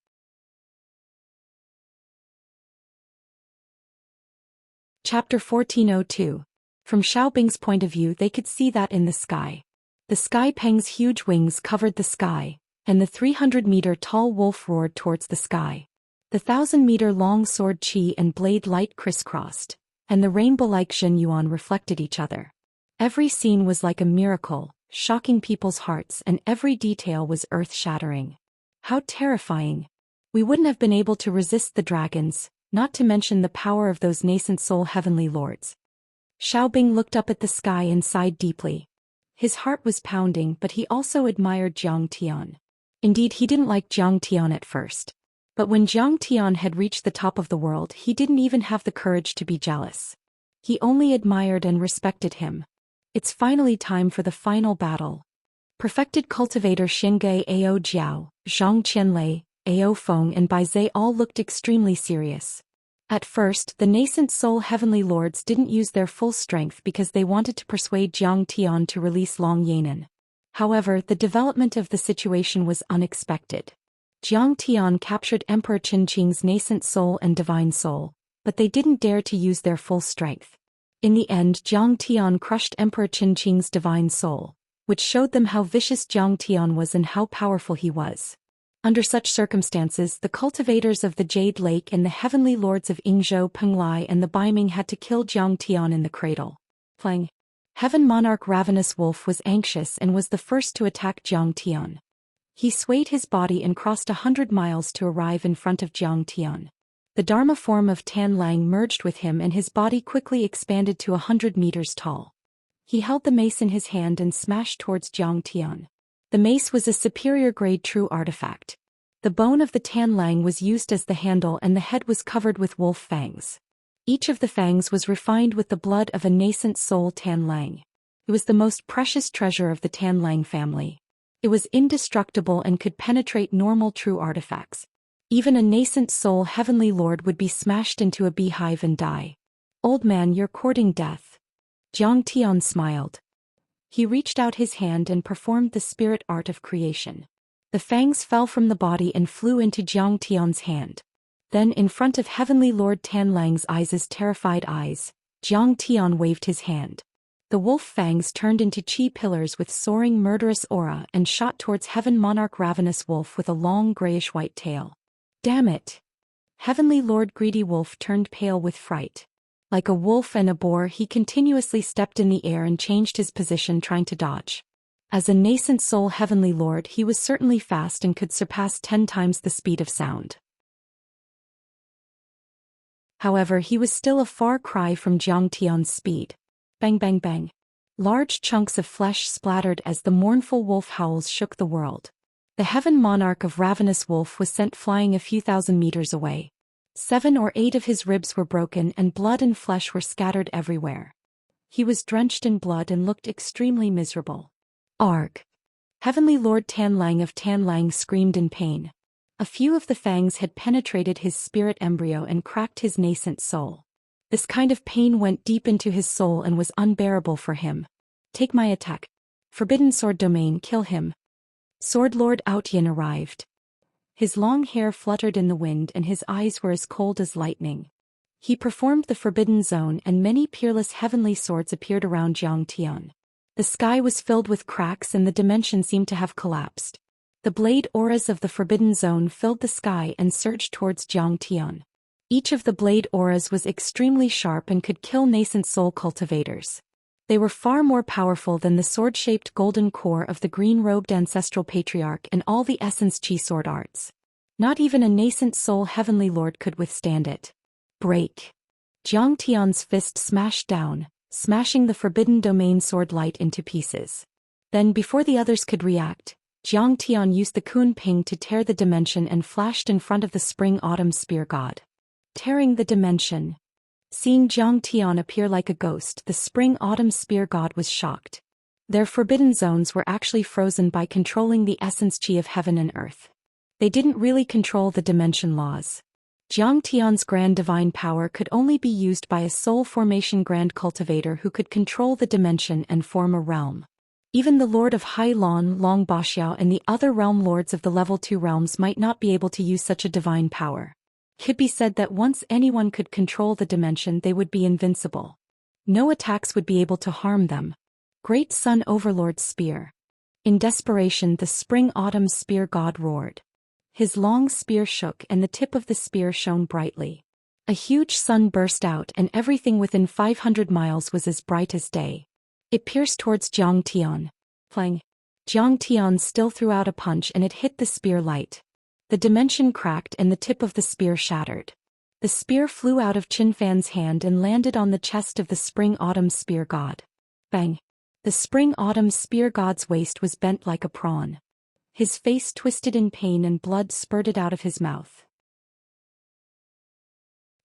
Chapter 1402. From Xiaobing's point of view, they could see that in the sky. The Sky Peng's huge wings covered the sky, and the 300-meter-tall wolf roared towards the sky. The 1,000-meter-long sword Qi and blade light crisscrossed, and the rainbow-like Zhen Yuan reflected each other. Every scene was like a miracle, shocking people's hearts, and every detail was earth-shattering. How terrifying! We wouldn't have been able to resist the dragons, not to mention the power of those nascent soul heavenly lords. Xiaobing looked up at the sky and sighed deeply. His heart was pounding, but he also admired Jiang Tian. Indeed, he didn't like Jiang Tian at first. But when Jiang Tian had reached the top of the world, he didn't even have the courage to be jealous. He only admired and respected him. It's finally time for the final battle. Perfected cultivator Xingge Ao Jiao, Zhang Qianlei, Ao Feng and Bai Zhe all looked extremely serious. At first, the nascent soul heavenly lords didn't use their full strength because they wanted to persuade Jiang Tian to release Long Yanan. However, the development of the situation was unexpected. Jiang Tian captured Emperor Qin Qing's nascent soul and divine soul, but they didn't dare to use their full strength. In the end, Jiang Tian crushed Emperor Qin Qing's divine soul, which showed them how vicious Jiang Tian was and how powerful he was. Under such circumstances, the cultivators of the Jade Lake and the heavenly lords of Yingzhou Penglai and the Baiming had to kill Jiang Tian in the cradle. Playing. Heaven Monarch Ravenous Wolf was anxious and was the first to attack Jiang Tian. He swayed his body and crossed 100 miles to arrive in front of Jiang Tian. The Dharma form of Tan Lang merged with him and his body quickly expanded to 100 meters tall. He held the mace in his hand and smashed towards Jiang Tian. The mace was a superior-grade true artifact. The bone of the Tanlang was used as the handle and the head was covered with wolf fangs. Each of the fangs was refined with the blood of a nascent soul Tanlang. It was the most precious treasure of the Tanlang family. It was indestructible and could penetrate normal true artifacts. Even a nascent soul heavenly lord would be smashed into a beehive and die. Old man, you're courting death. Zhang Tian smiled. He reached out his hand and performed the spirit art of creation. The fangs fell from the body and flew into Zhang Tian's hand. Then in front of Heavenly Lord Tanlang's terrified eyes, Zhang Tian waved his hand. The wolf fangs turned into chi pillars with soaring murderous aura and shot towards Heaven Monarch Ravenous Wolf with a long grayish-white tail. Damn it! Heavenly Lord Greedy Wolf turned pale with fright. Like a wolf and a boar, he continuously stepped in the air and changed his position trying to dodge. As a nascent soul Heavenly Lord, he was certainly fast and could surpass 10 times the speed of sound. However, he was still a far cry from Zhang Tian's speed. Bang bang bang. Large chunks of flesh splattered as the mournful wolf howls shook the world. The Heaven Monarch of Ravenous Wolf was sent flying a few thousand meters away. 7 or 8 of his ribs were broken and blood and flesh were scattered everywhere. He was drenched in blood and looked extremely miserable. Arg! Heavenly Lord Tanlang of Tanlang screamed in pain. A few of the fangs had penetrated his spirit embryo and cracked his nascent soul. This kind of pain went deep into his soul and was unbearable for him. Take my attack. Forbidden Sword Domain, kill him. Sword Lord Outyin arrived. His long hair fluttered in the wind and his eyes were as cold as lightning. He performed the Forbidden Zone and many peerless heavenly swords appeared around Zhang Tian. The sky was filled with cracks and the dimension seemed to have collapsed. The blade auras of the Forbidden Zone filled the sky and surged towards Zhang Tian. Each of the blade auras was extremely sharp and could kill nascent soul cultivators. They were far more powerful than the sword-shaped golden core of the green-robed ancestral patriarch and all the essence chi sword arts. Not even a nascent soul heavenly lord could withstand it. Break! Zhang Tian's fist smashed down, smashing the Forbidden Domain sword light into pieces. Then before the others could react, Zhang Tian used the Kun Ping to tear the dimension and flashed in front of the Spring Autumn Spear God. Tearing the dimension. Seeing Zhang Tian appear like a ghost, the Spring Autumn Spear God was shocked. Their forbidden zones were actually frozen by controlling the essence chi of heaven and earth. They didn't really control the dimension laws. Zhang Tian's grand divine power could only be used by a soul formation grand cultivator who could control the dimension and form a realm. Even the Lord of Hai Lan, Long Baxiao and the other realm lords of the level 2 realms might not be able to use such a divine power. It could be said that once anyone could control the dimension, they would be invincible. No attacks would be able to harm them. Great Sun Overlord's Spear. In desperation, the Spring Autumn Spear God roared. His long spear shook and the tip of the spear shone brightly. A huge sun burst out and everything within 500 miles was as bright as day. It pierced towards Zhang Tian. Flang. Zhang Tian still threw out a punch and it hit the spear light. The dimension cracked and the tip of the spear shattered. The spear flew out of Qin Fan's hand and landed on the chest of the Spring Autumn Spear God. Bang! The Spring Autumn Spear God's waist was bent like a prawn. His face twisted in pain and blood spurted out of his mouth.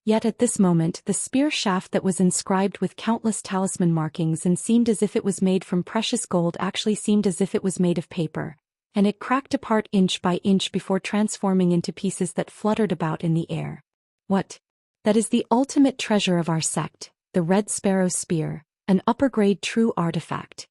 Yet at this moment the spear shaft that was inscribed with countless talisman markings and seemed as if it was made from precious gold actually seemed as if it was made of paper, and it cracked apart inch by inch before transforming into pieces that fluttered about in the air. What? That is the ultimate treasure of our sect, the Red Sparrow Spear, an upper-grade true artifact.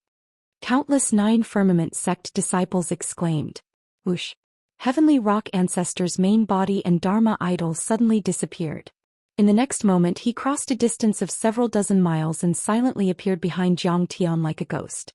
Countless 9 Firmament sect disciples exclaimed. Whoosh! Heavenly Rock Ancestor's main body and Dharma idol suddenly disappeared. In the next moment he crossed a distance of several dozen miles and silently appeared behind Zhang Tian like a ghost.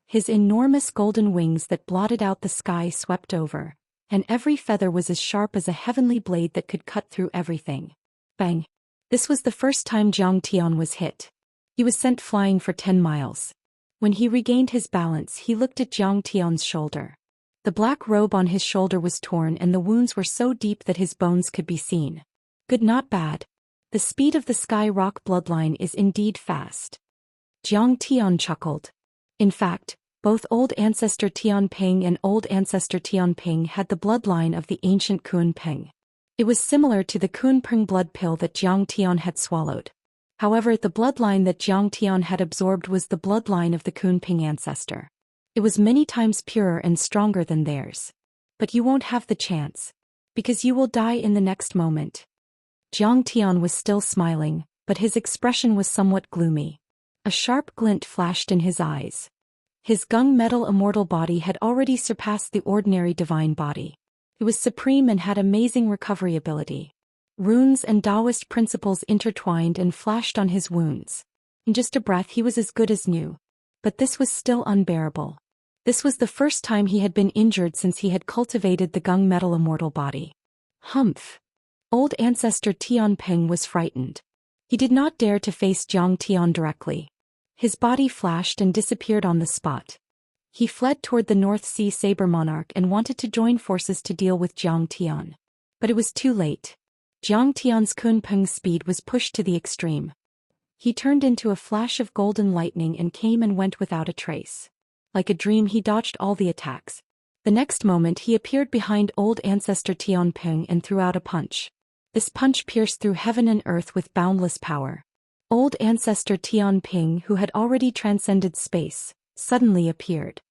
His enormous golden wings that blotted out the sky swept over, and every feather was as sharp as a heavenly blade that could cut through everything. Bang! This was the first time Zhang Tian was hit. He was sent flying for 10 miles. When he regained his balance, he looked at Zhang Tian's shoulder. The black robe on his shoulder was torn and the wounds were so deep that his bones could be seen. Good, not bad. The speed of the Sky Rock bloodline is indeed fast. Zhang Tian chuckled. In fact, Both Old Ancestor Tianping and Old Ancestor Tianping had the bloodline of the ancient Kunping. It was similar to the Kunping blood pill that Jiang Tian had swallowed. However, the bloodline that Jiang Tian had absorbed was the bloodline of the Kunping ancestor. It was many times purer and stronger than theirs. But you won't have the chance. Because you will die in the next moment. Jiang Tian was still smiling, but his expression was somewhat gloomy. A sharp glint flashed in his eyes. His gung-metal immortal body had already surpassed the ordinary divine body. It was supreme and had amazing recovery ability. Runes and Taoist principles intertwined and flashed on his wounds. In just a breath he was as good as new. But this was still unbearable. This was the first time he had been injured since he had cultivated the gung-metal immortal body. Humph! Old Ancestor Tianping was frightened. He did not dare to face Jiang Tian directly. His body flashed and disappeared on the spot. He fled toward the North Sea Saber Monarch and wanted to join forces to deal with Jiang Tian. But it was too late. Jiang Tian's Kunpeng speed was pushed to the extreme. He turned into a flash of golden lightning and came and went without a trace. Like a dream he dodged all the attacks. The next moment he appeared behind Old Ancestor Tianping and threw out a punch. This punch pierced through heaven and earth with boundless power. Old Ancestor Tianping, who had already transcended space, suddenly appeared.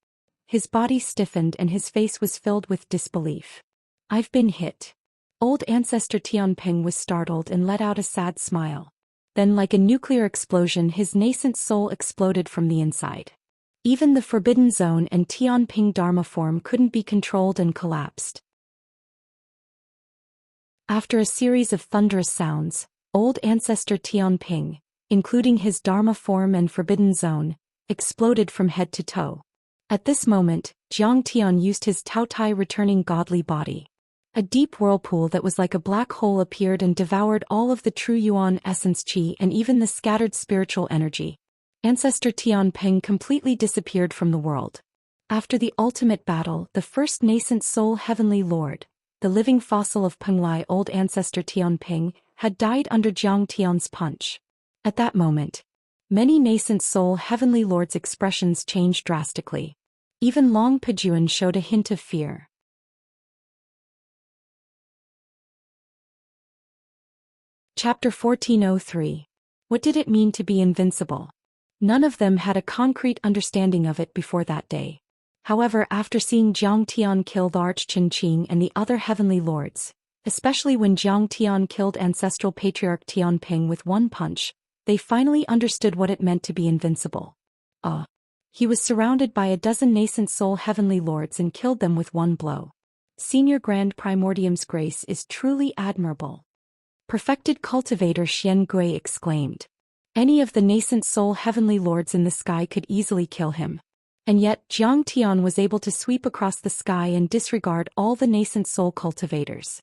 His body stiffened and his face was filled with disbelief. I've been hit. Old Ancestor Tianping was startled and let out a sad smile. Then, like a nuclear explosion, his nascent soul exploded from the inside. Even the Forbidden Zone and Tianping Dharma form couldn't be controlled and collapsed. After a series of thunderous sounds, Old Ancestor Tianping, including his Dharma form and Forbidden Zone, exploded from head to toe. At this moment, Jiang Tian used his Taotai returning godly body. A deep whirlpool that was like a black hole appeared and devoured all of the true Yuan essence qi and even the scattered spiritual energy. Ancestor Tianping completely disappeared from the world. After the ultimate battle, the first nascent soul heavenly lord, the living fossil of Penglai Old Ancestor Tianping, had died under Jiang Tian's punch. At that moment, many nascent soul heavenly lords' expressions changed drastically. Even Long Pejuan showed a hint of fear. Chapter 1403. What did it mean to be invincible? None of them had a concrete understanding of it before that day. However, after seeing Jiang Tian kill the Arch-Qin and the other heavenly lords, especially when Jiang Tian killed Ancestral Patriarch Tianping with one punch, they finally understood what it meant to be invincible. He was surrounded by a dozen nascent soul heavenly lords and killed them with one blow. Senior Grand Primordium's grace is truly admirable. Perfected Cultivator Xian Gui exclaimed. Any of the nascent soul heavenly lords in the sky could easily kill him. And yet, Jiang Tian was able to sweep across the sky and disregard all the nascent soul cultivators.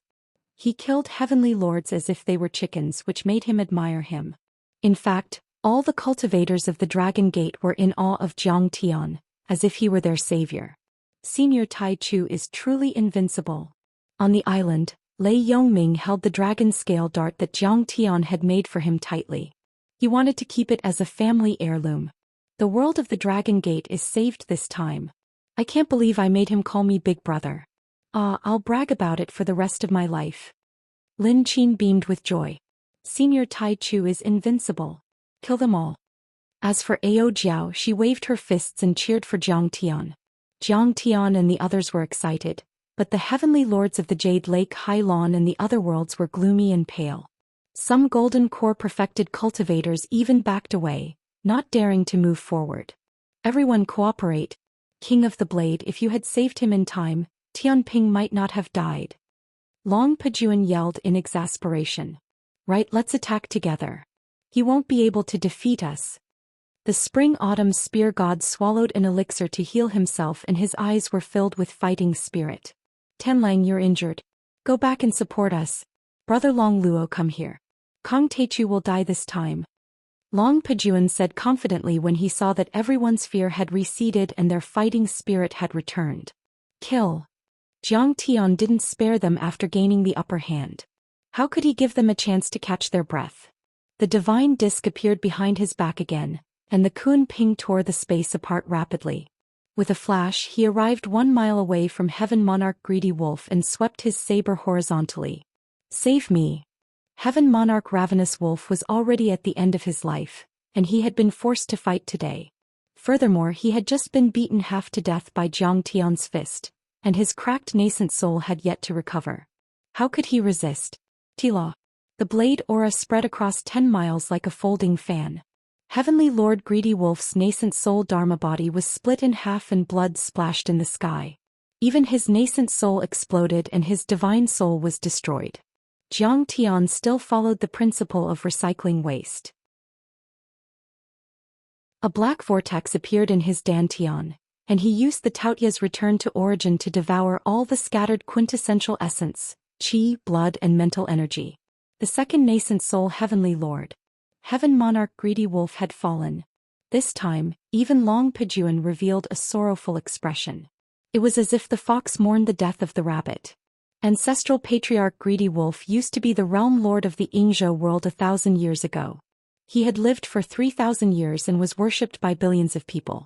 He killed heavenly lords as if they were chickens, which made him admire him. In fact, all the cultivators of the Dragon Gate were in awe of Jiang Tian, as if he were their savior. Senior Tai Chu is truly invincible. On the island, Lei Yongming held the dragon scale dart that Jiang Tian had made for him tightly. He wanted to keep it as a family heirloom. The world of the Dragon Gate is saved this time. I can't believe I made him call me Big Brother. I'll brag about it for the rest of my life. Lin Qin beamed with joy. Senior Tai Chu is invincible. Kill them all. As for Ao Jiao, she waved her fists and cheered for Jiang Tian. Jiang Tian and the others were excited, but the heavenly lords of the Jade Lake Hai Lan and the other worlds were gloomy and pale. Some golden core perfected cultivators even backed away, not daring to move forward. Everyone cooperate. King of the Blade, if you had saved him in time, Tianping might not have died. Long Pejuan yelled in exasperation. Right, let's attack together. He won't be able to defeat us. The spring-autumn spear god swallowed an elixir to heal himself and his eyes were filled with fighting spirit. Tenlang, you're injured. Go back and support us. Brother Long Luo, come here. Kong Teichu will die this time. Long Pejuan said confidently when he saw that everyone's fear had receded and their fighting spirit had returned. Kill. Jiang Tian didn't spare them after gaining the upper hand. How could he give them a chance to catch their breath? The divine disc appeared behind his back again, and the Kun Ping tore the space apart rapidly. With a flash he arrived 1 mile away from Heaven Monarch Greedy Wolf and swept his saber horizontally. "Save me!" Heaven Monarch Ravenous Wolf was already at the end of his life, and he had been forced to fight today. Furthermore, he had just been beaten half to death by Zhang Tian's fist, and his cracked nascent soul had yet to recover. How could he resist? Tila. The blade aura spread across 10 miles like a folding fan. Heavenly Lord Greedy Wolf's nascent soul Dharma body was split in half and blood splashed in the sky. Even his nascent soul exploded and his divine soul was destroyed. Zhang Tian still followed the principle of recycling waste. A black vortex appeared in his dantian, and he used the Taotia's return to origin to devour all the scattered quintessential essence, qi, blood and mental energy. The second nascent soul Heavenly Lord, Heaven Monarch Greedy Wolf had fallen. This time, even Long Pijuan revealed a sorrowful expression. It was as if the fox mourned the death of the rabbit. Ancestral Patriarch Greedy Wolf used to be the realm lord of the Yingzhou world 1,000 years ago. He had lived for 3,000 years and was worshipped by billions of people.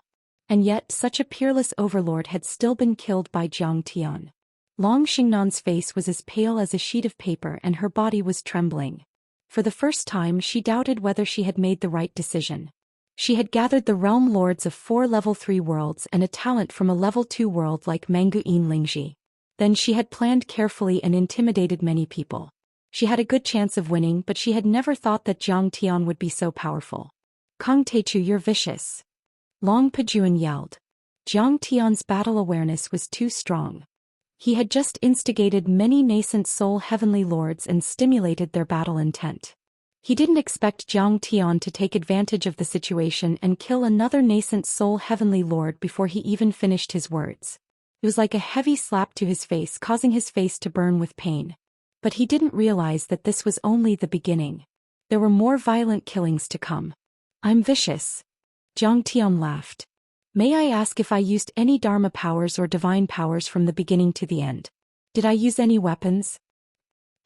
And yet such a peerless overlord had still been killed by Zhang Tian. Long Xingnan's face was as pale as a sheet of paper and her body was trembling. For the first time she doubted whether she had made the right decision. She had gathered the realm lords of 4 level 3 worlds and a talent from a level 2 world like Manguin Lingji. Then she had planned carefully and intimidated many people. She had a good chance of winning, but she had never thought that Zhang Tian would be so powerful. "Kong Teichu, you're vicious!" Long Pijuan yelled. Zhang Tian's battle awareness was too strong. He had just instigated many nascent soul heavenly lords and stimulated their battle intent. He didn't expect Zhang Tian to take advantage of the situation and kill another nascent soul heavenly lord before he even finished his words. It was like a heavy slap to his face, causing his face to burn with pain. But he didn't realize that this was only the beginning. There were more violent killings to come. "I'm vicious." Zhang Tian laughed. "May I ask if I used any Dharma powers or divine powers from the beginning to the end? Did I use any weapons?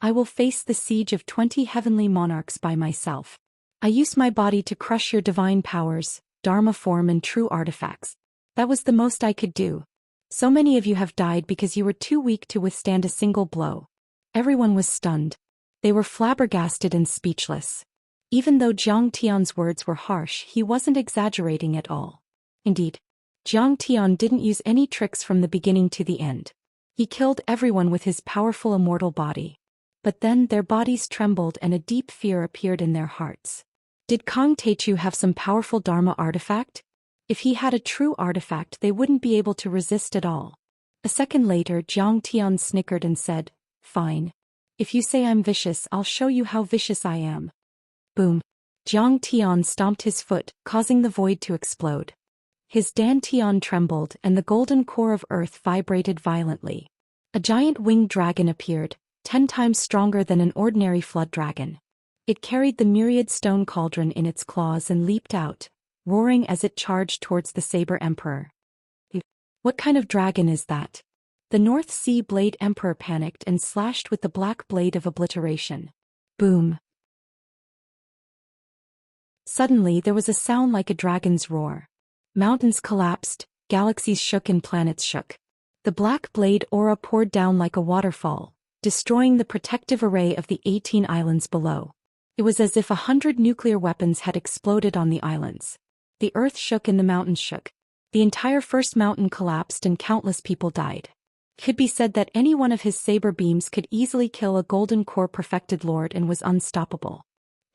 I will face the siege of 20 heavenly monarchs by myself. I used my body to crush your divine powers, Dharma form and true artifacts. That was the most I could do. So many of you have died because you were too weak to withstand a single blow." Everyone was stunned. They were flabbergasted and speechless. Even though Zhang Tian's words were harsh, he wasn't exaggerating at all. Indeed, Zhang Tian didn't use any tricks from the beginning to the end. He killed everyone with his powerful immortal body. But then their bodies trembled and a deep fear appeared in their hearts. Did Kong Teichu have some powerful Dharma artifact? If he had a true artifact, they wouldn't be able to resist at all. A second later, Zhang Tian snickered and said, "Fine. If you say I'm vicious, I'll show you how vicious I am." Boom. Zhang Tian stomped his foot, causing the void to explode. His dantian trembled and the golden core of earth vibrated violently. A giant winged dragon appeared, 10 times stronger than an ordinary flood dragon. It carried the myriad stone cauldron in its claws and leaped out, roaring as it charged towards the Saber Emperor. "What kind of dragon is that?" The North Sea Blade Emperor panicked and slashed with the black blade of obliteration. Boom. Suddenly there was a sound like a dragon's roar. Mountains collapsed, galaxies shook and planets shook. The black blade aura poured down like a waterfall, destroying the protective array of the 18 islands below. It was as if 100 nuclear weapons had exploded on the islands. The earth shook and the mountains shook. The entire first mountain collapsed and countless people died. It could be said that any one of his saber beams could easily kill a golden core perfected lord and was unstoppable.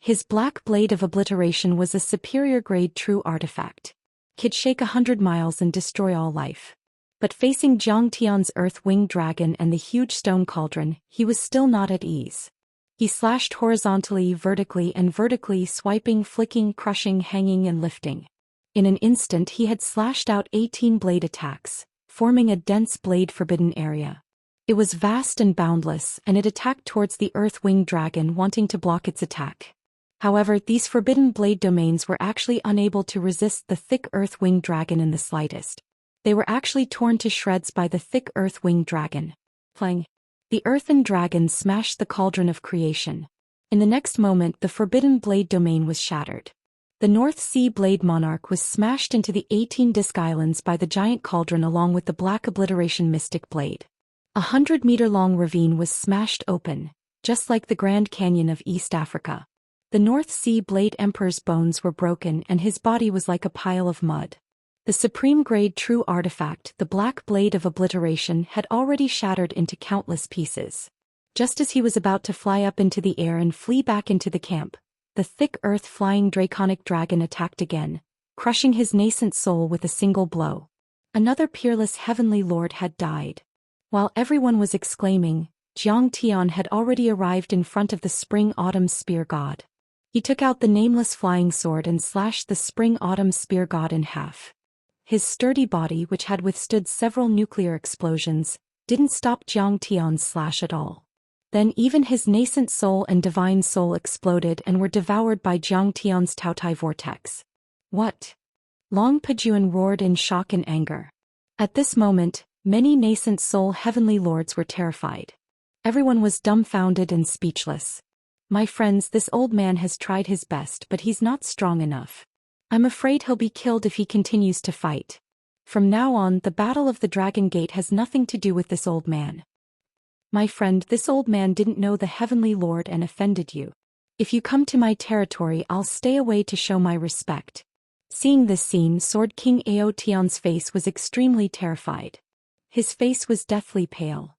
His black blade of obliteration was a superior grade true artifact. It could shake 100 miles and destroy all life. But facing Zhang Tian's earth-winged dragon and the huge stone cauldron, he was still not at ease. He slashed horizontally, vertically, swiping, flicking, crushing, hanging and lifting. In an instant he had slashed out 18 blade attacks, forming a dense blade forbidden area. It was vast and boundless, and it attacked towards the earth-winged dragon, wanting to block its attack. However, these forbidden blade domains were actually unable to resist the thick earth-winged dragon in the slightest. They were actually torn to shreds by the thick earth-winged dragon. Clang! The earthen dragon smashed the cauldron of creation. In the next moment the forbidden blade domain was shattered. The North Sea Blade Monarch was smashed into the 18 Disc Islands by the giant cauldron along with the Black Obliteration Mystic Blade. 100-meter-long ravine was smashed open, just like the Grand Canyon of East Africa. The North Sea Blade Emperor's bones were broken and his body was like a pile of mud. The supreme-grade true artifact, the Black Blade of Obliteration, had already shattered into countless pieces. Just as he was about to fly up into the air and flee back into the camp, the thick earth-flying draconic dragon attacked again, crushing his nascent soul with a single blow. Another peerless heavenly lord had died. While everyone was exclaiming, Xianxia had already arrived in front of the Spring-Autumn Spear God. He took out the nameless flying sword and slashed the Spring-Autumn Spear God in half. His sturdy body, which had withstood several nuclear explosions, didn't stop Xianxia's slash at all. Then even his nascent soul and divine soul exploded and were devoured by Xianxia's Taotai vortex. What? Long Pajuan roared in shock and anger. At this moment, many nascent soul heavenly lords were terrified. Everyone was dumbfounded and speechless. My friends, this old man has tried his best, but he's not strong enough. I'm afraid he'll be killed if he continues to fight. From now on, the Battle of the Dragon Gate has nothing to do with this old man. My friend, this old man didn't know the Heavenly Lord and offended you. If you come to my territory, I'll stay away to show my respect. Seeing this scene, Sword King Aotion's face was extremely terrified. His face was deathly pale.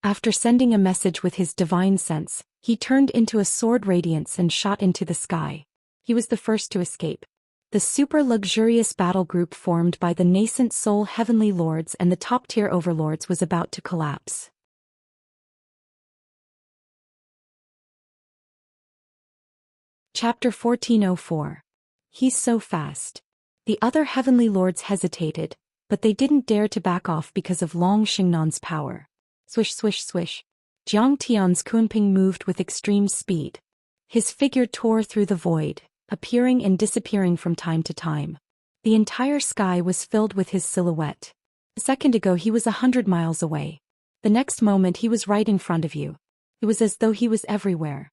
After sending a message with his divine sense, he turned into a sword radiance and shot into the sky. He was the first to escape. The super-luxurious battle group formed by the nascent soul heavenly lords and the top-tier overlords was about to collapse. Chapter 1404. He's so fast. The other heavenly lords hesitated, but they didn't dare to back off because of Long Xingnan's power. Swish swish swish. Xianxia's Kunping moved with extreme speed. His figure tore through the void, appearing and disappearing from time to time. The entire sky was filled with his silhouette. A second ago he was 100 miles away. The next moment he was right in front of you. It was as though he was everywhere.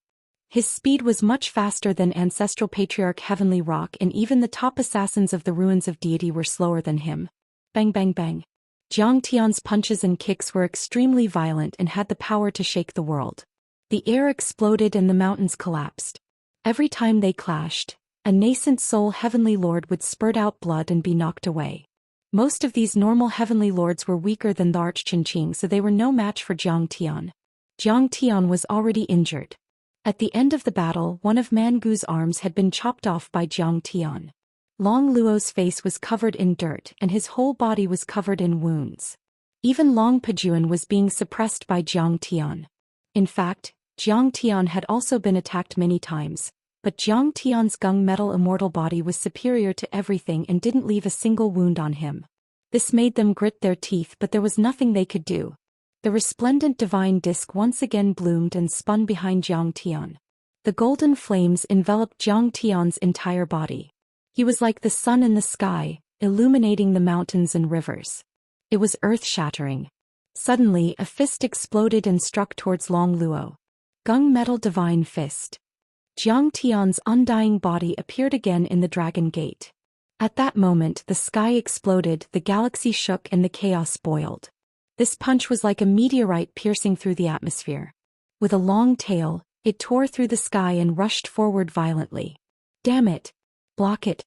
His speed was much faster than Ancestral Patriarch Heavenly Rock, and even the top assassins of the Ruins of Deity were slower than him. Bang bang bang. Xianxia's punches and kicks were extremely violent and had the power to shake the world. The air exploded and the mountains collapsed. Every time they clashed, a nascent soul heavenly lord would spurt out blood and be knocked away. Most of these normal heavenly lords were weaker than the Archqinqing, so they were no match for Xianxia. Xianxia was already injured. At the end of the battle, one of Mangu's arms had been chopped off by Xianxia. Long Luo's face was covered in dirt and his whole body was covered in wounds. Even Long Pajuan was being suppressed by Xianxia. In fact, Xianxia had also been attacked many times, but Xianxia's gung metal immortal body was superior to everything and didn't leave a single wound on him. This made them grit their teeth, but there was nothing they could do. The resplendent divine disc once again bloomed and spun behind Xianxia. The golden flames enveloped Xianxia's entire body. He was like the sun in the sky, illuminating the mountains and rivers. It was earth-shattering. Suddenly, a fist exploded and struck towards Long Luo. Gung metal divine fist. Xianxia's undying body appeared again in the Dragon Gate. At that moment, the sky exploded, the galaxy shook, and the chaos boiled. This punch was like a meteorite piercing through the atmosphere. With a long tail, it tore through the sky and rushed forward violently. Damn it! Block it!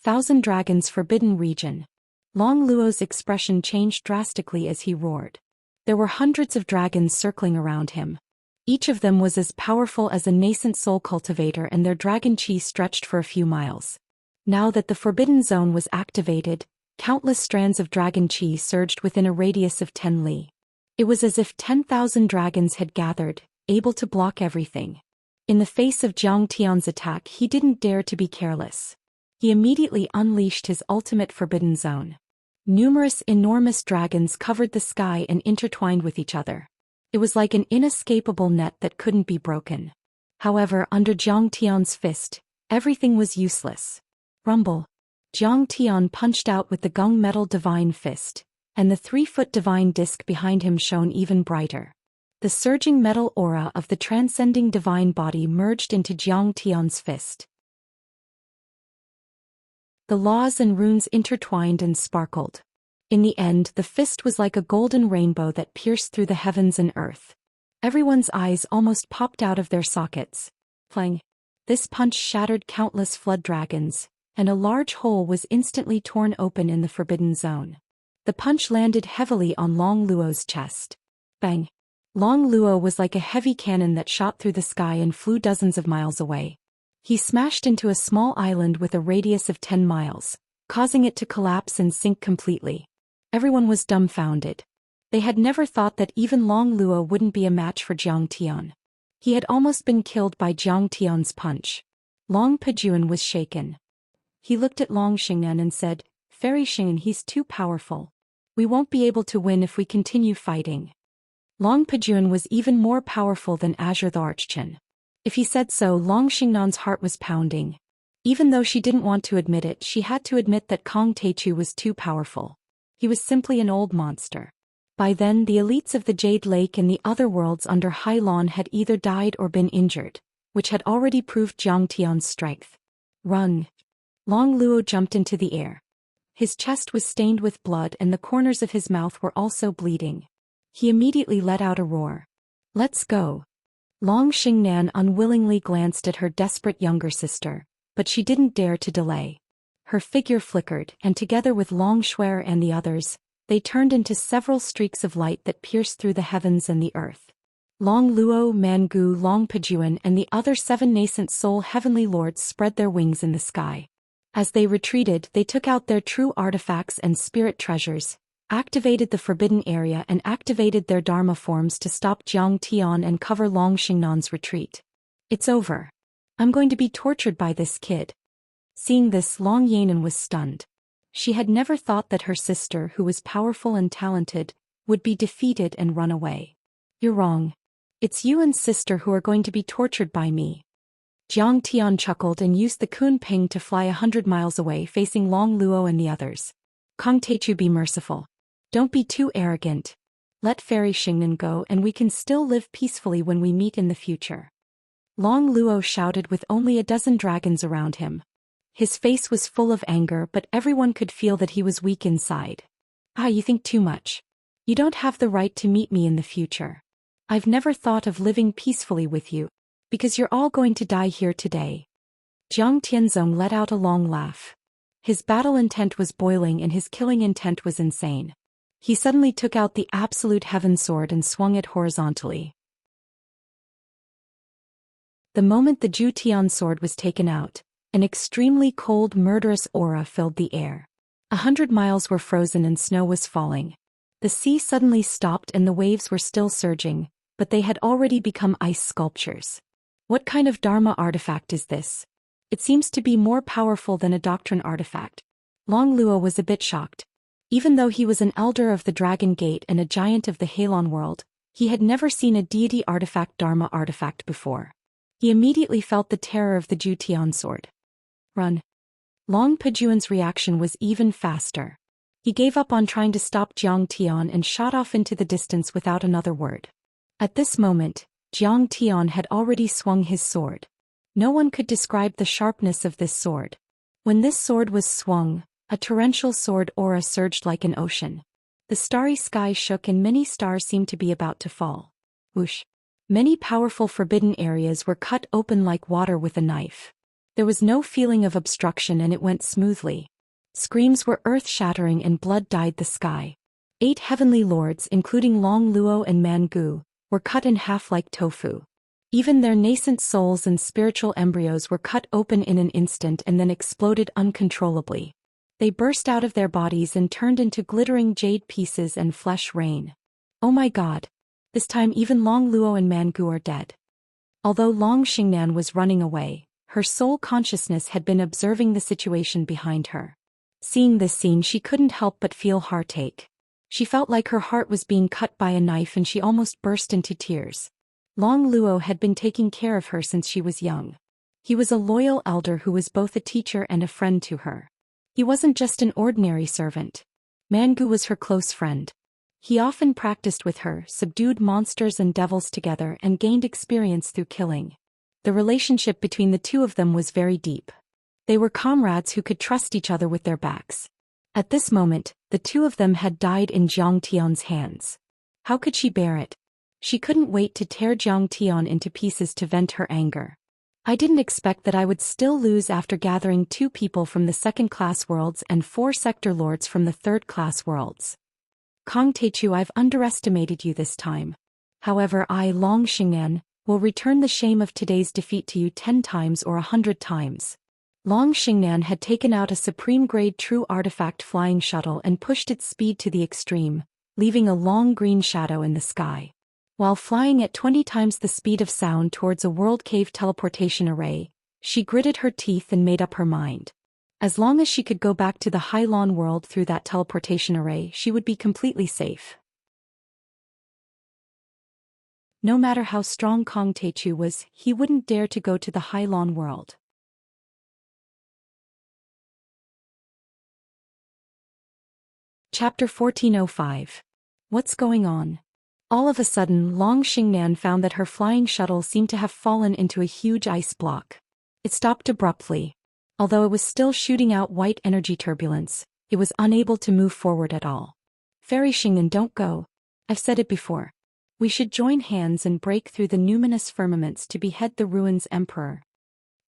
Thousand Dragons Forbidden Region. Long Luo's expression changed drastically as he roared. There were hundreds of dragons circling around him. Each of them was as powerful as a nascent soul cultivator, and their dragon chi stretched for a few miles. Now that the Forbidden Zone was activated, countless strands of dragon chi surged within a radius of 10 li. It was as if 10,000 dragons had gathered, able to block everything. In the face of Xianxia's attack, he didn't dare to be careless. He immediately unleashed his ultimate Forbidden Zone. Numerous enormous dragons covered the sky and intertwined with each other. It was like an inescapable net that couldn't be broken. However, under Xianxia's fist, everything was useless. Rumble. Xianxia punched out with the gung metal divine fist, and the 3-foot divine disc behind him shone even brighter. The surging metal aura of the transcending divine body merged into Jiang Tian's fist. The laws and runes intertwined and sparkled. In the end, the fist was like a golden rainbow that pierced through the heavens and earth. Everyone's eyes almost popped out of their sockets. Clang! This punch shattered countless flood dragons, and a large hole was instantly torn open in the forbidden zone. The punch landed heavily on Long Luo's chest. Bang! Long Luo was like a heavy cannon that shot through the sky and flew dozens of miles away. He smashed into a small island with a radius of 10 miles, causing it to collapse and sink completely. Everyone was dumbfounded. They had never thought that even Long Luo wouldn't be a match for Jiang Tian. He had almost been killed by Jiang Tian's punch. Long Pejuan was shaken. He looked at Long Xian and said, "Fairy Xian, he's too powerful. We won't be able to win if we continue fighting." Long Pejuan was even more powerful than Azure the Archchen. If he said so, Long Xingnan's heart was pounding. Even though she didn't want to admit it, she had to admit that Kong Teichu was too powerful. He was simply an old monster. By then, the elites of the Jade Lake and the other worlds under Hai Lan had either died or been injured, which had already proved Jiang Tian's strength. Run! Long Luo jumped into the air. His chest was stained with blood and the corners of his mouth were also bleeding. He immediately let out a roar. "Let's go!" Long Xingnan unwillingly glanced at her desperate younger sister, but she didn't dare to delay. Her figure flickered, and together with Long Shuer and the others, they turned into several streaks of light that pierced through the heavens and the earth. Long Luo, Mangu, Long Pejuan, and the other 7 nascent soul heavenly lords spread their wings in the sky. As they retreated, they took out their true artifacts and spirit treasures, activated the forbidden area and activated their Dharma forms to stop Jiang Tian and cover Long Xingnan's retreat. "It's over. I'm going to be tortured by this kid." Seeing this, Long Yanan was stunned. She had never thought that her sister, who was powerful and talented, would be defeated and run away. "You're wrong. It's you and sister who are going to be tortured by me." Jiang Tian chuckled and used the Kun Ping to fly 100 miles away, facing Long Luo and the others. "Kong Teichu, be merciful. Don't be too arrogant. Let Fairy Xingnan go and we can still live peacefully when we meet in the future." Long Luo shouted with only a dozen dragons around him. His face was full of anger, but everyone could feel that he was weak inside. "Ah, you think too much. You don't have the right to meet me in the future. I've never thought of living peacefully with you, because you're all going to die here today." Jiang Tianzong let out a long laugh. His battle intent was boiling and his killing intent was insane. He suddenly took out the Absolute Heaven Sword and swung it horizontally. The moment the Zhu Tian sword was taken out, an extremely cold, murderous aura filled the air. 100 miles were frozen and snow was falling. The sea suddenly stopped and the waves were still surging, but they had already become ice sculptures. What kind of Dharma artifact is this? It seems to be more powerful than a doctrine artifact. Long Luo was a bit shocked. Even though he was an elder of the Dragon Gate and a giant of the Halon world, he had never seen a deity artifact Dharma artifact before. He immediately felt the terror of the Zhu Tian sword. "Run!" Long Pejuan's reaction was even faster. He gave up on trying to stop Jiang Tian and shot off into the distance without another word. At this moment, Jiang Tian had already swung his sword. No one could describe the sharpness of this sword. When this sword was swung, a torrential sword aura surged like an ocean. The starry sky shook and many stars seemed to be about to fall. Whoosh! Many powerful forbidden areas were cut open like water with a knife. There was no feeling of obstruction and it went smoothly. Screams were earth-shattering and blood dyed the sky. 8 heavenly lords, including Long Luo and Mangu, were cut in half like tofu. Even their nascent souls and spiritual embryos were cut open in an instant and then exploded uncontrollably. They burst out of their bodies and turned into glittering jade pieces and flesh rain. Oh my god! This time even Long Luo and Mangu are dead. Although Long Xingnan was running away, her soul consciousness had been observing the situation behind her. Seeing this scene, she couldn't help but feel heartache. She felt like her heart was being cut by a knife and she almost burst into tears. Long Luo had been taking care of her since she was young. He was a loyal elder who was both a teacher and a friend to her. He wasn't just an ordinary servant. Mangu was her close friend. He often practiced with her, subdued monsters and devils together, and gained experience through killing. The relationship between the two of them was very deep. They were comrades who could trust each other with their backs. At this moment, the two of them had died in Zhang Tian's hands. How could she bear it? She couldn't wait to tear Zhang Tian into pieces to vent her anger. I didn't expect that I would still lose after gathering 2 people from the second-class worlds and 4 sector lords from the third-class worlds. Kong Teichu, I've underestimated you this time. However, I, Long Xian, will return the shame of today's defeat to you 10 times or 100 times. Long Xian had taken out a supreme-grade true artifact flying shuttle and pushed its speed to the extreme, leaving a long green shadow in the sky. While flying at 20 times the speed of sound towards a world cave teleportation array, she gritted her teeth and made up her mind. As long as she could go back to the Hylon world through that teleportation array, she would be completely safe. No matter how strong Kong Teichu was, he wouldn't dare to go to the Hylon world. Chapter 1405. What's going on? All of a sudden, Long Xian found that her flying shuttle seemed to have fallen into a huge ice block. It stopped abruptly. Although it was still shooting out white energy turbulence, it was unable to move forward at all. Fairy Xian, don't go. I've said it before. We should join hands and break through the numinous firmaments to behead the ruins emperor.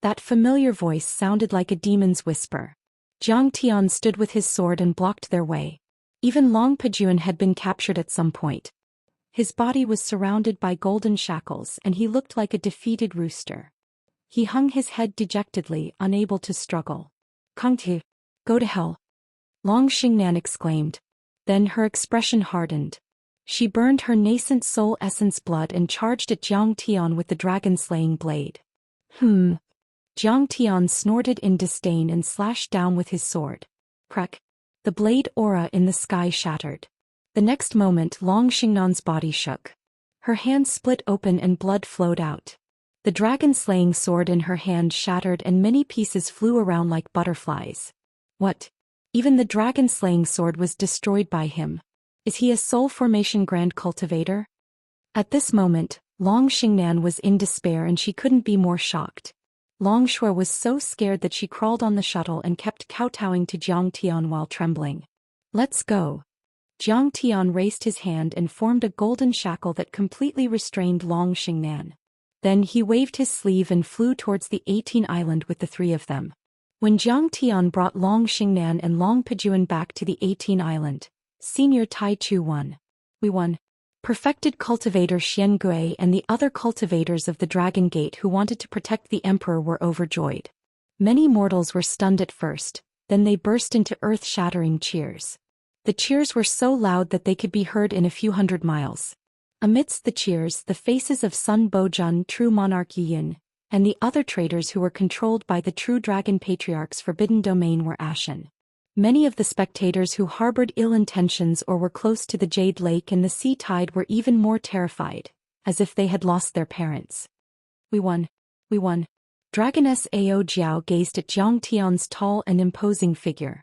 That familiar voice sounded like a demon's whisper. Zhang Tian stood with his sword and blocked their way. Even Long Pejuan had been captured at some point. His body was surrounded by golden shackles and he looked like a defeated rooster. He hung his head dejectedly, unable to struggle. Kong Teichu, go to hell. Long Xian exclaimed. Then her expression hardened. She burned her nascent soul essence blood and charged at Zhang Tian with the dragon-slaying blade. Zhang Tian snorted in disdain and slashed down with his sword. Crack! The blade aura in the sky shattered. The next moment Long Xian's body shook. Her hand split open and blood flowed out. The dragon-slaying sword in her hand shattered and many pieces flew around like butterflies. What? Even the dragon-slaying sword was destroyed by him. Is he a soul formation grand cultivator? At this moment, Long Xian was in despair and she couldn't be more shocked. Long Shuo was so scared that she crawled on the shuttle and kept kowtowing to Zhang Tian while trembling. Let's go. Zhang Tian raised his hand and formed a golden shackle that completely restrained Long Xian. Then he waved his sleeve and flew towards the 18 island with the 3 of them. When Zhang Tian brought Long Xian and Long Pejuan back to the 18 island, Senior Tai Chu won. We won. Perfected Cultivator Xian Gui and the other cultivators of the Dragon Gate who wanted to protect the Emperor were overjoyed. Many mortals were stunned at first, then they burst into earth-shattering cheers. The cheers were so loud that they could be heard in a few hundred miles. Amidst the cheers, the faces of Sun Bojun, true monarch Yin, and the other traitors who were controlled by the true dragon patriarch's forbidden domain were ashen. Many of the spectators who harbored ill intentions or were close to the Jade Lake and the sea tide were even more terrified, as if they had lost their parents. We won. We won. Dragoness Ao Jiao gazed at Zhang Tian's tall and imposing figure.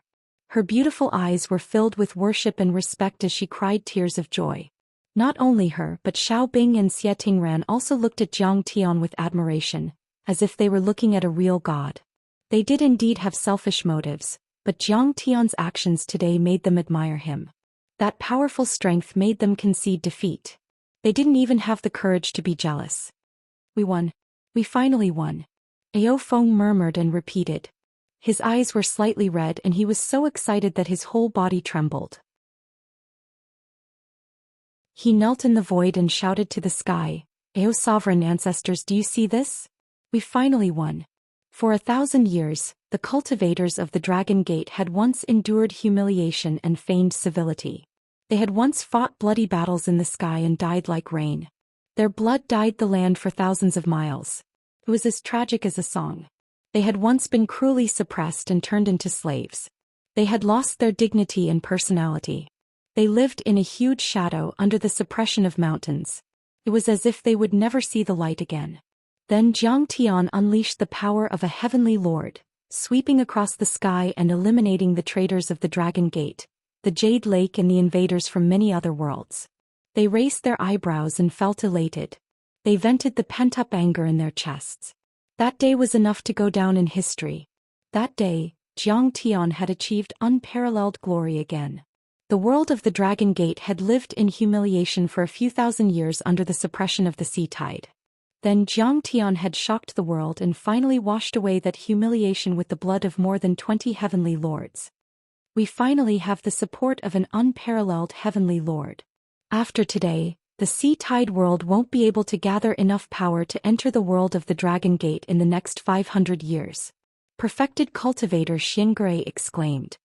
Her beautiful eyes were filled with worship and respect as she cried tears of joy. Not only her but Xiao Bing and Xie Tingran also looked at Zhang Tian with admiration, as if they were looking at a real god. They did indeed have selfish motives, but Zhang Tian's actions today made them admire him. That powerful strength made them concede defeat. They didn't even have the courage to be jealous. We won. We finally won. Ao Feng murmured and repeated. His eyes were slightly red and he was so excited that his whole body trembled. He knelt in the void and shouted to the sky, Ao sovereign ancestors, do you see this? We finally won. For 1,000 years, the cultivators of the Dragon Gate had once endured humiliation and feigned civility. They had once fought bloody battles in the sky and died like rain. Their blood dyed the land for thousands of miles. It was as tragic as a song. They had once been cruelly suppressed and turned into slaves. They had lost their dignity and personality. They lived in a huge shadow under the suppression of mountains. It was as if they would never see the light again. Then Zhang Tian unleashed the power of a heavenly lord, sweeping across the sky and eliminating the traitors of the Dragon Gate, the Jade Lake and the invaders from many other worlds. They raised their eyebrows and felt elated. They vented the pent-up anger in their chests. That day was enough to go down in history. That day, Xianxia had achieved unparalleled glory again. The world of the Dragon Gate had lived in humiliation for a few thousand years under the suppression of the sea tide. Then Xianxia had shocked the world and finally washed away that humiliation with the blood of more than 20 heavenly lords. We finally have the support of an unparalleled heavenly lord. After today, the sea tide world won't be able to gather enough power to enter the world of the Dragon Gate in the next 500 years. Perfected Cultivator Xianxia exclaimed.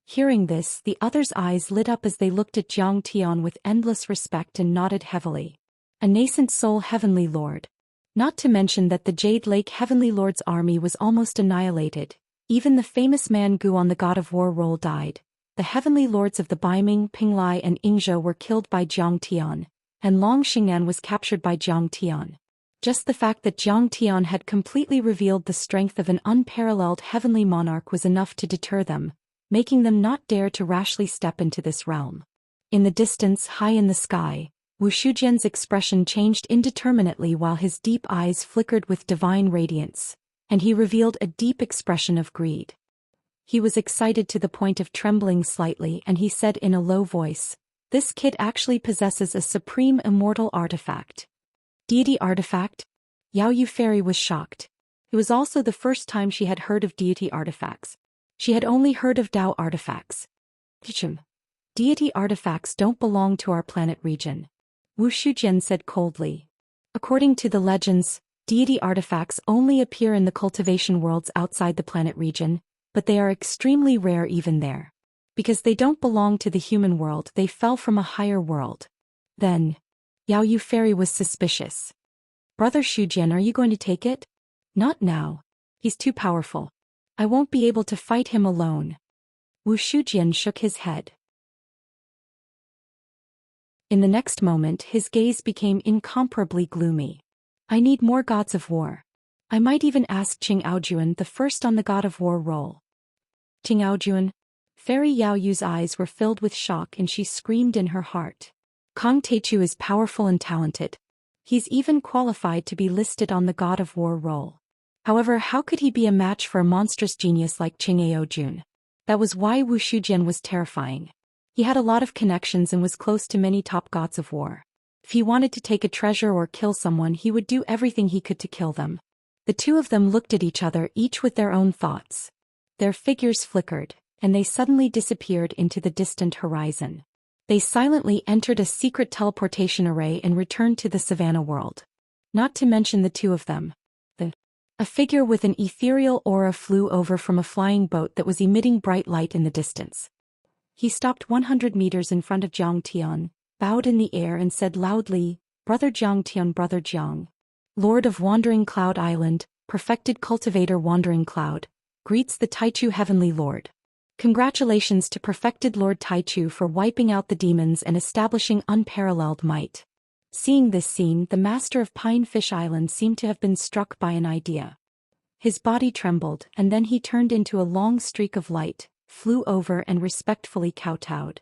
Hearing this, the others' eyes lit up as they looked at Xianxia with endless respect and nodded heavily. A nascent soul heavenly lord. Not to mention that the Jade Lake Heavenly Lord's army was almost annihilated. Even the famous man Gu on the God of War role died. The heavenly lords of the Baiming, Pinglai and Yingzhou were killed by Xianxia, and Long Xing'an was captured by Xianxia. Just the fact that Xianxia had completely revealed the strength of an unparalleled heavenly monarch was enough to deter them, making them not dare to rashly step into this realm. In the distance, high in the sky, Wuxia's expression changed indeterminately while his deep eyes flickered with divine radiance, and he revealed a deep expression of greed. He was excited to the point of trembling slightly, and he said in a low voice, "This kid actually possesses a supreme immortal artifact." Deity artifact? Yao Yu Fairy was shocked. It was also the first time she had heard of deity artifacts. She had only heard of Dao artifacts. Deity artifacts don't belong to our planet region. Wu Shujian said coldly. According to the legends, deity artifacts only appear in the cultivation worlds outside the planet region, but they are extremely rare even there. Because they don't belong to the human world, they fell from a higher world. Then, Yao Yu Fairy was suspicious. Brother Shujian, are you going to take it? Not now. He's too powerful. I won't be able to fight him alone. Wu Shujian shook his head. In the next moment his gaze became incomparably gloomy. I need more gods of war. I might even ask Qing Aojuan the first on the god of war role. Qing Aojuan? Fairy Yao Yu's eyes were filled with shock and she screamed in her heart. Kong Teichu is powerful and talented. He's even qualified to be listed on the god of war role. However, how could he be a match for a monstrous genius like Qing Aojun? That was why Wu Shujian was terrifying. He had a lot of connections and was close to many top gods of war. If he wanted to take a treasure or kill someone, he would do everything he could to kill them. The two of them looked at each other, each with their own thoughts. Their figures flickered, and they suddenly disappeared into the distant horizon. They silently entered a secret teleportation array and returned to the savannah world. Not to mention the two of them. A figure with an ethereal aura flew over from a flying boat that was emitting bright light in the distance. He stopped 100 meters in front of Jiang Tian, bowed in the air and said loudly, "Brother Jiang Tian, Brother Jiang. Lord of Wandering Cloud Island, perfected cultivator Wandering Cloud, greets the Taichu Heavenly Lord. Congratulations to perfected Lord Taichu for wiping out the demons and establishing unparalleled might." Seeing this scene, the master of Pine Fish Island seemed to have been struck by an idea. His body trembled, and then he turned into a long streak of light, flew over and respectfully kowtowed.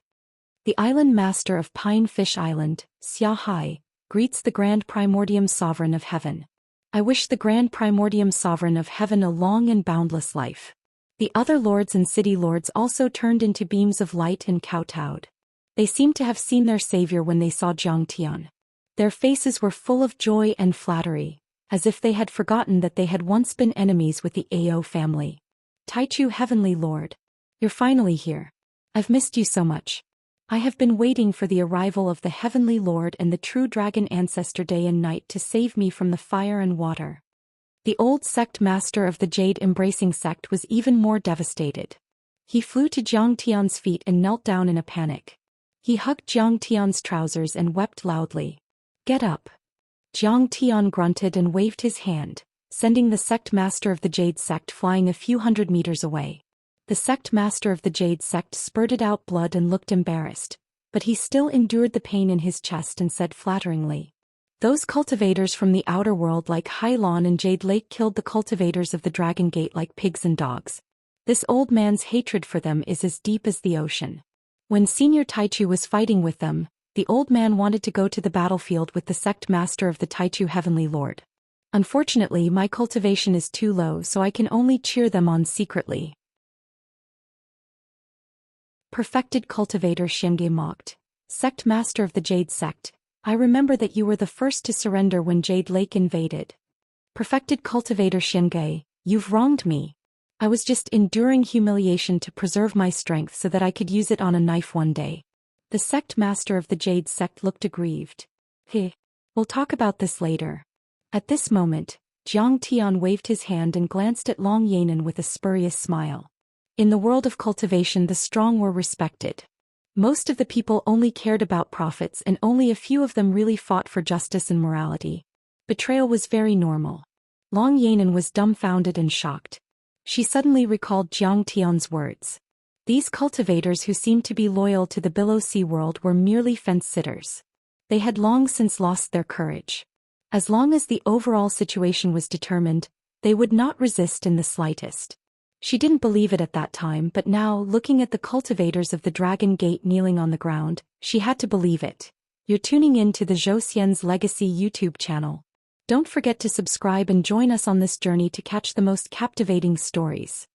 The island master of Pine Fish Island, Xiahai, greets the Grand Primordium Sovereign of Heaven. I wish the Grand Primordium Sovereign of Heaven a long and boundless life. The other lords and city lords also turned into beams of light and kowtowed. They seemed to have seen their savior when they saw Jiang Tian. Their faces were full of joy and flattery, as if they had forgotten that they had once been enemies with the Ao family. Taichu Heavenly Lord. You're finally here. I've missed you so much. I have been waiting for the arrival of the Heavenly Lord and the true dragon ancestor day and night to save me from the fire and water. The old sect master of the Jade Embracing sect was even more devastated. He flew to Jiang Tian's feet and knelt down in a panic. He hugged Jiang Tian's trousers and wept loudly. Get up. Jiang Tian grunted and waved his hand, sending the sect master of the Jade sect flying a few hundred meters away. The sect master of the Jade sect spurted out blood and looked embarrassed, but he still endured the pain in his chest and said flatteringly, "Those cultivators from the outer world like Hailan and Jade Lake killed the cultivators of the Dragon Gate like pigs and dogs. This old man's hatred for them is as deep as the ocean. When Senior Taichu was fighting with them, the old man wanted to go to the battlefield with the sect master of the Taichu Heavenly Lord. Unfortunately, my cultivation is too low, so I can only cheer them on secretly. Perfected Cultivator Xianxia mocked. Sect master of the Jade sect, I remember that you were the first to surrender when Jade Lake invaded. Perfected Cultivator Xianxia, you've wronged me. I was just enduring humiliation to preserve my strength so that I could use it on a knife one day. The sect master of the Jade sect looked aggrieved. Hey, we'll talk about this later. At this moment, Jiang Tian waved his hand and glanced at Long Yanan with a spurious smile. In the world of cultivation, the strong were respected. Most of the people only cared about profits, and only a few of them really fought for justice and morality. Betrayal was very normal. Long Yanan was dumbfounded and shocked. She suddenly recalled Jiang Tian's words. These cultivators who seemed to be loyal to the Below Sea world were merely fence-sitters. They had long since lost their courage. As long as the overall situation was determined, they would not resist in the slightest. She didn't believe it at that time, but now, looking at the cultivators of the Dragon Gate kneeling on the ground, she had to believe it. You're tuning in to the Zhou Xian's Legacy YouTube channel. Don't forget to subscribe and join us on this journey to catch the most captivating stories.